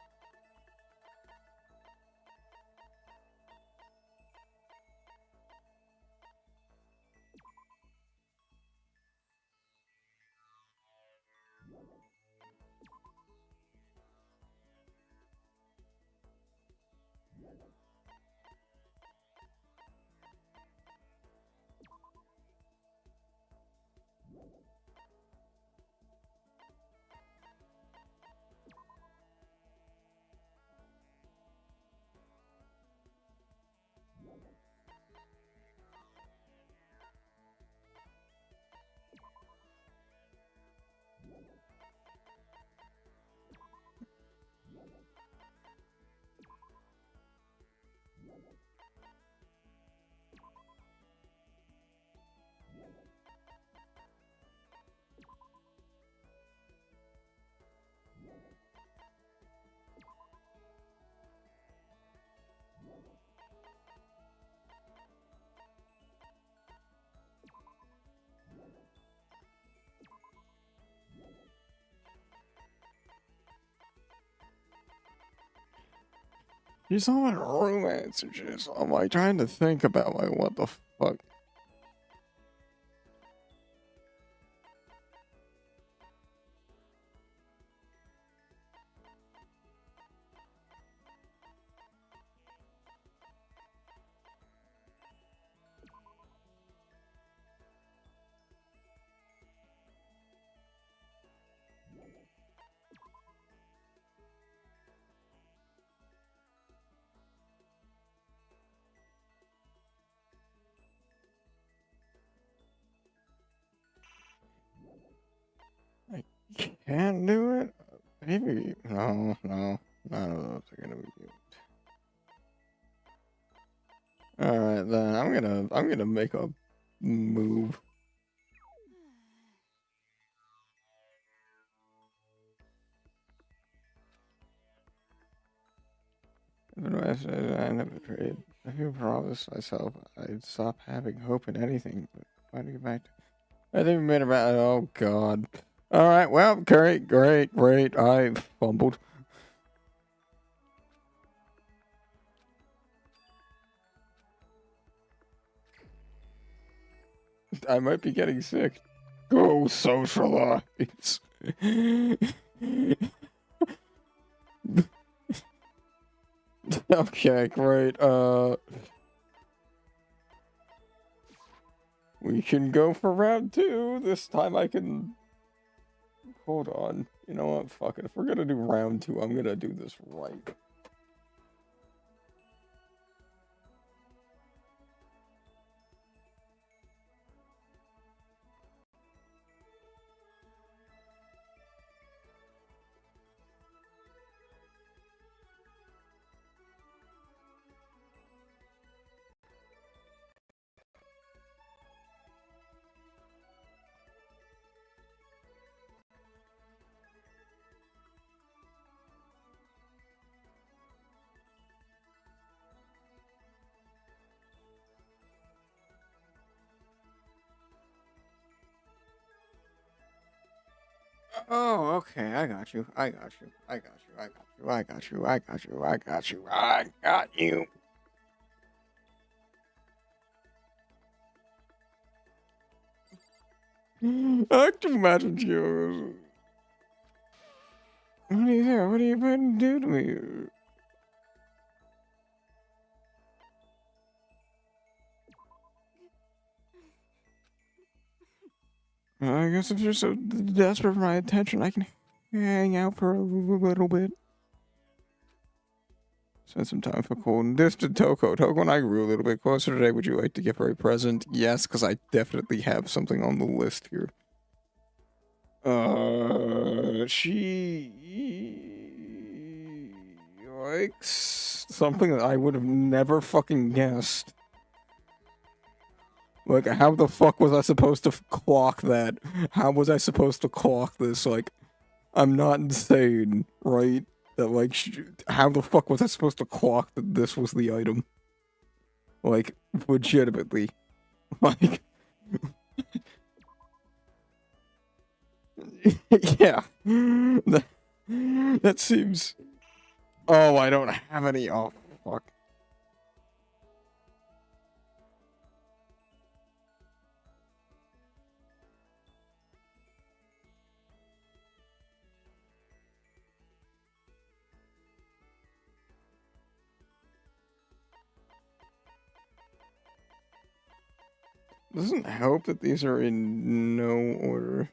These all my romance and shit. So I'm like trying to think about like what the fuck. I can't do it. Maybe no, no, none of those are gonna be good. All right, then I'm gonna make a move. Even though I never betrayed. I feel promised myself I'd stop having hope in anything, but why to get back to... I think we made about... Oh, God. All right, well, great, great, great. I fumbled. I might be getting sick. Go socialize. Okay, great. We can go for round 2. This time I can... Hold on. You know what? Fuck it. If we're gonna do round 2, I'm gonna do this right. Oh, okay. I got you. I got you. I got you. I got you. I got you. I got you. I got you. I got you. I can imagine you. What are you there? What are you planning to do to me? I guess if you're so desperate for my attention, I can hang out for a little bit. Spend some time for cool and distant Toko. Toko and I grew a little bit closer today. Would you like to give her a present? Yes, because I definitely have something on the list here. She likes something that I would have never fucking guessed. Like, how the fuck was I supposed to clock that? How was I supposed to clock this? Like, I'm not insane, right? That, like, how the fuck was I supposed to clock that this was the item? Like, legitimately. Like, yeah. That seems... Oh, I don't have any. Oh, fuck. Doesn't help that these are in no order.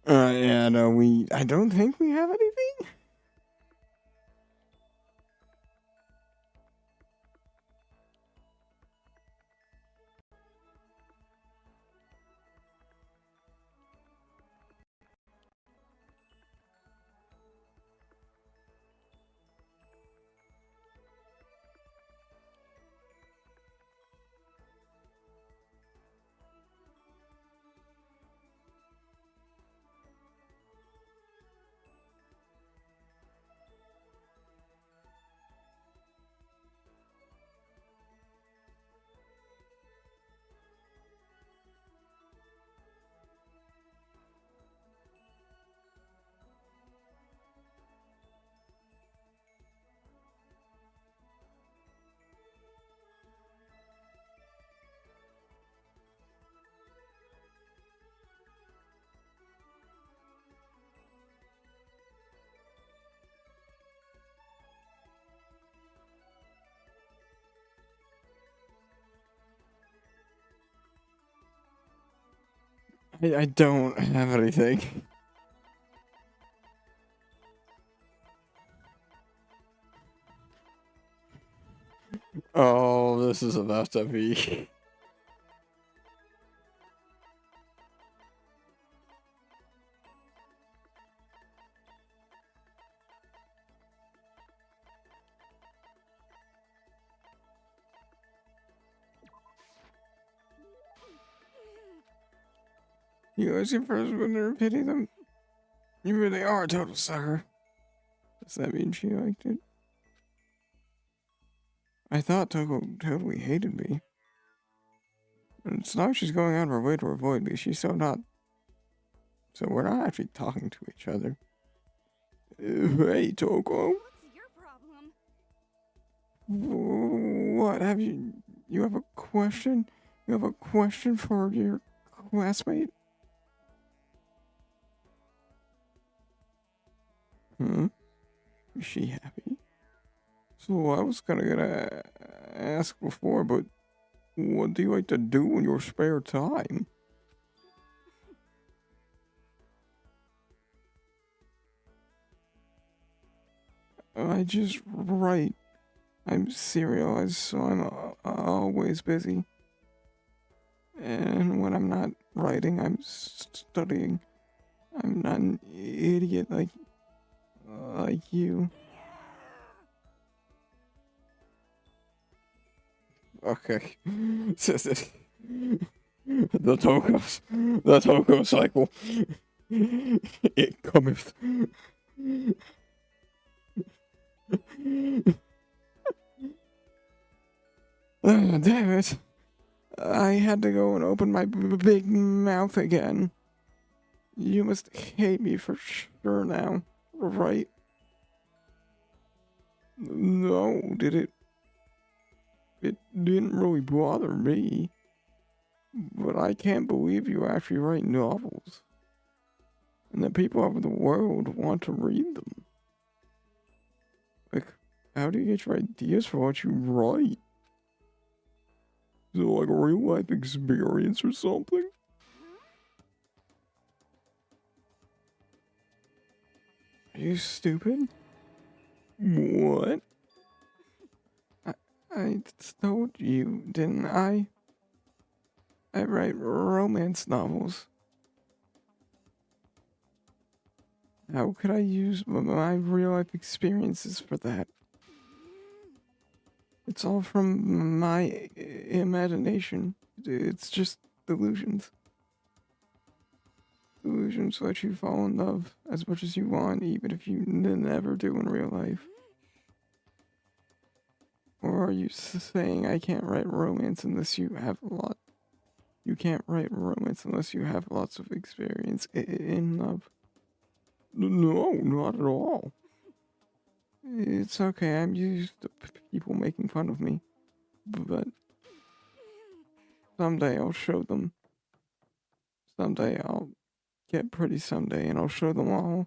Yeah, no, I don't think we have anything. I don't have anything. Oh, this is about to be. You ask your first would never pity them. You really are a total sucker. Does that mean she liked it? I thought Toko totally hated me. And it's not like she's going out of her way to avoid me. She's so not. So we're not actually talking to each other. Hey, Toko. What's your problem? What have you? You have a question? You have a question for your classmate? Hmm? Is she happy? So I was gonna ask before, but What do you like to do in your spare time? I just write. I'm serialized, so I'm always busy. And when I'm not writing, I'm studying. I'm not an idiot like you. Okay. The Toko cycle. It cometh. Damn it. I had to go and open my big mouth again. You must hate me for sure now, right? No, did it? It didn't really bother me. But I can't believe you actually write novels. And that people of the world want to read them. Like, how do you get your ideas for what you write? Is it like a real life experience or something? Are you stupid? What? I told you, didn't I? I write romance novels. How could I use my real life experiences for that? It's all from my imagination. It's just delusions. Delusions let you fall in love as much as you want, even if you never do in real life. Or are you saying I can't write romance unless you have a lot? You can't write romance unless you have lots of experience in love. No, not at all. It's okay, I'm used to people making fun of me. But someday I'll show them. Someday I'll get pretty someday and I'll show them all.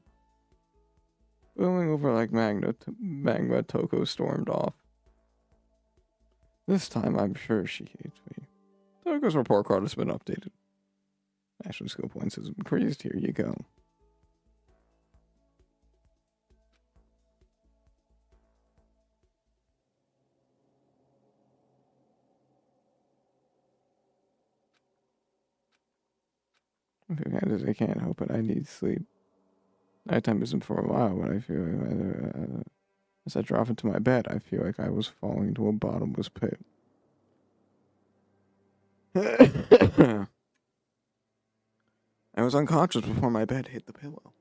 Going over like Magma Toko stormed off. This time I'm sure she hates me. Toko's report card has been updated. National skill points has increased. Here you go. I can't help it. I need sleep. Nighttime isn't for a while, but I feel like as I drop into my bed, I feel like I was falling into a bottomless pit. I was unconscious before my bed hit the pillow.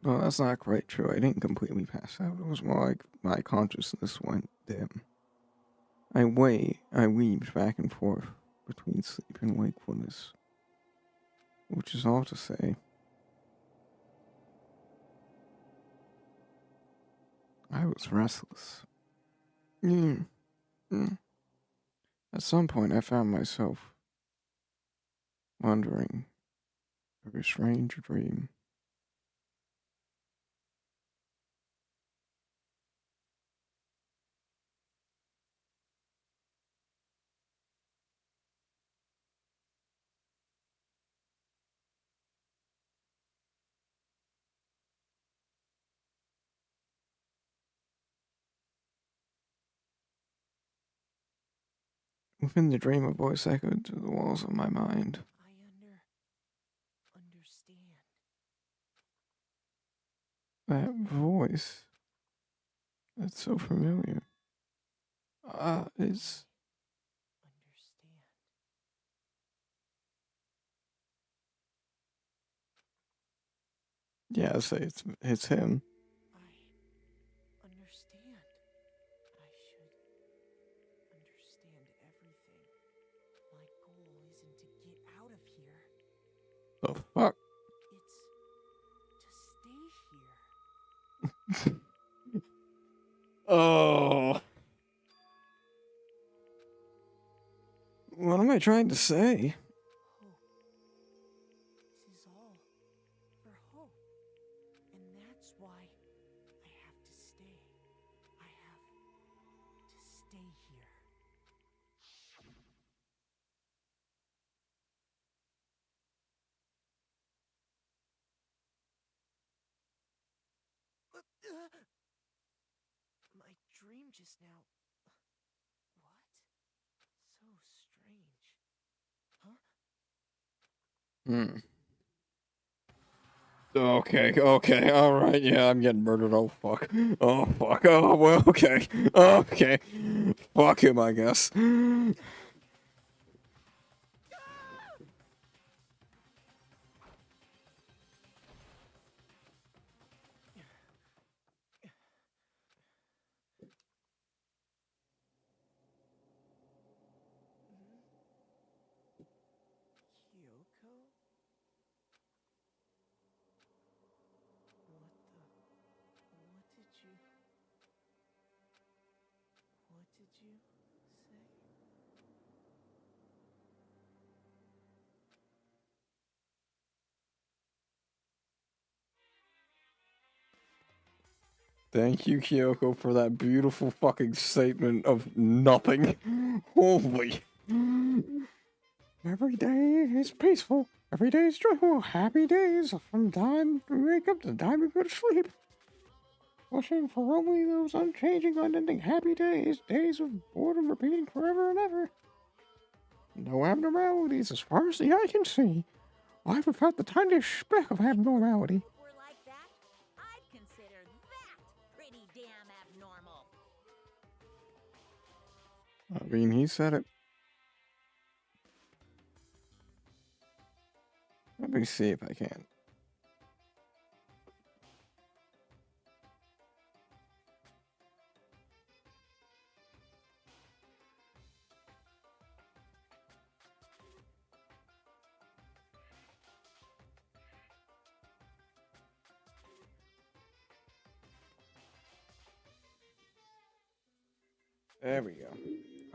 Well, that's not quite true. I didn't completely pass out. It was more like my consciousness went dim. I weaved back and forth between sleep and wakefulness. Which is all to say, I was restless. Mm. Mm. At some point, I found myself wondering through a strange dream. Within the dream, a voice echoed to the walls of my mind. Understand. That voice, that's so familiar. It's... Understand. Yeah, say it's him. I understand. I should understand everything. My goal isn't to get out of here. The fuck? It's to stay here. Oh. What am I trying to say? Hope. This is all for hope. And that's why I have to stay. I have to stay here. My dream just now. What? So strange. Huh? Hmm. Okay, alright, yeah, I'm getting murdered. Oh, fuck. Oh, fuck. Oh, well, okay. Okay. Fuck him, I guess. Kyoko? What the? What did you say? Thank you, Kyoko, for that beautiful fucking statement of nothing. Holy. Every day is peaceful. Every day is joyful. Happy days from the time we wake up to the time we go to sleep. Wishing for only those unchanging, unending happy days. Days of boredom repeating forever and ever. No abnormalities as far as the eye can see. I haven't felt the tiniest speck of abnormality. Were like that, I'd consider that pretty damn abnormal. I mean, he said it. Let me see if I can. There we go.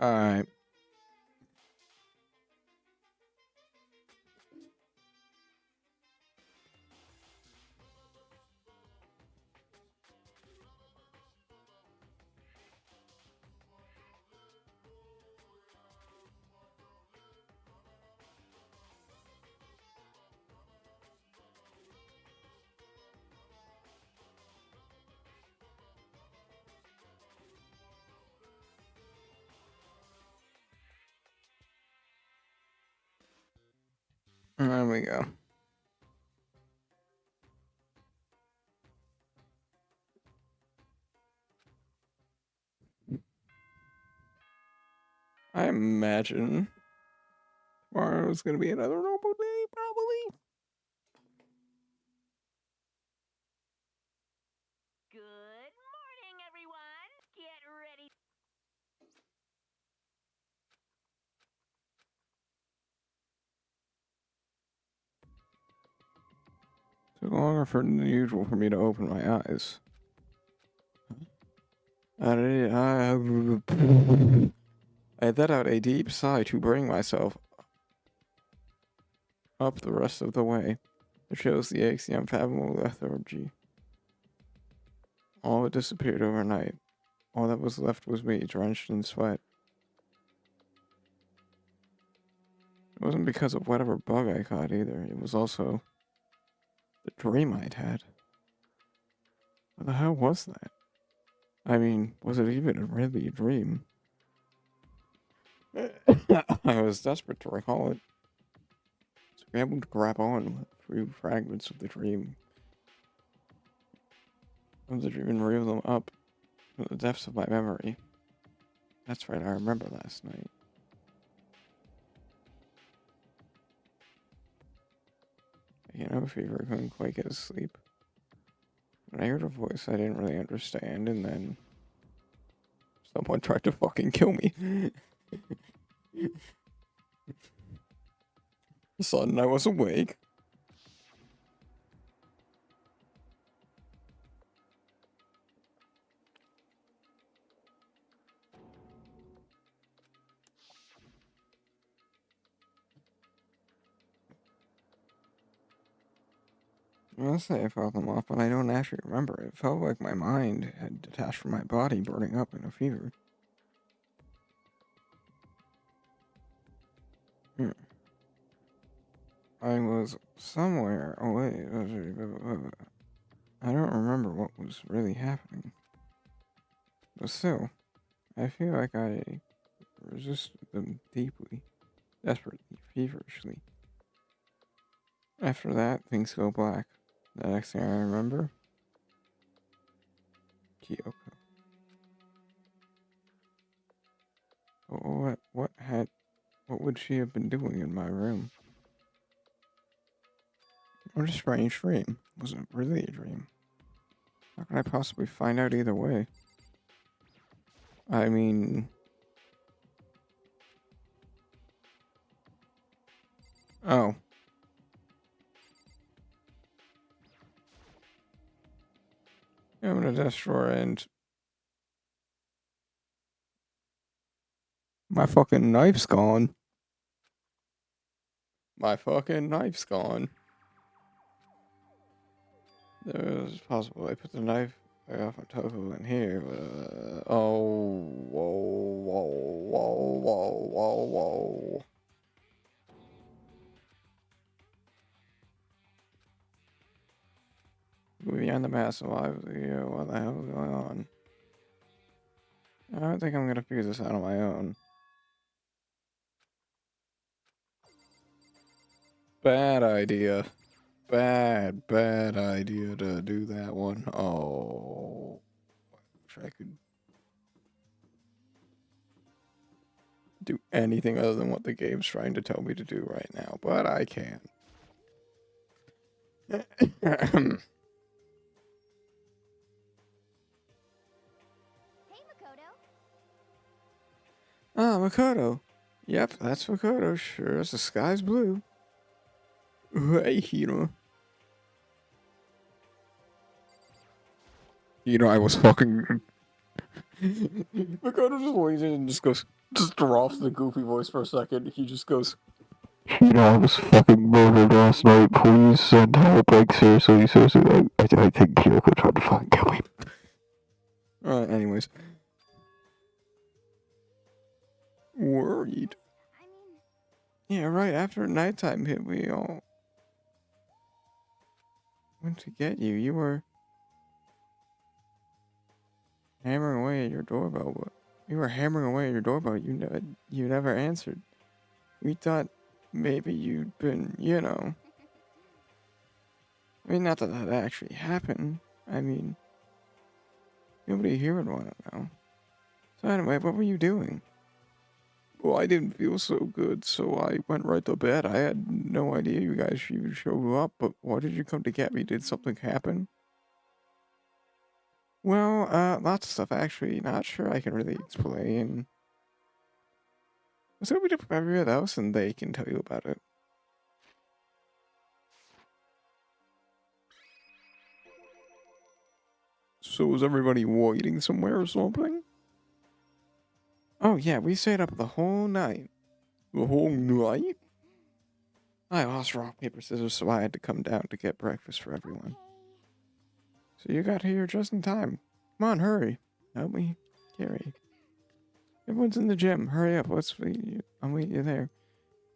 Alright. There we go. I imagine tomorrow's gonna be another normal day, probably. Good morning, everyone. Get ready. Took longer than usual for me to open my eyes. I let out a deep sigh to bring myself up the rest of the way. It shows the aches, the unfathomable lethargy. All had disappeared overnight. All that was left was me, drenched in sweat. It wasn't because of whatever bug I caught either. It was also the dream I'd had. What the hell was that? I mean, was it even really a dream? I was desperate to recall it. To be able to grab on through fragments of the dream. Of the dream and reel them up from the depths of my memory. That's right, I remember last night. I can't have a fever, I couldn't quite get to sleep. When I heard a voice I didn't really understand, and then someone tried to fucking kill me. All of a sudden, I was awake. I'll say I felt them off, but I don't actually remember. It felt like my mind had detached from my body, burning up in a fever. I was somewhere away. I don't remember what was really happening. But still, I feel like I resisted them deeply, desperately, feverishly. After that, things go black. The next thing I remember, Kyoko. What would she have been doing in my room? What a strange dream. Was it really a dream? How could I possibly find out either way? I mean... Oh. I'm gonna destroy and... My fucking knife's gone. My fucking knife's gone. It's possible I put the knife back off my tofu in here, but... oh, whoa, whoa, whoa, whoa, whoa, whoa. Beyond the mass alive, what the hell is going on? I don't think I'm gonna figure this out on my own. Bad idea. Bad idea to do that one. Oh, wish I could do anything other than what the game's trying to tell me to do right now, but I can't. Hey, Makoto. Ah, Makoto. Yep, that's Makoto. Sure as the sky's blue. Hey, Hiro. I was fucking... Makoto just leans in and just drops the goofy voice for a second. He just goes, I was fucking murdered last night. Please send help. Like, seriously. I think Kyoko tried to fucking kill me. Anyways. Worried. I mean, Yeah, right after nighttime hit, we all went to get you. You were hammering away at your doorbell. But you were hammering away at your doorbell. You never answered. We thought maybe you'd been, I mean, not that that actually happened. I mean, nobody here would want to know. So anyway, what were you doing? Well, I didn't feel so good, so I went right to bed. I had no idea you guys even showed up, but why did you come to get me? Did something happen? Well, lots of stuff actually. Not sure I can really explain. So we did everyone else and they can tell you about it. So was everybody waiting somewhere or something? Oh yeah, we stayed up the whole night. The whole night? I lost rock, paper, scissors, so I had to come down to get breakfast for everyone. So you got here just in time. Come on, hurry. Help me carry. Everyone's in the gym. Hurry up. I'll meet you there.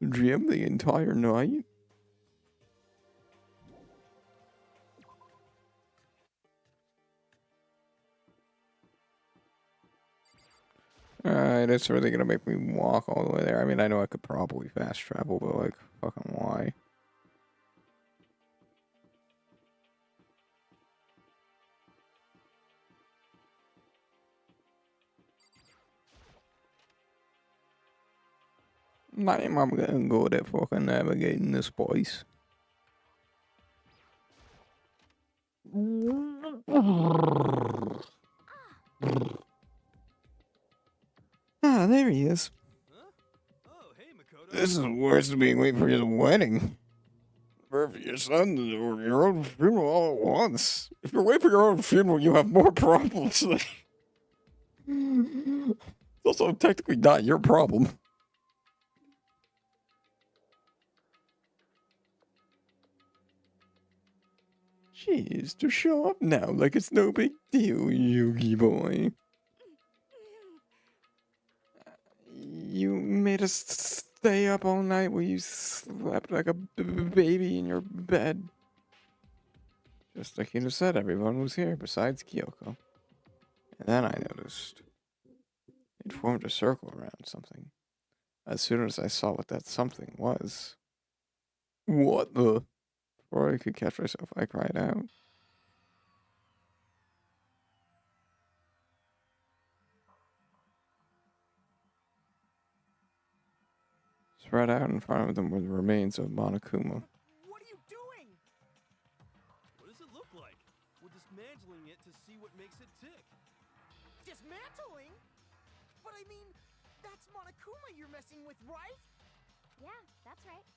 Gym the entire night? Alright, it's really gonna make me walk all the way there. I mean, I know I could probably fast travel, but like, fucking why? I'm getting good at fucking navigating this place. Ah, there he is. Huh? Oh, hey, Makoto. This is worse than being late for your wedding. Or for your son or your own funeral all at once. If you're waiting for your own funeral, you have more problems. It's also technically not your problem. Jeez, to show up now like it's no big deal, Yugi boy. You made us stay up all night while you slept like a baby in your bed. Just like you said, everyone was here besides Kyoko. And then I noticed it formed a circle around something. As soon as I saw what that something was. What the? Before I could catch myself, I cried out. Spread out in front of them were the remains of Monokuma. What are you doing? What does it look like? We're dismantling it to see what makes it tick. Dismantling? But I mean, that's Monokuma you're messing with, right? Yeah, that's right.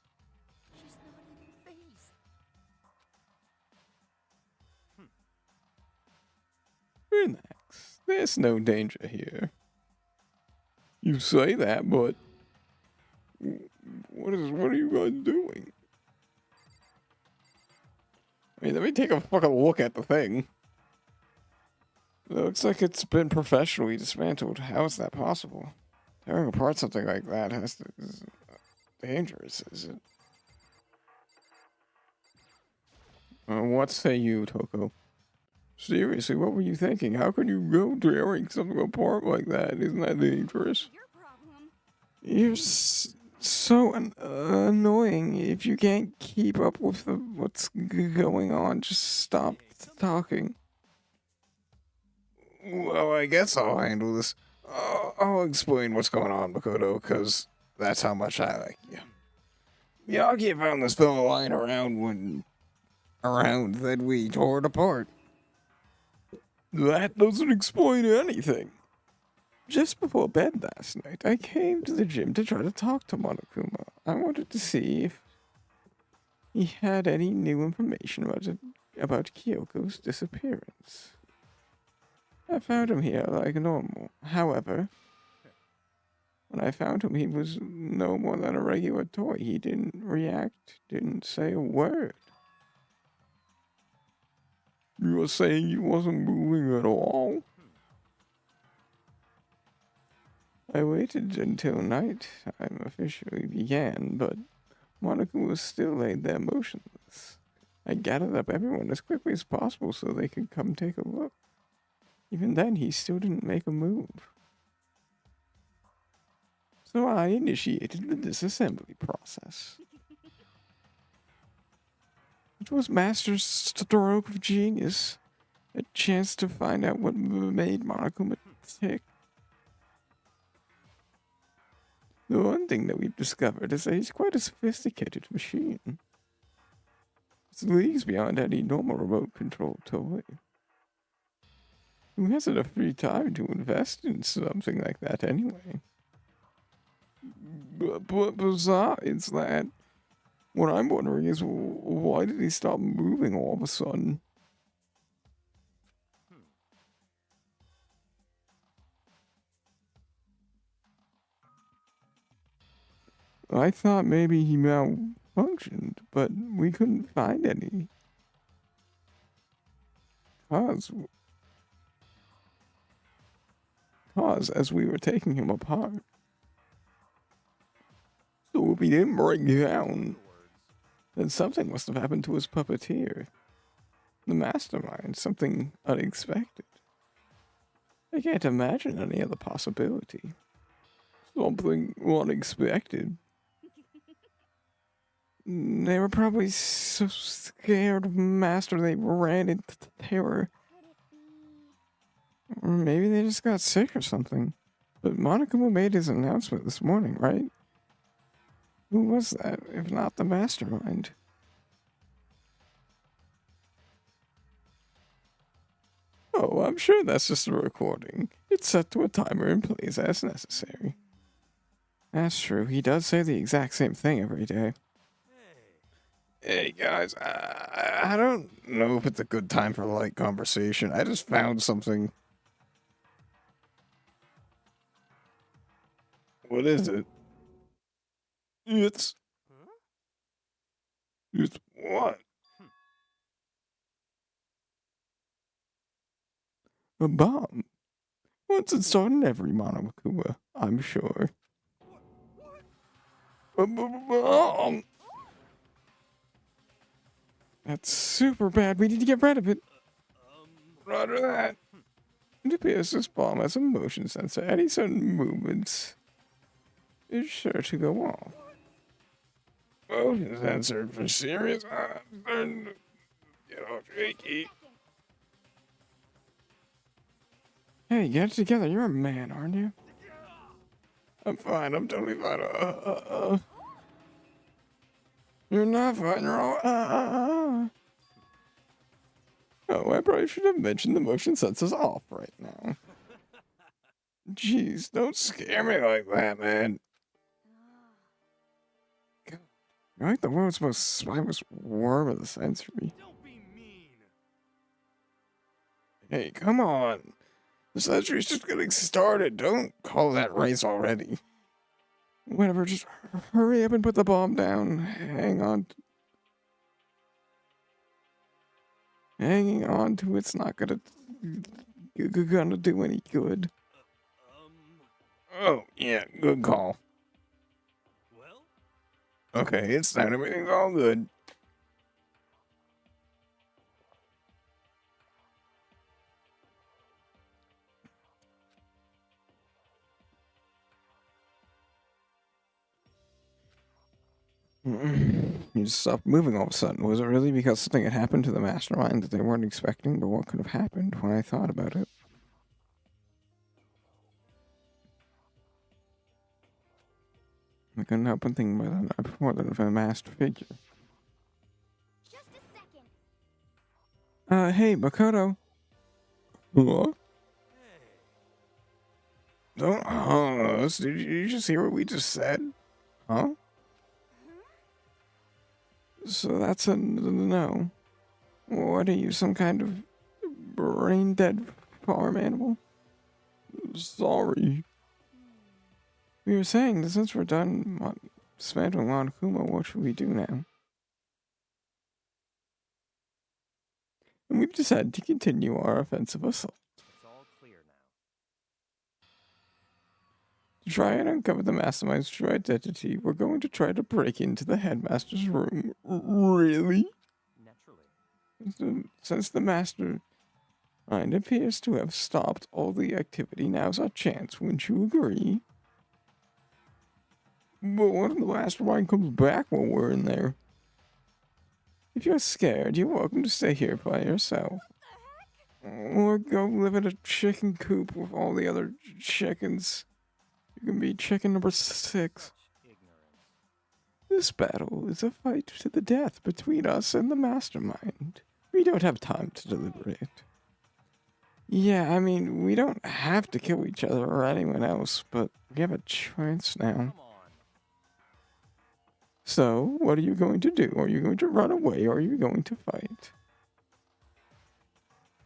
She's not even phased. Relax. There's no danger here. You say that, but what are you guys doing? I mean, let me take a fucking look at the thing. It looks like it's been professionally dismantled. How is that possible? Tearing apart something like that is dangerous, is it? What say you, Toko? Seriously, what were you thinking? How could you go tearing something apart like that? Isn't that dangerous? Your problem. You're so annoying. If you can't keep up with what's going on, just stop talking. Well, I guess I'll handle this. I'll explain what's going on, Makoto, because that's how much I like you. Miyagi found this fella lying around then we tore it apart. That doesn't explain anything. Just before bed last night, I came to the gym to try to talk to Monokuma. I wanted to see if he had any new information about Kyoko's disappearance. I found him here like normal. However, when I found him, he was no more than a regular toy. He didn't react, didn't say a word. You were saying he wasn't moving at all? I waited until night time officially began, but Monica was still laid there motionless. I gathered up everyone as quickly as possible so they could come take a look. Even then, he still didn't make a move. So I initiated the disassembly process. It was Master's stroke of genius. A chance to find out what made Monokuma tick. The one thing that we've discovered is that he's quite a sophisticated machine. It's leagues beyond any normal remote control toy. Who has enough free time to invest in something like that anyway? But besides that, what I'm wondering is why did he stop moving all of a sudden? I thought maybe he malfunctioned, but we couldn't find any cause as we were taking him apart. So if he didn't break down, then something must have happened to his puppeteer. The mastermind, something unexpected. I can't imagine any other possibility. Something unexpected. They were probably so scared of Master they ran into terror. Or maybe they just got sick or something. But Monokuma made his announcement this morning, right? Who was that, if not the mastermind? Oh, I'm sure that's just a recording. It's set to a timer and plays as necessary. That's true, he does say the exact same thing every day. Hey guys, I don't know if it's a good time for a light conversation. I just found something. What is it? It's what? A bomb. Once installed in every Monokuma, I'm sure. A bomb. That's super bad. We need to get rid of it. Roger that. It appears this bomb has a motion sensor. Any sudden movements is sure to go off. Motion sensor for serious. I'm starting to get all shaky. Hey, get it together. You're a man, aren't you? I'm fine. I'm totally fine. You're not fine. You're all. Oh, I probably should have mentioned the motion sensors off right now. Jeez, don't scare me like that, man. God, you're like the world's most spineless worm of the century. Don't be mean. Hey, come on. The century's just getting started. Don't call that race already. Whatever, just hurry up and put the bomb down. Hanging on to it's not gonna do any good. Oh, yeah, good call. Well, Okay, it's down. Everything's all good. You just stopped moving all of a sudden. Was it really because something had happened to the mastermind that they weren't expecting? But what could have happened when I thought about it? I couldn't help but think about that more than a masked figure. Just a second. Hey, Makoto. What? hey. Don't us. Did you just hear what we just said? Huh? So that's a no. What are you, some kind of brain-dead farm animal? Sorry. We were saying that since we're done dismantling Monokuma, what should we do now? And we've decided to continue our offensive assault. It's all clear now. To try and uncover the mastermind's true identity, we're going to try to break into the headmaster's room. Really? Naturally. Since the mastermind appears to have stopped all the activity, now's our chance, wouldn't you agree? But what if the mastermind comes back while we're in there? If you're scared, you're welcome to stay here by yourself. Or go live in a chicken coop with all the other chickens. You can be chicken number 6. Ignorance. This battle is a fight to the death between us and the mastermind. We don't have time to deliberate. Yeah, I mean, we don't have to kill each other or anyone else, but we have a choice now. Come on. So, what are you going to do? Are you going to run away or are you going to fight?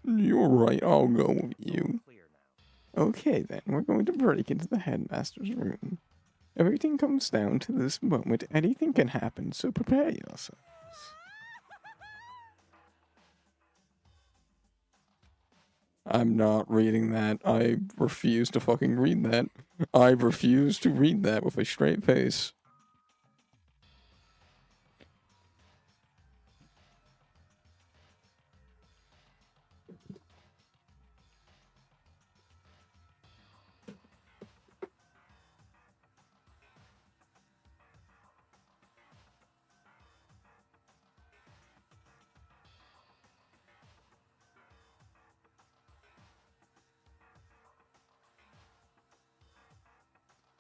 You're right, I'll go with you. Clear now. Okay then, we're going to break into the headmaster's room. Everything comes down to this moment. Anything can happen, so prepare yourselves. I'm not reading that. I refuse to fucking read that. I refuse to read that with a straight face.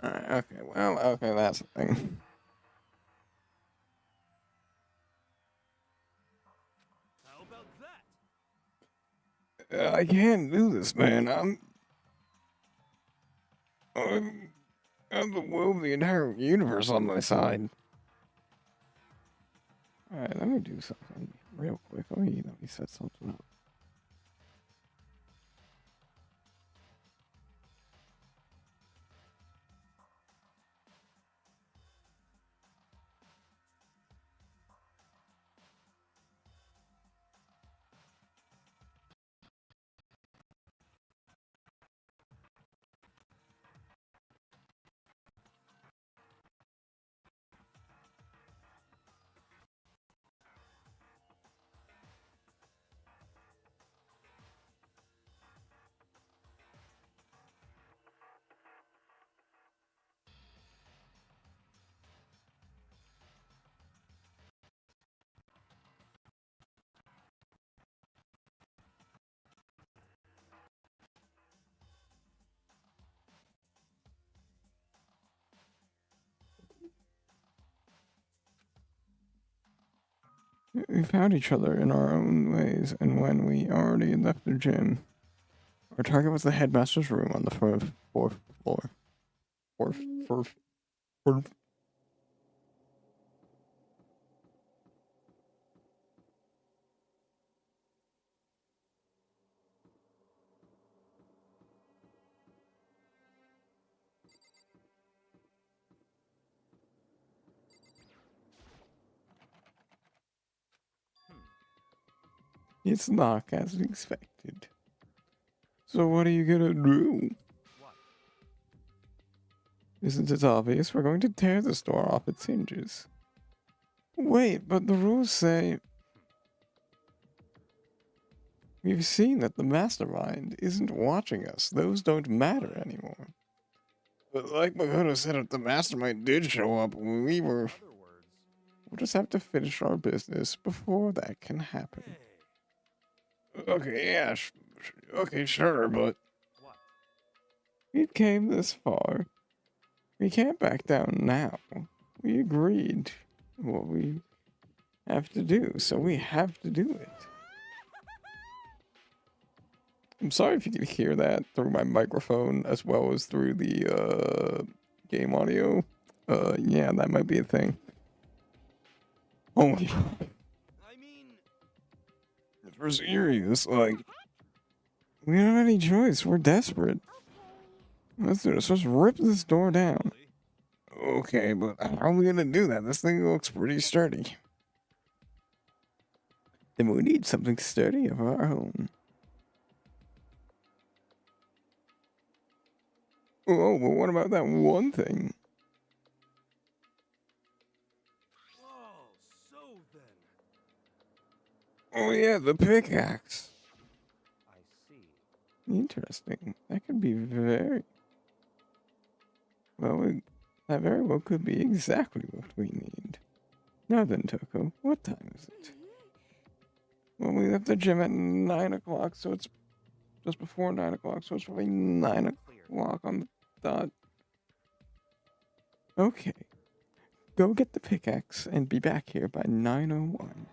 Alright, okay, well, okay, that's the thing. How about that? I can't do this, man. I'm the will of the entire universe on my side. Alright, let me do something real quick. Let me set something up. We found each other in our own ways, and when we already left the gym, our target was the headmaster's room on the fourth floor. Fourth. It's not as expected. So what are you gonna do? What? Isn't it obvious? We're going to tear this door off its hinges. Wait, but the rules say... We've seen that the mastermind isn't watching us. Those don't matter anymore. But like Makoto said, if the mastermind did show up, we were... In other words, We'll just have to finish our business before that can happen. Okay, yeah, okay, sure, but... what? We came this far. We can't back down now. We agreed what we have to do, so we have to do it. I'm sorry if you could hear that through my microphone as well as through the game audio. Yeah, that might be a thing. Oh my god. I mean, If we're serious, like, we don't have any choice. We're desperate. Let's do this. Let's rip this door down. Okay, but how are we gonna do that? This thing looks pretty sturdy. Then we need something sturdy of our own. Oh, but what about that one thing? oh, so then. Oh yeah, the pickaxe. I see. Interesting. That could be very... Well, that very well could be exactly what we need. Now then, Toko, what time is it? Well, we left the gym at 9 o'clock, so it's just before 9 o'clock, so it's probably 9 Clear. o'clock on the dot. Okay. Go get the pickaxe and be back here by 9:01.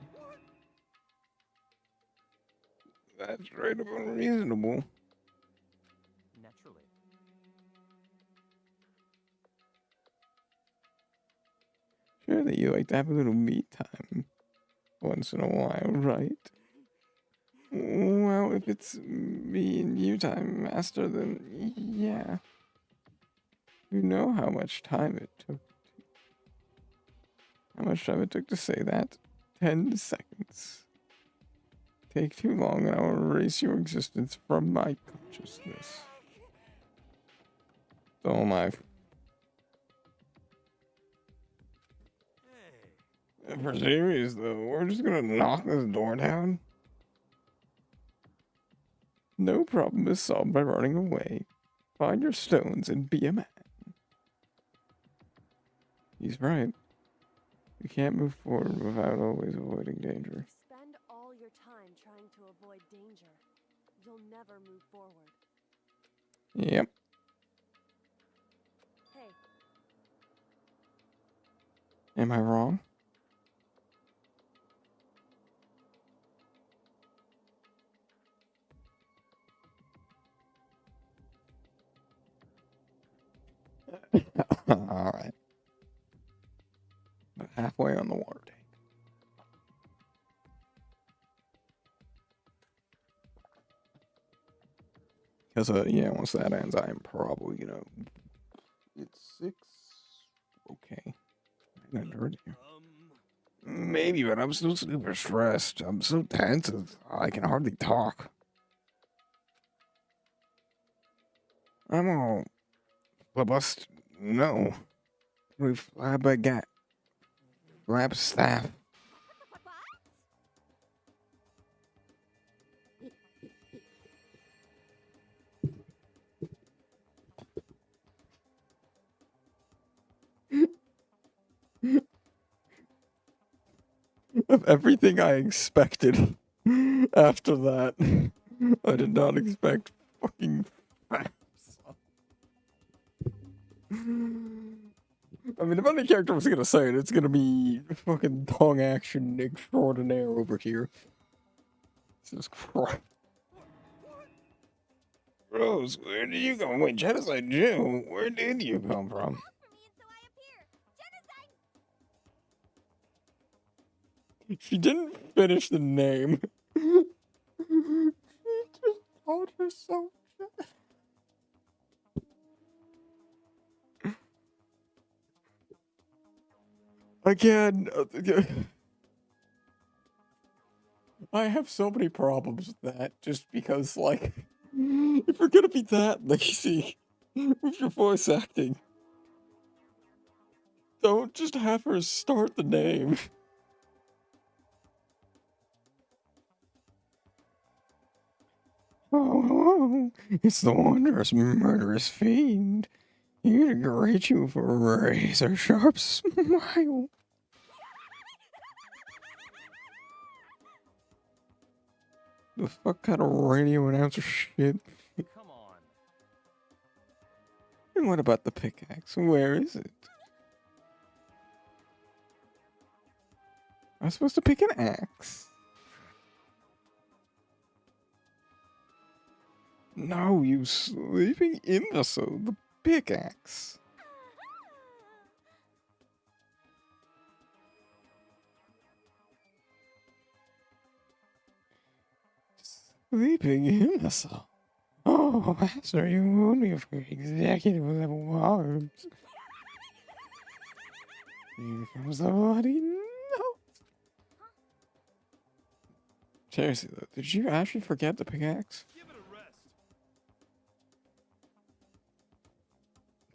That's straight up unreasonable. Naturally. Surely you like to have a little me time once in a while, right? Well, if it's me and you time, Master, then yeah. You know how much time it took. How much time it took to say that? 10 seconds. Take too long and I will erase your existence from my consciousness. Oh my. Hey, If we're serious though, we're just gonna knock this door down? No problem is solved by running away. Find your stones and be a man. He's right. You can't move forward without always avoiding danger. Spend all your time trying to avoid danger. You'll never move forward. Yep. Hey, Am I wrong? Alright. About halfway on the water tank. Because, yeah, once that ends, I am probably, it's 6. Okay. I got dirty here. Maybe, but I'm still super stressed. I'm so tense, I can hardly talk. I'm all flabust. No. We flabbergat. Flab staff. Of everything I expected after that, I did not expect fucking facts. I mean, if any character was gonna say it, it's gonna be fucking tongue action extraordinaire over here. Jesus Christ. Rose, where did you go? Wait, Genocide Jill, where did you come from? For me, and so I appear. Genocide. She didn't finish the name. She just called herself. Again, I have so many problems with that, just because, like, if you're gonna be that lazy with your voice acting, don't just have her start the name. Oh, it's the wondrous murderous fiend. Here to greet you with a razor sharp smile. The fuck kind of radio announcer shit? Come on. And what about the pickaxe? Where is it? I'm supposed to pick an axe. No, you sleeping imbecile. The pickaxe. Sleeping imbecile. Oh, master, you wound me for executive level arms. Here comes the bloody note. Seriously though, did you actually forget the pickaxe? Give it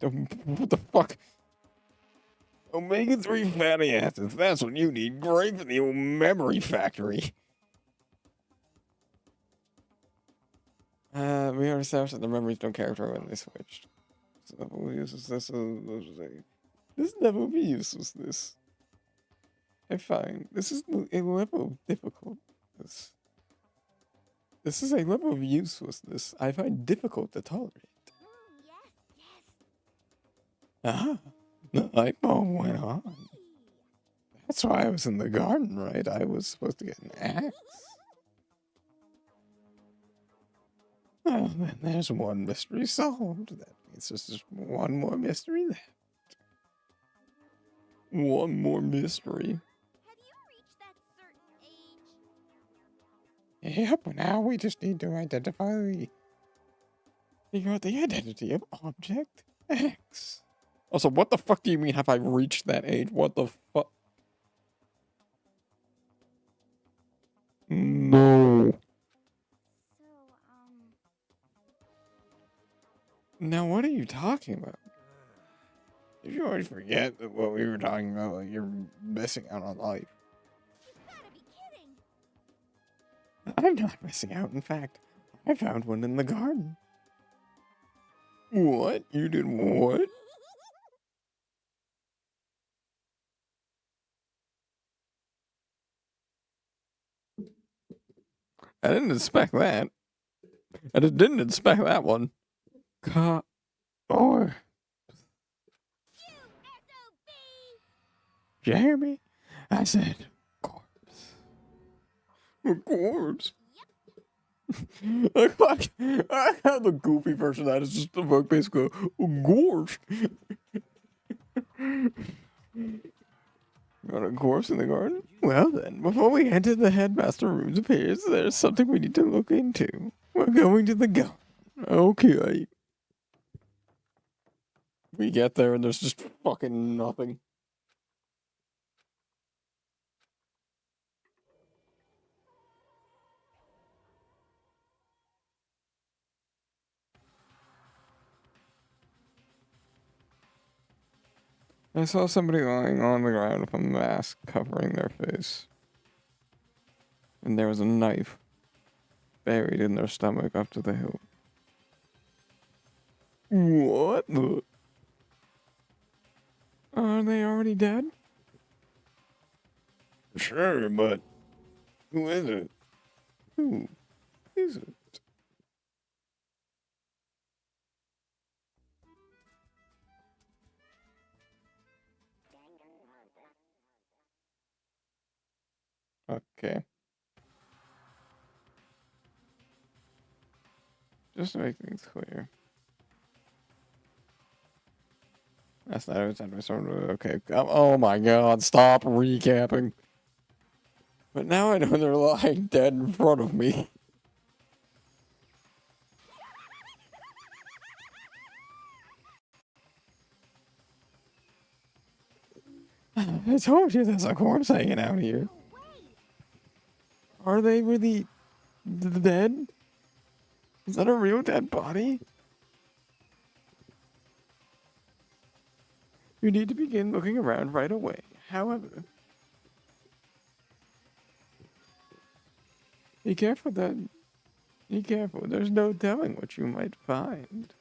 a rest. What the fuck? Omega-3 fatty acids, that's what you need. Great for the old memory factory. We already established that the memories don't character when they switched. So level uselessness. This never be uselessness. I find this is a level of difficultness. This is a level of uselessness I find difficult to tolerate. Yes, yes. Ah, the light bulb went on. That's why I was in the garden, right? I was supposed to get an axe. Well, then there's one mystery solved. That means there's just one more mystery left. One more mystery. Have you reached that certain age? Yep, now we just need to figure out the identity of Object X. Also, what the fuck do you mean have I reached that age? What the fuck? No. Now what are you talking about? Did you already forget that what we were talking about? Like, you're missing out on life. You gotta be kidding. I'm not missing out. In fact, I found one in the garden. What? You did what? I didn't expect that. I just didn't expect that one. Or Jeremy? I said corpse. A corpse? I have the goofy version of that is just the book basically gorge. Got a corpse in the garden? Well then, before we enter the headmaster room's appears, there's something we need to look into. We're going to the garden. Okay. We get there and there's just fucking nothing. I saw somebody lying on the ground with a mask covering their face. And there was a knife buried in their stomach up to the hilt. What the? Are they already dead? Sure, but who is it? Who is it? Okay. Just to make things clear. That's not it. Okay. Oh my god, stop recapping. But now I know they're lying dead in front of me. I told you there's a corpse hanging out here. Are they really dead? Is that a real dead body? You need to begin looking around right away. However, be careful then. Be careful. There's no telling what you might find.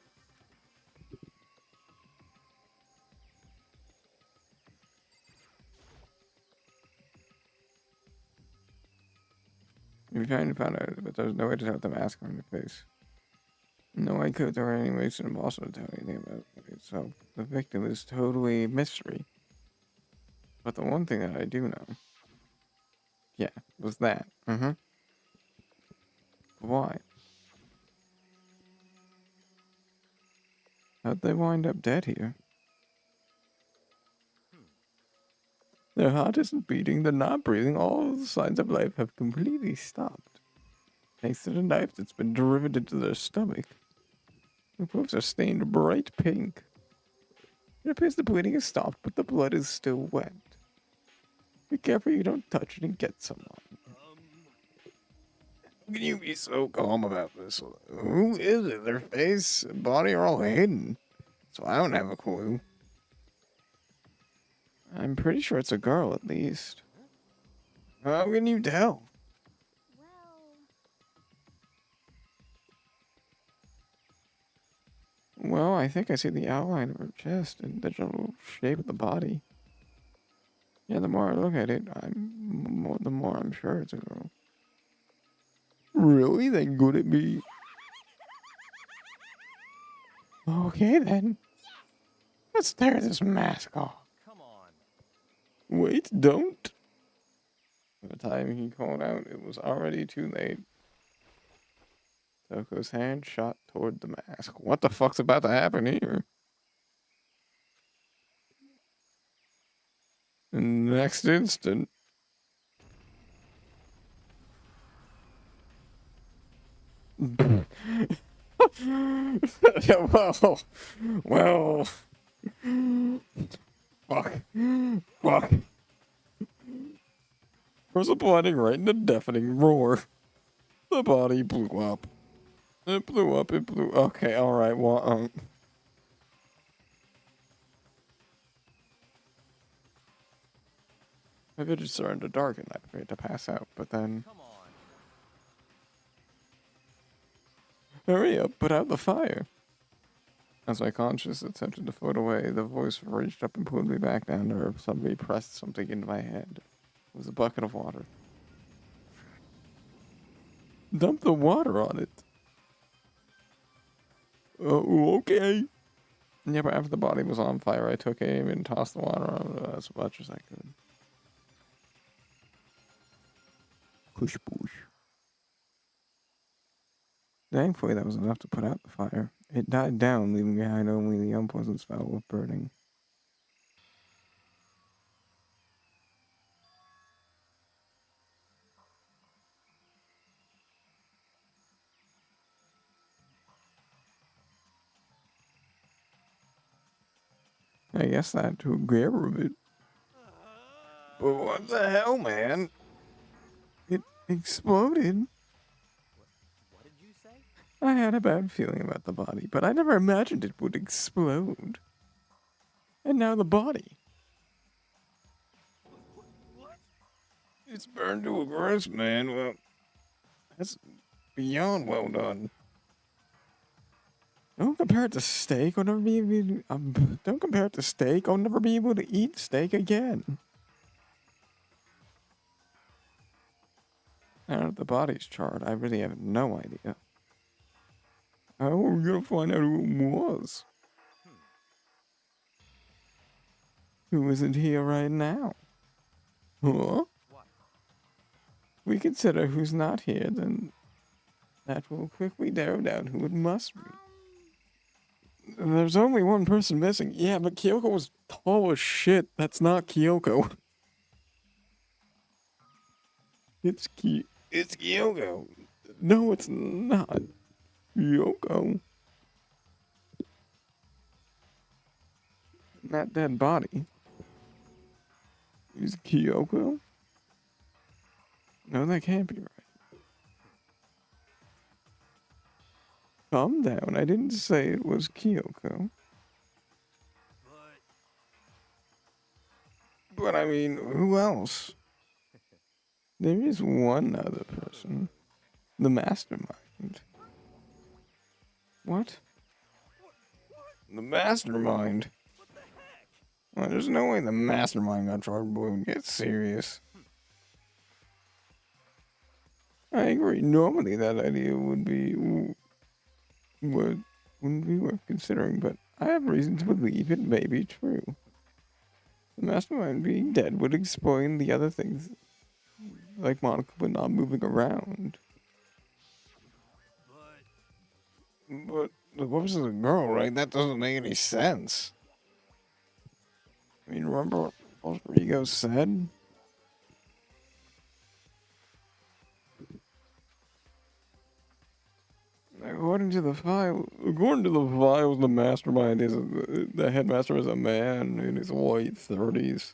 You're trying to find out, but there's no way to tell with the mask on your face. No way could or any way it's impossible to tell anything about it. So the victim is totally a mystery. But the one thing that I do know, yeah, was that. Why? How'd they wind up dead here? Their heart isn't beating, they're not breathing, all the signs of life have completely stopped. Thanks to the knife that's been driven into their stomach. The boobs are stained bright pink. It appears the bleeding has stopped, but the blood is still wet. Be careful you don't touch it and get someone. How can you be so calm about this? Who is it? Their face and body are all hidden. So I don't have a clue. I'm pretty sure it's a girl, at least. How can you tell? Well, I think I see the outline of her chest and the general shape of the body. Yeah, the more I look at it, the more I'm sure it's a girl. Really? Then could it be? Okay, then. Let's tear this mask off. Come on. Wait, don't. By the time he called out, it was already too late. Toko's hand shot toward the mask. What the fuck's about to happen here? In the next instant. well. Fuck. Fuck. There's a blinding right in a deafening roar. The body blew up. It blew up, it blew... Okay, alright, well, my vision started to darken. I prepared to pass out, but then... Come on. Hurry up, put out the fire. As my conscience attempted to float away, the voice reached up and pulled me back down to earth. Somebody pressed something into my head. It was a bucket of water. Dump the water on it. Oh, okay. Yeah, but after the body was on fire, I took aim and tossed the water on it as much as I could. Push, push. Thankfully, that was enough to put out the fire. It died down, leaving behind only the unpleasant smell of burning. I guess that took care of it. But what the hell, man? It exploded. What did you say? I had a bad feeling about the body, but I never imagined it would explode. And now the body. What? It's burned to a crisp, man. Well, that's beyond well done. Don't compare it to steak. I'll never be able to, don't compare it to steak. I'll never be able to eat steak again. Now that the body's charred, I really have no idea. How are we gonna find out who it was? Who isn't here right now? Huh? What? we consider who's not here, then that will quickly narrow down who it must be. There's only one person missing. Yeah, but Kyoko was tall as shit. That's not Kyoko. It's Kyoko. No, it's not Kyoko. That dead body is Kyoko? No, that can't be right. Calm down. I didn't say it was Kyoko. But I mean, who else? There is one other person. The mastermind. What? The mastermind. Well, there's no way the mastermind got Charlie Boy would get serious. I agree. Normally that idea wouldn't be worth considering, but I have reason to believe it may be true. The mastermind being dead would explain the other things, like Monica but not moving around. But the corpse is a girl, right? That doesn't make any sense. I mean, remember what Rigo said? According to the files, the mastermind is the headmaster is a man in his late 30s.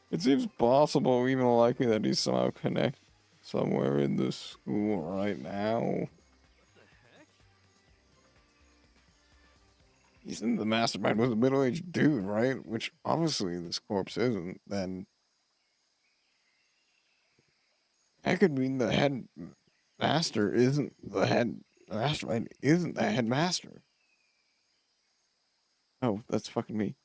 It seems possible, even likely, that he's somehow connected somewhere in the school right now. He said the mastermind was a middle-aged dude, right? Which obviously this corpse isn't. Then that could mean the headmaster isn't the head. The mastermind isn't the headmaster. Oh, that's fucking me.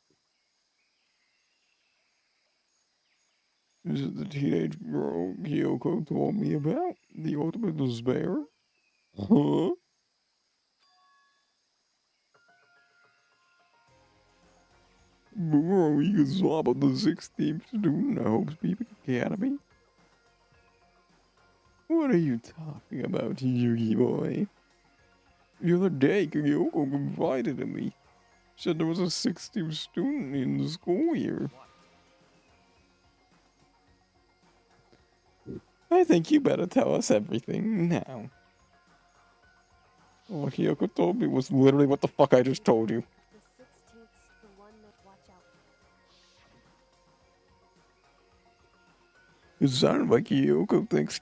Is it the teenage girl Kyoko told me about? The ultimate despair? Huh? Muro Zaba, the 16th student at Hope's Peak Academy? What are you talking about, Yugi boy? The other day, Kyoko confided in me. Said there was a 16th student in the school year. I think you better tell us everything now. All Kyoko told me was literally what the fuck I just told you. The 16th's the one that watch out for. It sounded like Kyoko thinks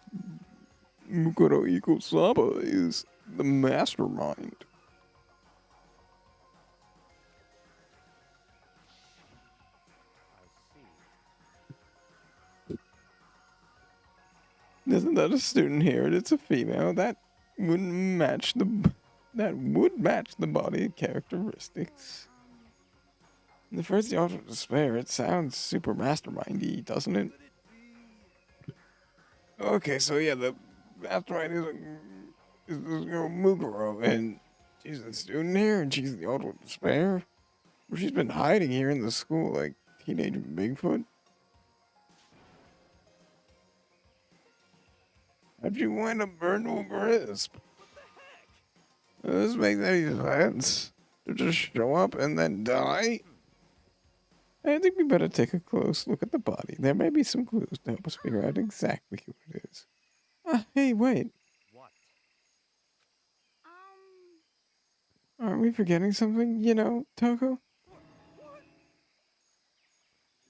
Mukuro Ikosaba is the mastermind. Isn't that a student here? It's a female. That would match the body characteristics. In the first, the Ultimate Despair, it sounds super mastermindy, doesn't it? Okay, so yeah, the mastermind is this girl Mukuro, and she's a student here, and she's the Ultimate Despair. She's been hiding here in the school like teenage Bigfoot. How'd you wind up burned to a crisp? Does this make any sense? To just show up and then die? I think we better take a close look at the body. There may be some clues to help us figure out exactly who it is. Hey, wait. What? Aren't we forgetting something, Toko?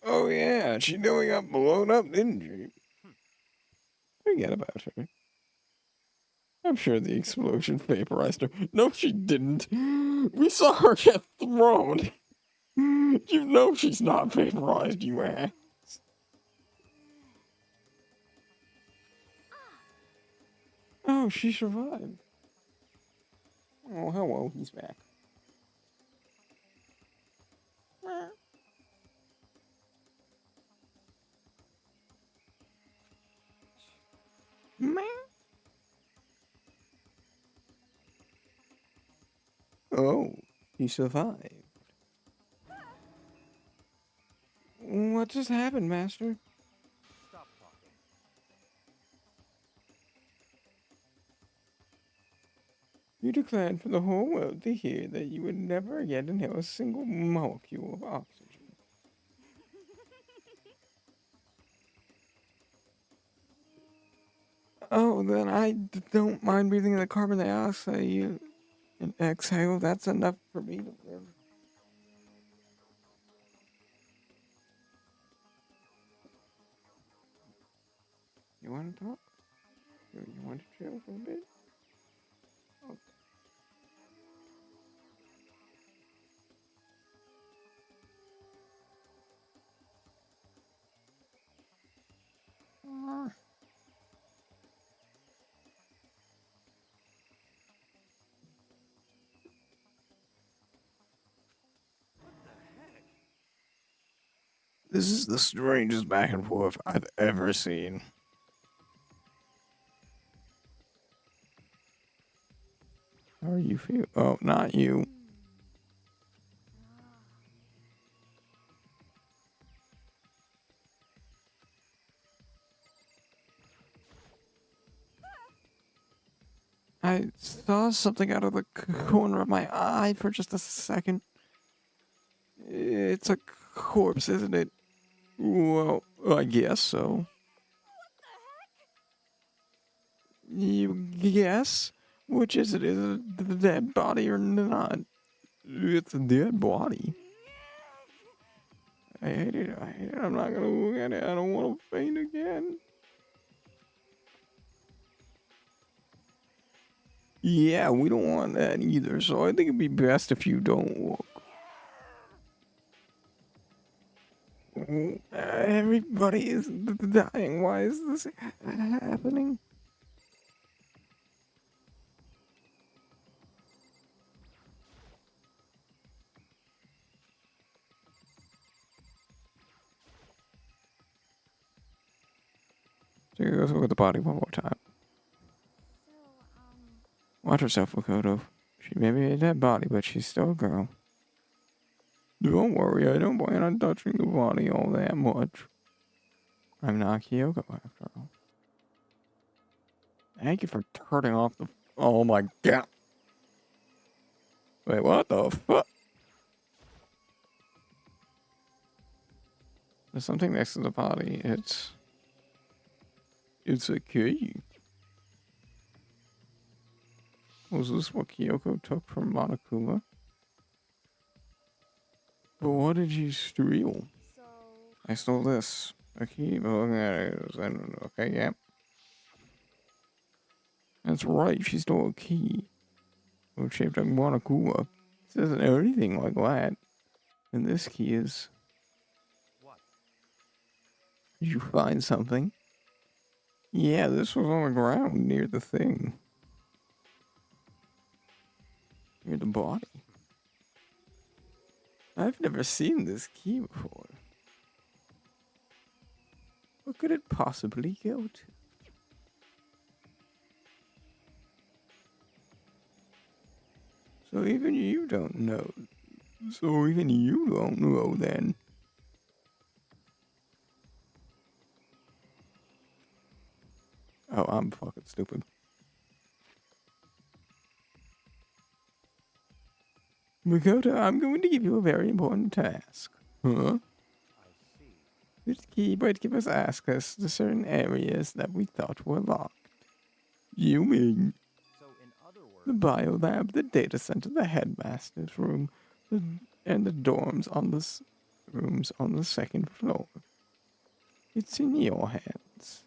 Oh yeah, she nearly got blown up, didn't she? Forget about her. I'm sure the explosion vaporized her. No, she didn't. We saw her get thrown. You know she's not vaporized, you ass. Oh, she survived. Oh, hello, he's back. Oh, he survived. What just happened, Master? Stop talking. You declared for the whole world to hear that you would never again inhale a single molecule of oxygen. Oh, then I don't mind breathing the carbon dioxide you exhale. That's enough for me to live. You want to talk? You want to chill for a bit? Okay. This is the strangest back and forth I've ever seen. How are you feel? Oh, not you. I saw something out of the corner of my eye for just a second. It's a corpse, isn't it? Well, I guess so. You guess? Which is it? Is it the dead body or not? It's a dead body. I hate it. I hate it. I'm not gonna look at it. I don't want to faint again. Yeah, we don't want that either, so I think it'd be best if you don't look. Everybody is dying. Why is this happening? So you go look at the body one more time. So, Watch yourself, Makoto. She may be a dead body, but she's still a girl. Don't worry, I don't plan on touching the body all that much. I'm not Kyoko, after all. Thank you for turning off the... Oh my god. Wait, what the fuck? There's something next to the body. It's a key. Was this what Kyoko took from Monokuma? But what did you steal? So, I stole this. A key, but looking at it, I don't know. Okay, yeah. That's right, she stole a key. It was shaped like Monokuma. It doesn't know anything like that. And this key is... What? Did you find something? Yeah, this was on the ground near the thing. Near the body. I've never seen this key before. What could it possibly go to? So even you don't know. So even you don't know then. Oh, I'm fucking stupid. Makoto, I'm going to give you a very important task. Huh? I see. This key might give us access to certain areas that we thought were locked. You mean So, in other the words, biolab, the data center, the headmaster's room, and the dorms on the rooms on the second floor. It's in your hands.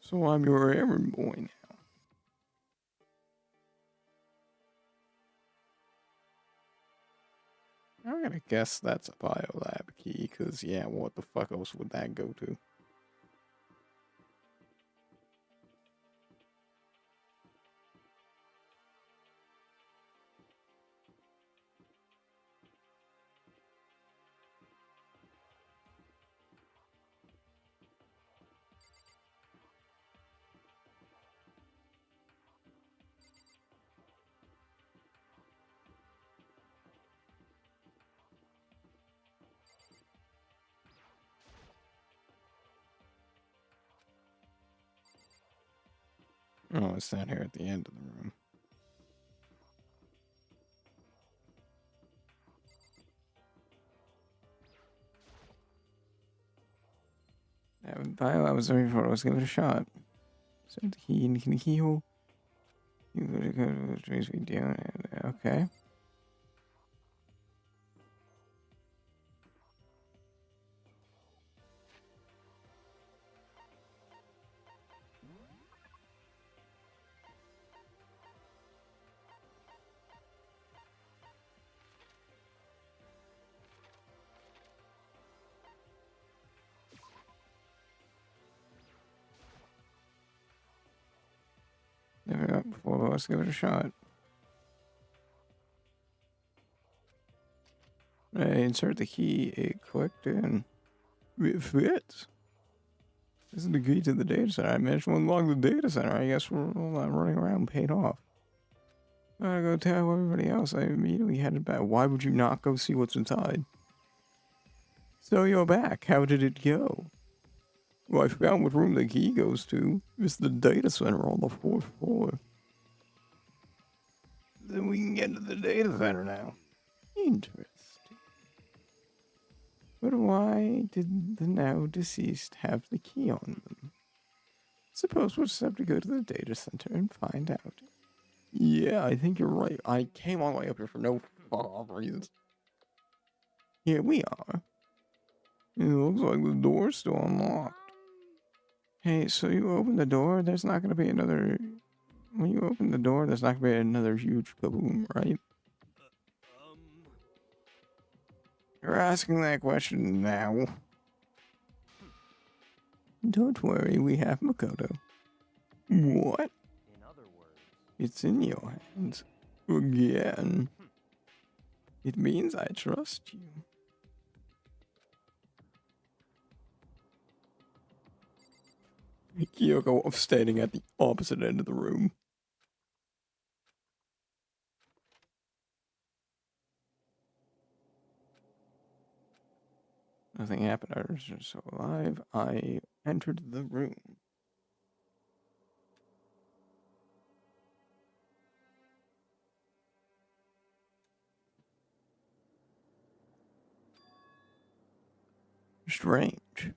So I'm your errand boy now. I'm gonna guess that's a biolab key, cause yeah, what the fuck else would that go to? Oh, it's down here at the end of the room. I was looking for it. Let's give it a shot. So the key in the keyhole. You go to the trees we down. Okay. There we go. Before, let's give it a shot. Insert the key. It clicked in. It fits. This is the key to the data center. I managed to unlock the data center. I guess we're all running around paid off. I gotta go tell everybody else. I immediately headed back. Why would you not go see what's inside? So you're back. How did it go? Well, I found what room the key goes to. It's the data center on the 4th floor. Then we can get to the data center now. Interesting. But why did the now deceased have the key on them? Suppose we'll just have to go to the data center and find out. Yeah, I think you're right. I came all the way up here for no reasons. Here we are. It looks like the door's still unlocked. Hey, so you open the door, there's not going to be another... When you open the door, there's not going to be another huge kaboom, right? You're asking that question now. Don't worry, we have Makoto. What? In other words, It's in your hands. Again. It means I trust you. Kyoko standing at the opposite end of the room. Nothing happened. I was just so alive. I entered the room. Strange.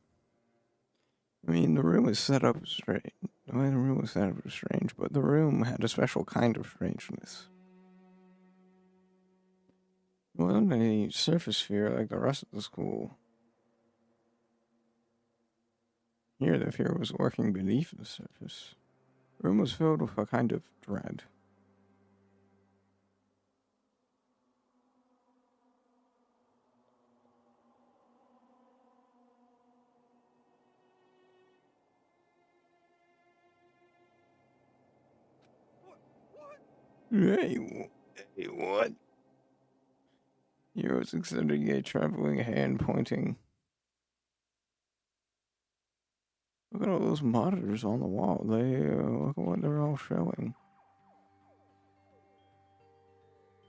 I mean, the room was set up strange. The way the room was set up was strange, but the room had a special kind of strangeness. It wasn't a surface sphere like the rest of the school. Here, the fear was lurking beneath the surface. The room was filled with a kind of dread. Hey, what? Heroes extending a trembling hand, pointing. Look at all those monitors on the wall. Look at what they're all showing.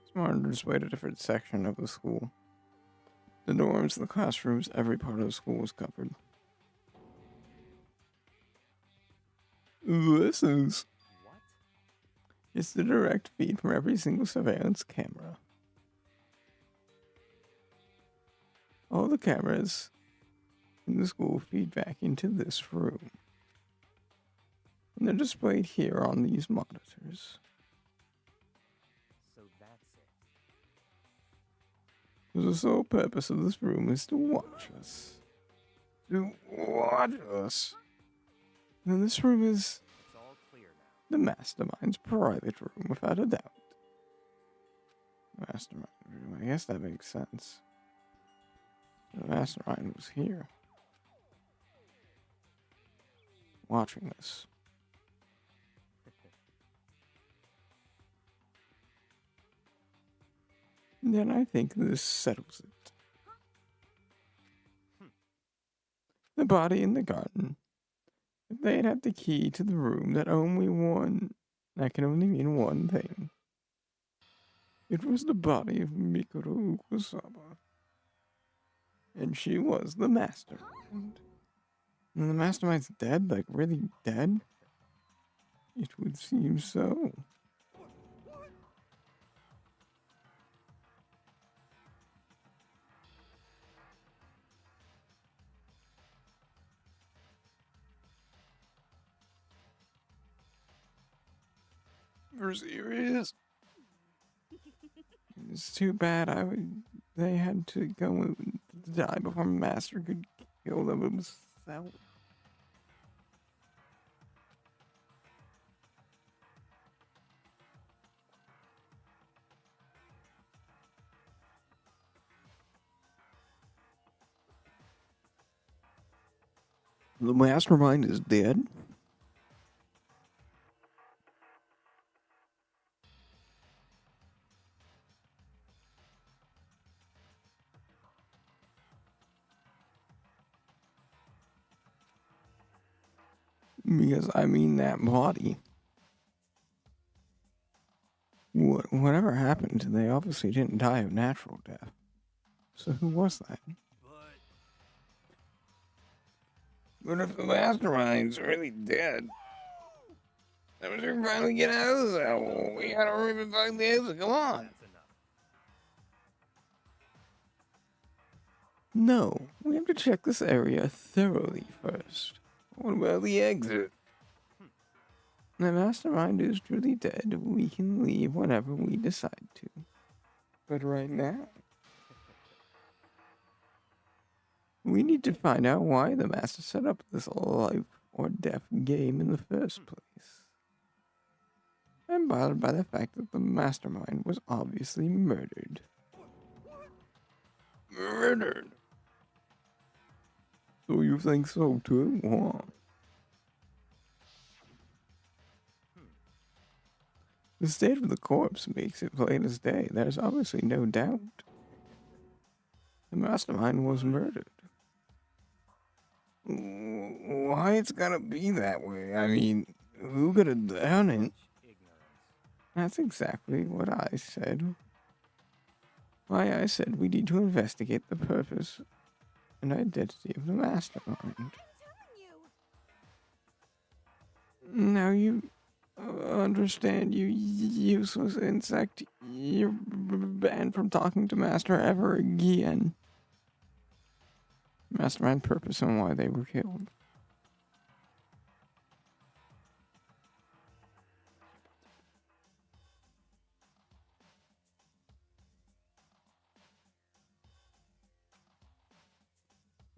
These monitors display a different section of the school. The dorms, the classrooms, every part of the school was covered. This is... what? It's the direct feed from every single surveillance camera. All the cameras in the school feed back into this room. And they're displayed here on these monitors. So that's it. The sole purpose of this room is to watch us. To watch us. And this room is It's all clear now. the mastermind's private room, without a doubt. Mastermind room, I guess that makes sense. The mastermind was here. Watching this. Then I think this settles it. The body in the garden. If they'd had the key to the room that can only mean one thing. It was the body of Mikuru Ukusaba. And she was the mastermind. And the mastermind's dead? Like, really dead? It would seem so. For serious? It's too bad they had to go and die before Master could kill them himself. The mastermind is dead? Because I mean that body. Whatever happened, they obviously didn't die of natural death. So who was that? But if the mastermind's really dead, then we should finally get out of this hole. We gotta revive the exit. Come on. That's enough. No, we have to check this area thoroughly first. What about the exit? The mastermind is truly dead. We can leave whenever we decide to. But right now, we need to find out why the master set up this life or death game in the first place. I'm bothered by the fact that the mastermind was obviously murdered. Murdered? So you think so too? Huh? The state of the corpse makes it plain as day. There's obviously no doubt. The mastermind was murdered. Why it's gotta be that way? I mean, who could have done it? Ignorance. That's exactly what I said. Why I said we need to investigate the purpose and identity of the mastermind. I'm telling you. Now you understand, you useless insect. You're banned from talking to Master ever again. Mastermind purpose and why they were killed.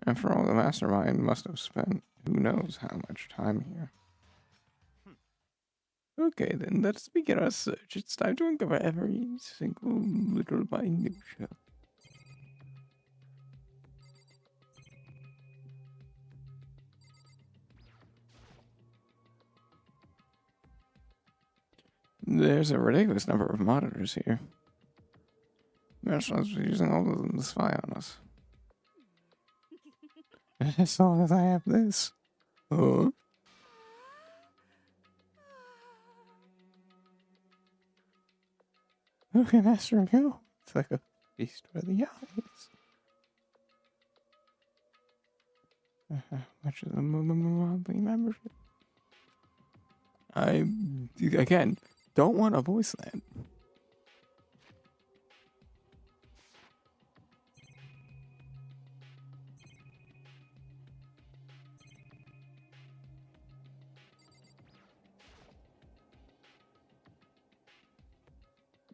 After all, the mastermind must have spent who knows how much time here. Okay, then let's begin our search. It's time to uncover every single little minutia. There's a ridiculous number of monitors here. Restaurants are using all of them to spy on us. As long as I have this. Huh? Okay, Master, go. It's like a feast for the eyes. Much of the monthly membership. I, again, don't want to voice that.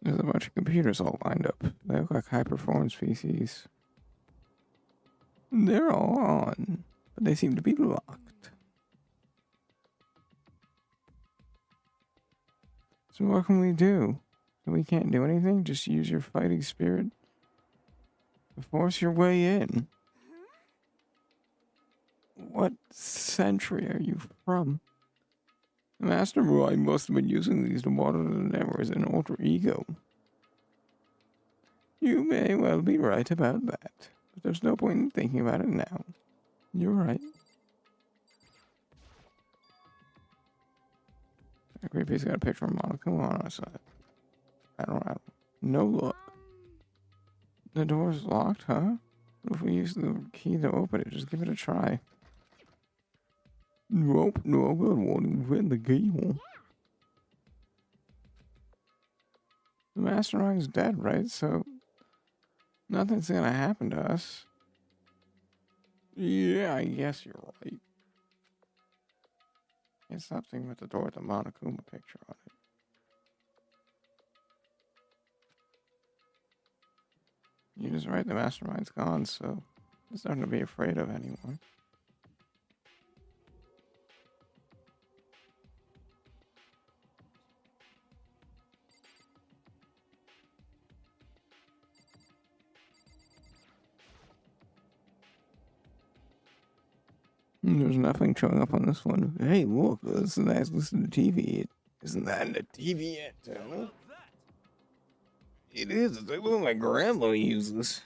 There's a bunch of computers all lined up. They look like high-performance PCs. They're all on, but they seem to be locked. So what can we do? We can't do anything? Just use your fighting spirit to force your way in. What century are you from? The Master Muai must have been using these to monitor the network as an alter ego. You may well be right about that, but there's no point in thinking about it now. You're right. Creepy's got a picture of Monica on our side. I don't. No look. The door's locked, huh? What if we use the key to open it? Just give it a try. Nope, no good. Won't even fit the keyhole. The mastermind's dead, right? So nothing's gonna happen to us. Yeah, I guess you're right. It's something with the door with the Monokuma picture on it. You're just right, the mastermind's gone, so there's nothing to be afraid of anymore. There's nothing showing up on this one. Hey, look, this is nice. Listen to TV. Isn't that in the TV antenna? About that? It is. It's like what my grandma uses.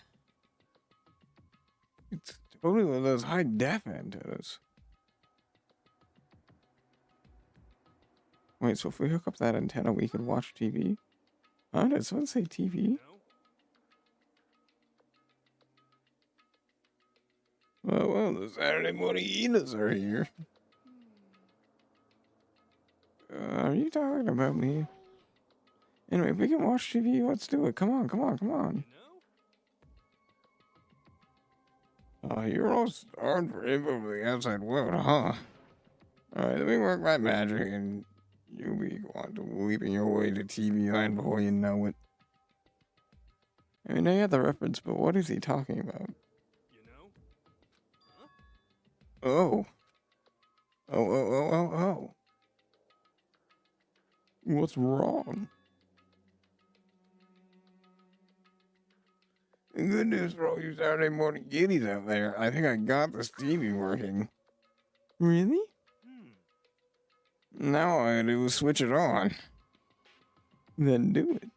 It's totally one of those high def antennas. Wait, so if we hook up that antenna, we can watch TV? Huh? Did someone say TV? No? Well, the Saturday morning eaters are here. Are you talking about me? Anyway, if we can watch TV, let's do it. Come on, come on, come on. You know? You're all starved for info from the outside world, huh? Alright, let me work my magic and you'll be going to leaping your way to TV land before you know it. I mean, I get the reference, but what is he talking about? You know? Huh? Oh. Oh. What's wrong? Good news for all you Saturday morning giddies out there. I think I got this TV working. Really? Now all I do is switch it on. Then do it.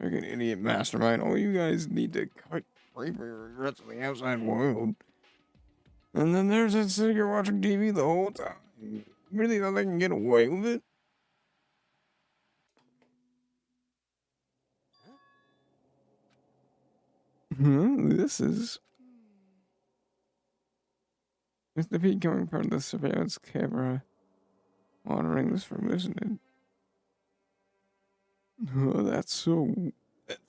Like an idiot mastermind. All you guys need to cut free for your regrets of the outside world. And then there's that sitting here watching TV the whole time. You really thought they can get away with it? This is Mr. P coming from the surveillance camera, monitoring this from listening. Oh, that's so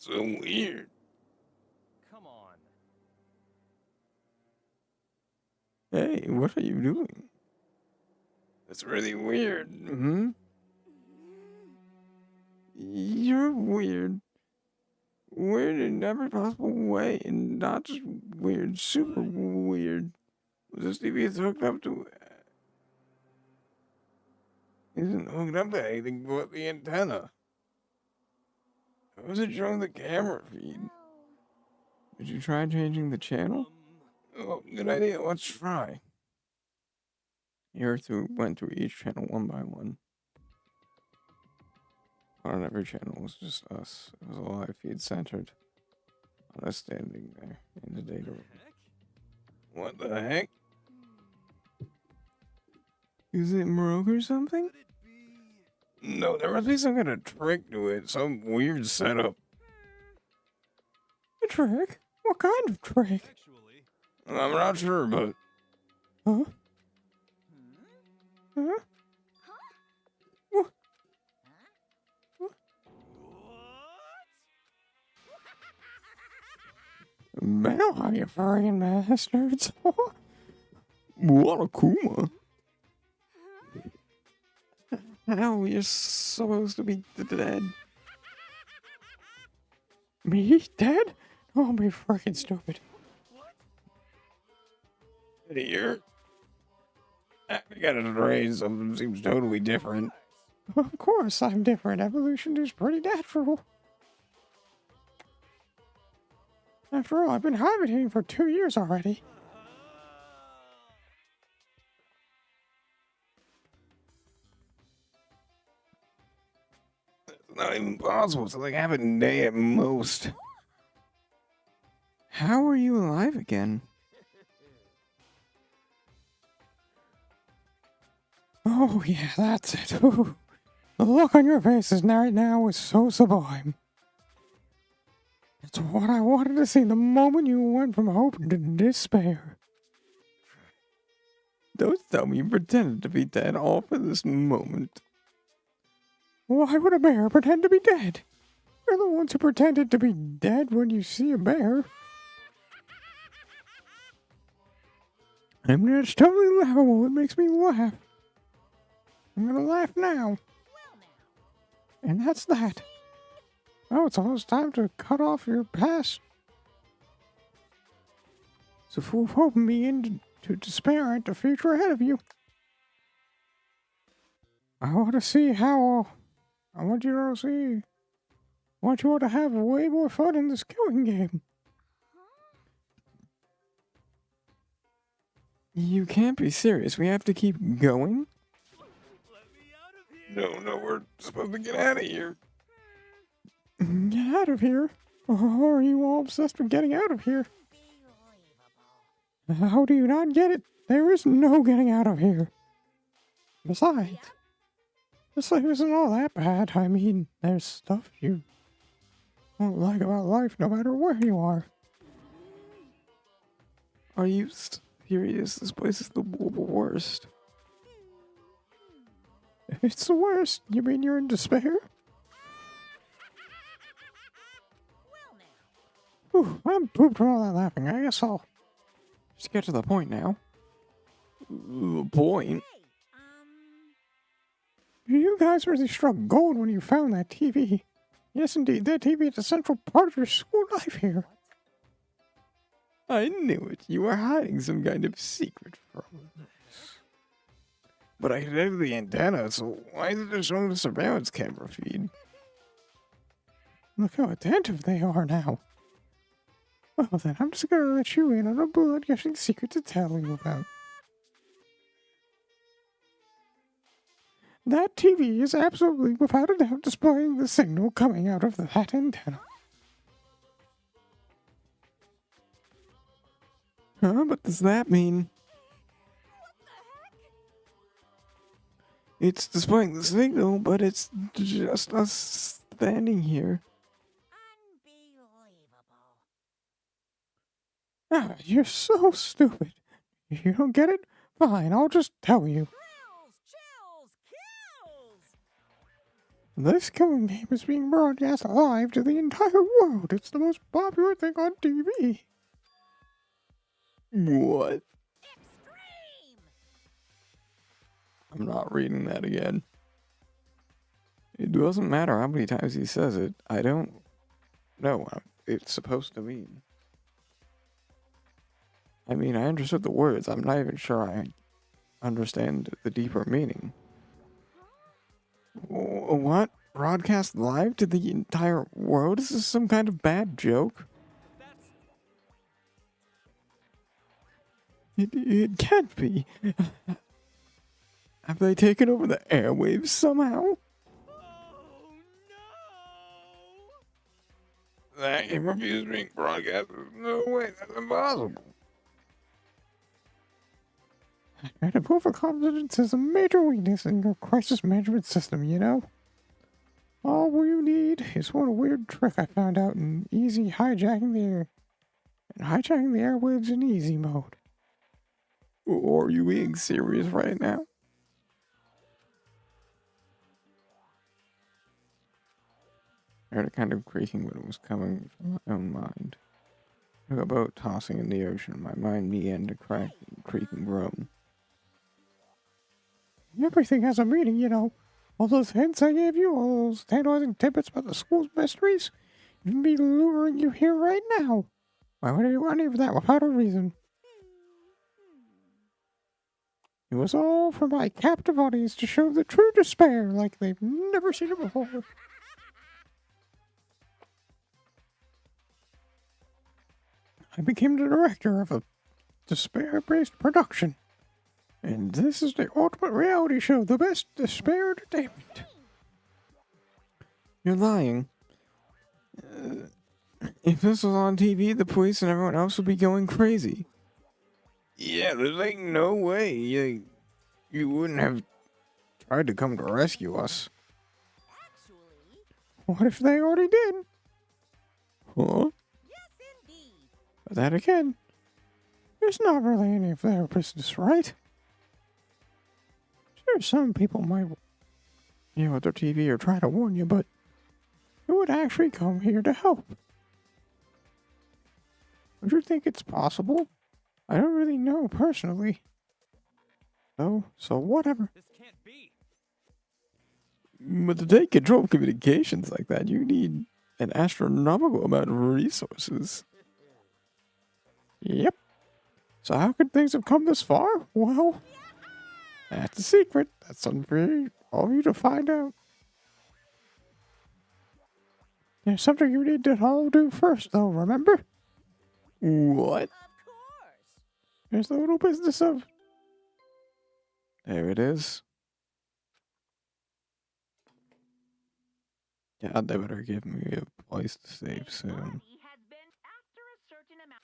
weird. Come on. Hey, what are you doing? That's really weird. You're weird. Weird in every possible way, and not just weird, super weird. Was this TV hooked up to? Isn't hooked up to anything but the antenna. How is it showing the camera feed? Did you try changing the channel? Oh, good idea. Let's try. Went through each channel one by one. On every channel, it was just us. It was a live feed centered on us standing there in the data room. What the heck? Is it broke or something? No, there must be some kind of trick to it. Some weird setup. A trick? What kind of trick? Actually. I'm not sure, but... Huh? Huh? What? Battle you furry bastards. What a Kuma. How you're supposed to be dead? Me dead? Don't be freaking stupid. Here. I got a raise. Something seems totally different. Of course I'm different. Evolution is pretty natural. After all, I've been hibernating for 2 years already. It's not even possible. It's like half a day at most. How are you alive again? Oh yeah, that's it. Ooh. The look on your faces right now is so sublime. It's what I wanted to see the moment you went from hope to despair. Don't tell me you pretended to be dead all for this moment. Why would a bear pretend to be dead? You're the ones who pretended to be dead when you see a bear. I mean, it's totally laughable. It makes me laugh. I'm gonna laugh now. And that's that. Oh, it's almost time to cut off your past. So full of hope and begin to despair at the future ahead of you. I want to see how. I want you to see. I want you all to have way more fun in this killing game. You can't be serious. We have to keep going? No, we're supposed to get out of here. Get out of here? Or are you all obsessed with getting out of here? How do you not get it? There is no getting out of here. Besides, this life isn't all that bad. I mean, there's stuff you won't like about life no matter where you are. Are you serious? This place is the worst. It's the worst. You mean you're in despair? Whew, I'm pooped from all that laughing. I guess I'll just get to the point now. The point? You guys really struck gold when you found that TV. Yes, indeed. That TV is a central part of your school life here. I knew it. You were hiding some kind of secret from us. But I connected the antenna, so why is it showing the surveillance camera feed? Look how attentive they are now. Well then, I'm just gonna let you in on a blood-gushing secret to tell you about. That TV is absolutely, without a doubt, displaying the signal coming out of that antenna. Huh? But does that mean... It's displaying the signal, but it's just us standing here. Ah, you're so stupid. If you don't get it, fine, I'll just tell you. This killing game is being broadcast live to the entire world. It's the most popular thing on TV. What? I'm not reading that again. It doesn't matter how many times he says it. I don't know what it's supposed to mean. I mean, I understood the words. I'm not even sure I understand the deeper meaning. What? Broadcast live to the entire world? Is this some kind of bad joke? It can't be. Have they taken over the airwaves somehow? Oh no! That interview is being broadcast. No way, that's impossible. And overconfidence is a major weakness in your crisis management system, you know? All you need is one weird trick I found out in easy hijacking the air. And hijacking the airwaves in easy mode. Or are you being serious right now? I heard a kind of creaking, but it was coming from my own mind. Like a boat tossing in the ocean, my mind began to crack and creak and groan. Everything has a meaning, you know. All those hints I gave you, all those tantalizing tidbits about the school's mysteries, even be luring you here right now. Why would I do any of that without a reason? It was all for my captive audience to show the true despair like they've never seen it before. I became the director of a despair-based production. And this is the ultimate reality show, the best despair entertainment. You're lying. If this was on TV, the police and everyone else would be going crazy. Yeah, there's like no way you wouldn't have tried to come to rescue us. What if they already did? Huh? But then again, it's not really any of their business, right? Sure, some people might their TV or try to warn you, but who would actually come here to help? Would you think it's possible? I don't really know personally. So whatever. This can't be. But to take control of communications like that, you need an astronomical amount of resources. Yep. So how could things have come this far? Well, that's a secret. That's something for all of you to find out. There's something you need to all do first, though, remember? What? Of course. There's the little business of... There it is. Yeah, they better give me a place to save soon. Has been after a certain amount.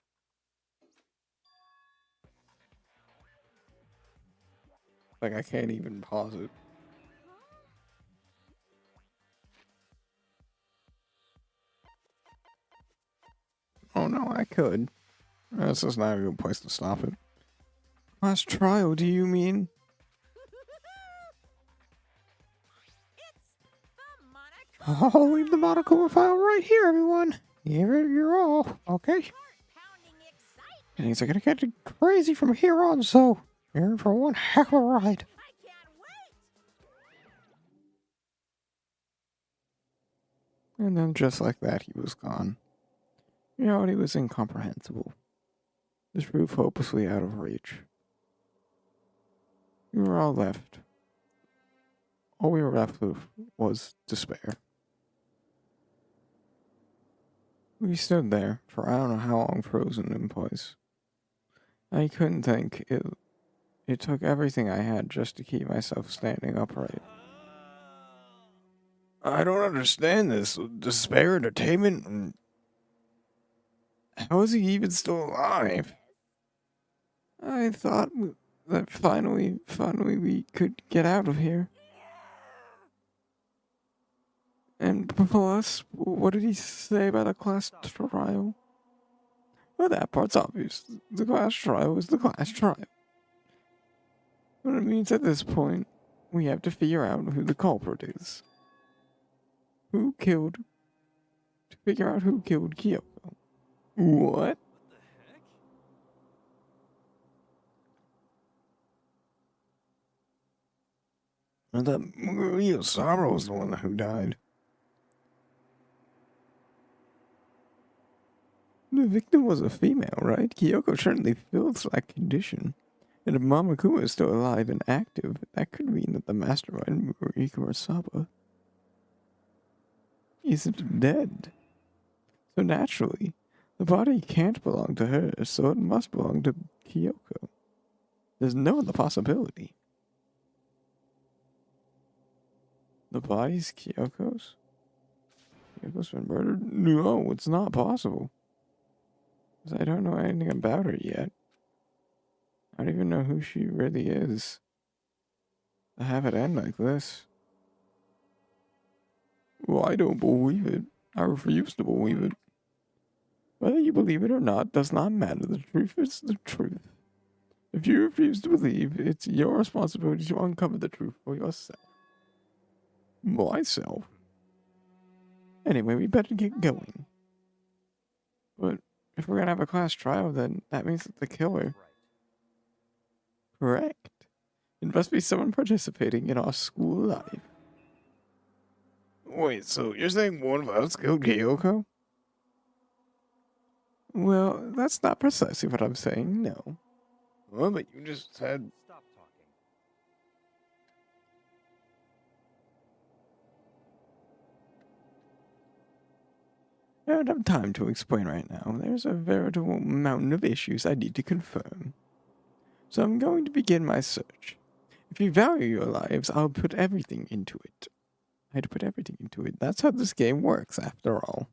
Like, I can't even pause it. Oh no, I could. This is not a good place to stop it. Last trial, do you mean? It's the Monaco. I'll leave the Monokuma file right here, everyone. You're all, okay? Pounding excitement. Things are gonna get crazy from here on, so you're in for one heck of a ride. I can't wait. And then just like that, he was gone. Reality was incomprehensible. The truth hopelessly out of reach. We were all left. All we were left with was despair. We stood there for I don't know how long, frozen in place. I couldn't think. It took everything I had just to keep myself standing upright. I don't understand this. Despair, entertainment, and how is he even still alive? I thought that finally we could get out of here. And plus, what did he say about the class trial? Well, that part's obvious. The class trial is the class trial. What it means at this point, we have to figure out who the culprit is. To figure out who killed Kyoko. What? What the heck? I thought Muguruyo Saro was the one who died. The victim was a female, right? Kyoko certainly fills that condition. And if Mamakuma is still alive and active, that could mean that the mastermind, Muguruyo Saba, isn't dead. So naturally, the body can't belong to her, so it must belong to Kyoko. There's no other possibility. The body's Kyoko's? Kyoko's been murdered? No, it's not possible. Because I don't know anything about her yet. I don't even know who she really is. To have it end like this. Well, I don't believe it. I refuse to believe it. Whether you believe it or not does not matter. The truth is the truth. If you refuse to believe, it's your responsibility to uncover the truth for yourself. Myself. Anyway, we better get going. But if we're gonna have a class trial, then that means that the killer... Right. Correct. It must be someone participating in our school life. Wait, so you're saying one of us killed Kyoko? Well, that's not precisely what I'm saying, no. Well, but you just said... Stop talking. I don't have time to explain right now. There's a veritable mountain of issues I need to confirm. So I'm going to begin my search. If you value your lives, I'll put everything into it. I had to put everything into it. That's how this game works, after all.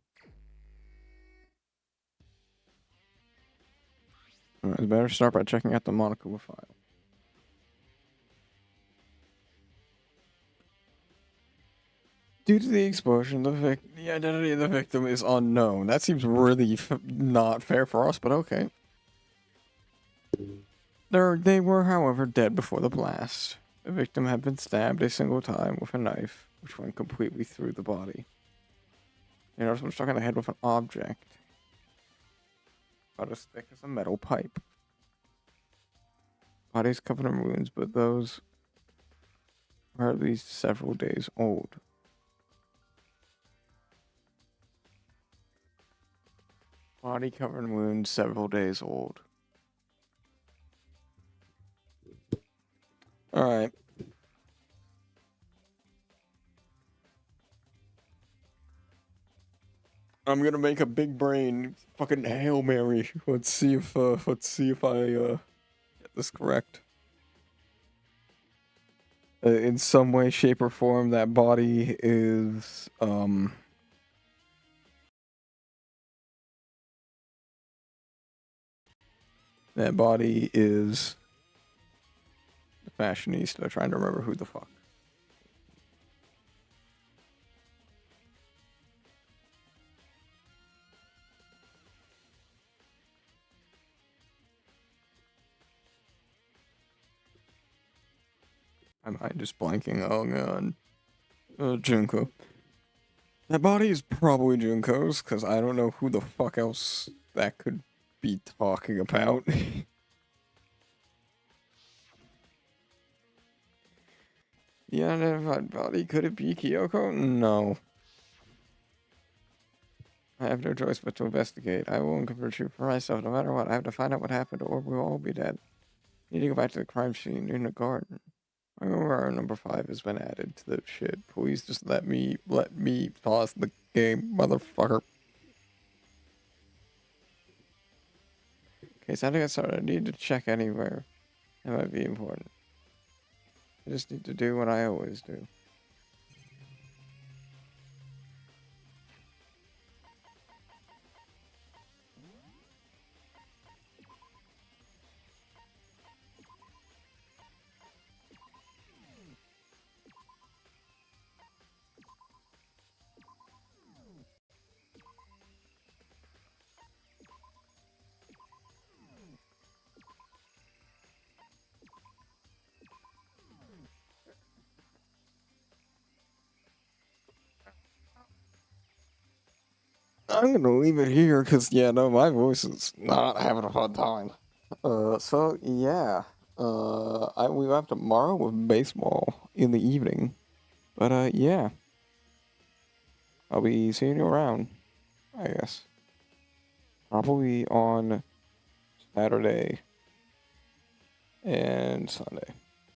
Alright, I better start by checking out the Monokuma file. Due to the explosion, the identity of the victim is unknown. That seems really not fair for us, but okay. They were, however, dead before the blast. The victim had been stabbed a single time with a knife. which went completely through the body. And I was struck in the head with an object, about as thick as a metal pipe. Body's covered in wounds, but those are at least several days old. Body covered in wounds, several days old. Alright. I'm gonna make a big brain fucking Hail Mary. Let's see if I get this correct. In some way, shape, or form, that body is that body is the fashionista. Trying to remember who the fuck. My mind just blanking. Oh god. Junko. That body is probably Junko's, because I don't know who the fuck else that could be talking about. The unidentified body, could it be Kyoko? No. I have no choice but to investigate. I will uncover the truth for myself, no matter what. I have to find out what happened, or we'll all be dead. I need to go back to the crime scene in the garden. I remember our number 5 has been added to the shit. Please just let me pause the game, motherfucker. Okay, so how to get started? I need to check anywhere. That might be important. I just need to do what I always do. I'm gonna leave it here because, yeah, no, my voice is not having a fun time. So, yeah. We have tomorrow with baseball in the evening. But, yeah. I'll be seeing you around, I guess. Probably on Saturday and Sunday.